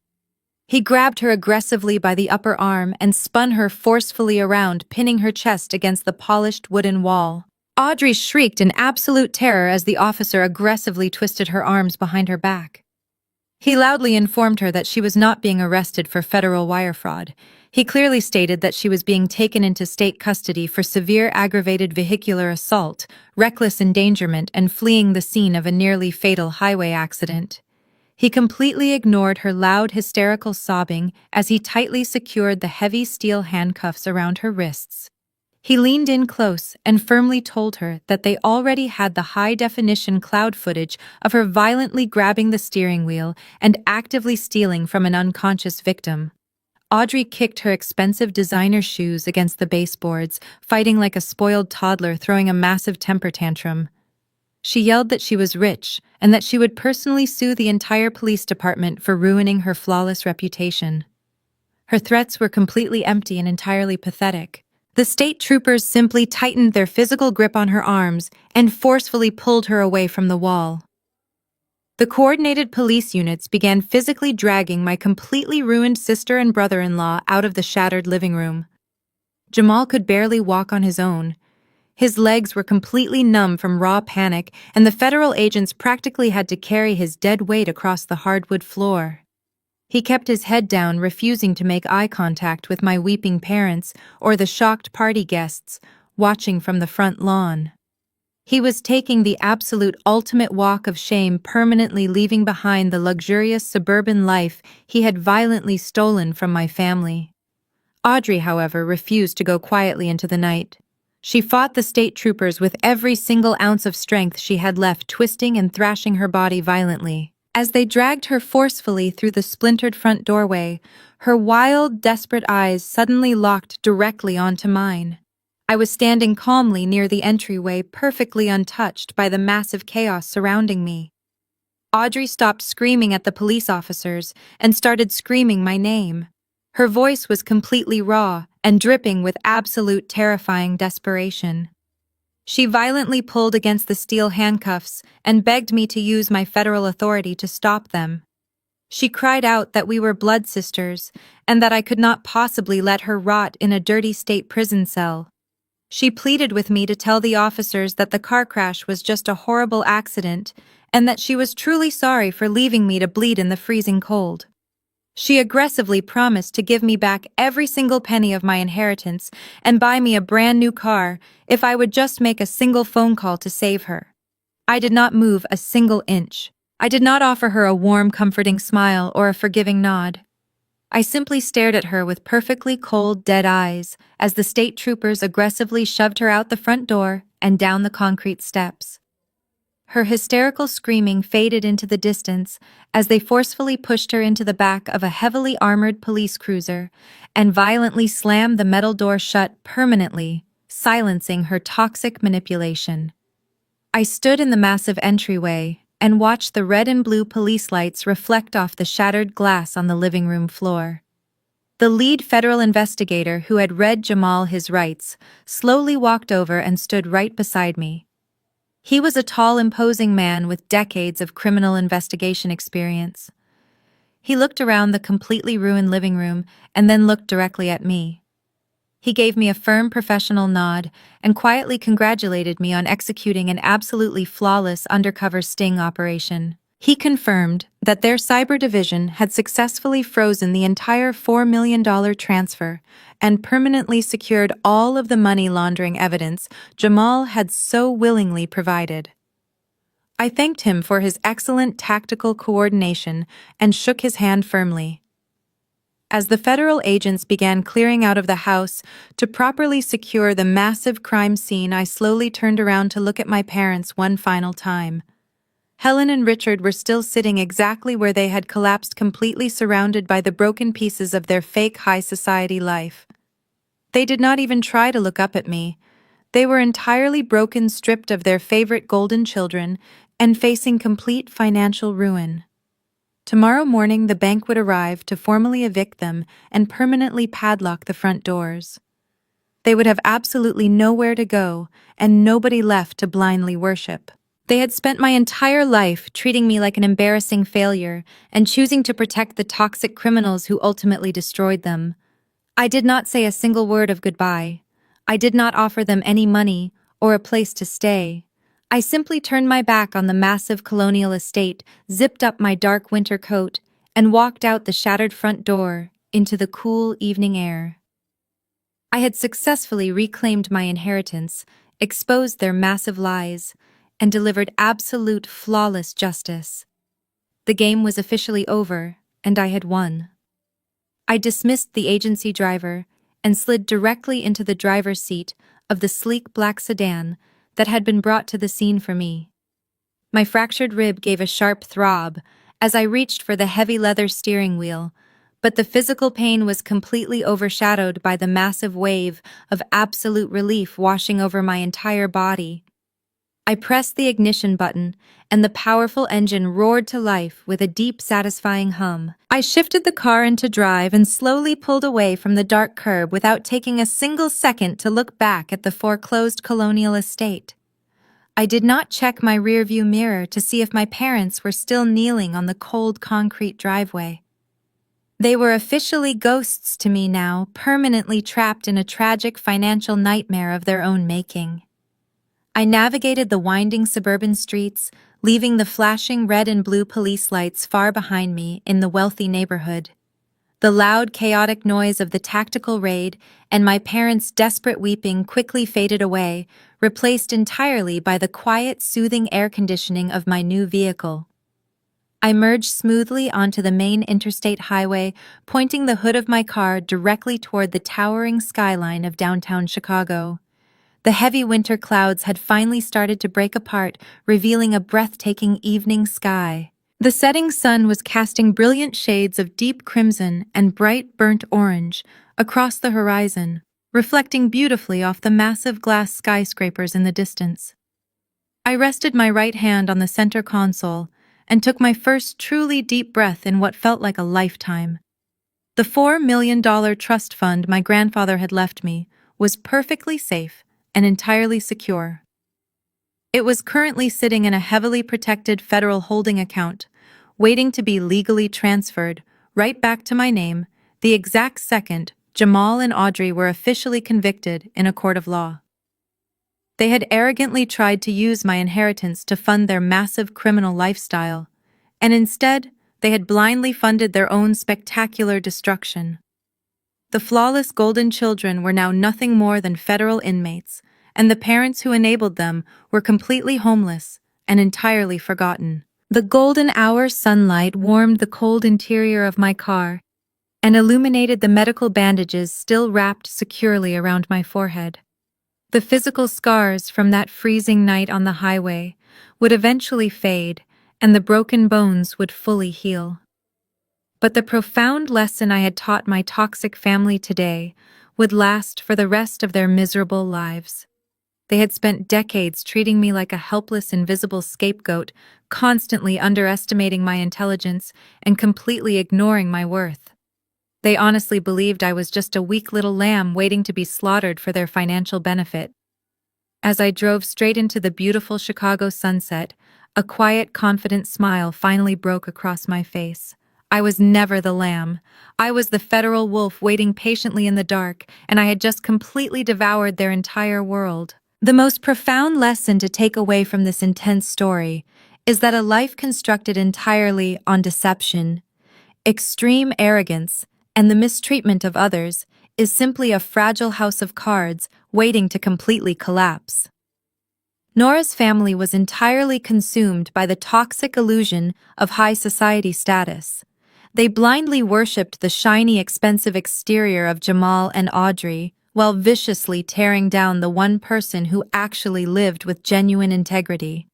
He grabbed her aggressively by the upper arm and spun her forcefully around, pinning her chest against the polished wooden wall. Audrey shrieked in absolute terror as the officer aggressively twisted her arms behind her back. He loudly informed her that she was not being arrested for federal wire fraud. He clearly stated that she was being taken into state custody for severe aggravated vehicular assault, reckless endangerment, and fleeing the scene of a nearly fatal highway accident. He completely ignored her loud, hysterical sobbing as he tightly secured the heavy steel handcuffs around her wrists. He leaned in close and firmly told her that they already had the high-definition cloud footage of her violently grabbing the steering wheel and actively stealing from an unconscious victim. Audrey kicked her expensive designer shoes against the baseboards, fighting like a spoiled toddler throwing a massive temper tantrum. She yelled that she was rich and that she would personally sue the entire police department for ruining her flawless reputation. Her threats were completely empty and entirely pathetic. The state troopers simply tightened their physical grip on her arms and forcefully pulled her away from the wall. The coordinated police units began physically dragging my completely ruined sister and brother-in-law out of the shattered living room. Jamal could barely walk on his own. His legs were completely numb from raw panic, and the federal agents practically had to carry his dead weight across the hardwood floor. He kept his head down, refusing to make eye contact with my weeping parents or the shocked party guests watching from the front lawn. He was taking the absolute ultimate walk of shame, permanently leaving behind the luxurious suburban life he had violently stolen from my family. Audrey, however, refused to go quietly into the night. She fought the state troopers with every single ounce of strength she had left, twisting and thrashing her body violently. As they dragged her forcefully through the splintered front doorway, her wild, desperate eyes suddenly locked directly onto mine. I was standing calmly near the entryway, perfectly untouched by the massive chaos surrounding me. Audrey stopped screaming at the police officers and started screaming my name. Her voice was completely raw and dripping with absolute terrifying desperation. She violently pulled against the steel handcuffs and begged me to use my federal authority to stop them. She cried out that we were blood sisters and that I could not possibly let her rot in a dirty state prison cell. She pleaded with me to tell the officers that the car crash was just a horrible accident and that she was truly sorry for leaving me to bleed in the freezing cold. She aggressively promised to give me back every single penny of my inheritance and buy me a brand new car if I would just make a single phone call to save her. I did not move a single inch. I did not offer her a warm, comforting smile or a forgiving nod. I simply stared at her with perfectly cold, dead eyes as the state troopers aggressively shoved her out the front door and down the concrete steps. Her hysterical screaming faded into the distance as they forcefully pushed her into the back of a heavily armored police cruiser and violently slammed the metal door shut permanently, silencing her toxic manipulation. I stood in the massive entryway and watched the red and blue police lights reflect off the shattered glass on the living room floor. The lead federal investigator who had read Jamal his rights slowly walked over and stood right beside me. He was a tall, imposing man with decades of criminal investigation experience. He looked around the completely ruined living room and then looked directly at me. He gave me a firm professional nod and quietly congratulated me on executing an absolutely flawless undercover sting operation. He confirmed that their cyber division had successfully frozen the entire $4 million transfer and permanently secured all of the money laundering evidence Jamal had so willingly provided. I thanked him for his excellent tactical coordination and shook his hand firmly. As the federal agents began clearing out of the house to properly secure the massive crime scene, I slowly turned around to look at my parents one final time. Helen and Richard were still sitting exactly where they had collapsed, completely surrounded by the broken pieces of their fake high society life. They did not even try to look up at me. They were entirely broken, stripped of their favorite golden children, and facing complete financial ruin. Tomorrow morning, the bank would arrive to formally evict them and permanently padlock the front doors. They would have absolutely nowhere to go and nobody left to blindly worship. They had spent my entire life treating me like an embarrassing failure and choosing to protect the toxic criminals who ultimately destroyed them. I did not say a single word of goodbye. I did not offer them any money or a place to stay. I simply turned my back on the massive colonial estate, zipped up my dark winter coat, and walked out the shattered front door into the cool evening air. I had successfully reclaimed my inheritance, exposed their massive lies, and delivered absolute flawless justice. The game was officially over, and I had won. I dismissed the agency driver and slid directly into the driver's seat of the sleek black sedan that had been brought to the scene for me. My fractured rib gave a sharp throb as I reached for the heavy leather steering wheel, but the physical pain was completely overshadowed by the massive wave of absolute relief washing over my entire body. I pressed the ignition button, and the powerful engine roared to life with a deep, satisfying hum. I shifted the car into drive and slowly pulled away from the dark curb without taking a single second to look back at the foreclosed colonial estate. I did not check my rearview mirror to see if my parents were still kneeling on the cold concrete driveway. They were officially ghosts to me now, permanently trapped in a tragic financial nightmare of their own making. I navigated the winding suburban streets, leaving the flashing red and blue police lights far behind me in the wealthy neighborhood. The loud, chaotic noise of the tactical raid and my parents' desperate weeping quickly faded away, replaced entirely by the quiet, soothing air conditioning of my new vehicle. I merged smoothly onto the main interstate highway, pointing the hood of my car directly toward the towering skyline of downtown Chicago. The heavy winter clouds had finally started to break apart, revealing a breathtaking evening sky. The setting sun was casting brilliant shades of deep crimson and bright burnt orange across the horizon, reflecting beautifully off the massive glass skyscrapers in the distance. I rested my right hand on the center console and took my first truly deep breath in what felt like a lifetime. The $4 million trust fund my grandfather had left me was perfectly safe and entirely secure. It was currently sitting in a heavily protected federal holding account, waiting to be legally transferred right back to my name the exact second Jamal and Audrey were officially convicted in a court of law. They had arrogantly tried to use my inheritance to fund their massive criminal lifestyle, and instead, they had blindly funded their own spectacular destruction. The flawless golden children were now nothing more than federal inmates, and the parents who enabled them were completely homeless and entirely forgotten. The golden hour sunlight warmed the cold interior of my car and illuminated the medical bandages still wrapped securely around my forehead. The physical scars from that freezing night on the highway would eventually fade, and the broken bones would fully heal. But the profound lesson I had taught my toxic family today would last for the rest of their miserable lives. They had spent decades treating me like a helpless, invisible scapegoat, constantly underestimating my intelligence and completely ignoring my worth. They honestly believed I was just a weak little lamb waiting to be slaughtered for their financial benefit. As I drove straight into the beautiful Chicago sunset, a quiet, confident smile finally broke across my face. I was never the lamb. I was the federal wolf waiting patiently in the dark, and I had just completely devoured their entire world. The most profound lesson to take away from this intense story is that a life constructed entirely on deception, extreme arrogance, and the mistreatment of others is simply a fragile house of cards waiting to completely collapse. Nora's family was entirely consumed by the toxic illusion of high society status. They blindly worshipped the shiny, expensive exterior of Jamal and Audrey, while viciously tearing down the one person who actually lived with genuine integrity.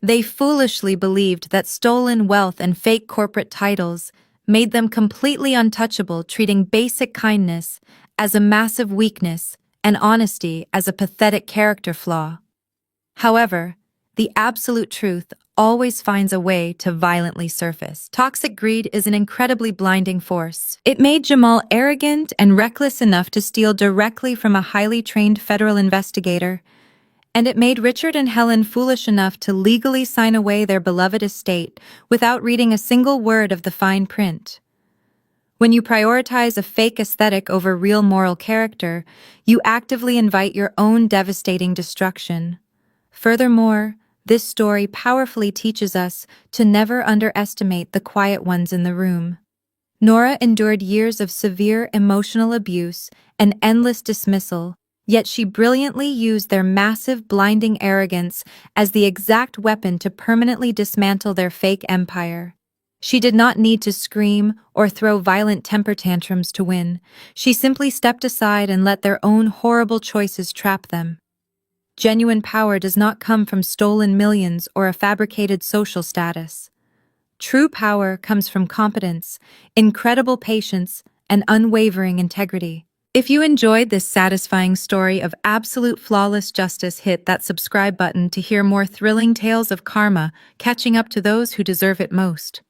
They foolishly believed that stolen wealth and fake corporate titles made them completely untouchable, treating basic kindness as a massive weakness and honesty as a pathetic character flaw. However, the absolute truth always finds a way to violently surface. Toxic greed is an incredibly blinding force. It made Jamal arrogant and reckless enough to steal directly from a highly trained federal investigator, and it made Richard and Helen foolish enough to legally sign away their beloved estate without reading a single word of the fine print. When you prioritize a fake aesthetic over real moral character, you actively invite your own devastating destruction. Furthermore, this story powerfully teaches us to never underestimate the quiet ones in the room. Nora endured years of severe emotional abuse and endless dismissal, yet she brilliantly used their massive, blinding arrogance as the exact weapon to permanently dismantle their fake empire. She did not need to scream or throw violent temper tantrums to win. She simply stepped aside and let their own horrible choices trap them. Genuine power does not come from stolen millions or a fabricated social status. True power comes from competence, incredible patience, and unwavering integrity. If you enjoyed this satisfying story of absolute flawless justice, hit that subscribe button to hear more thrilling tales of karma catching up to those who deserve it most.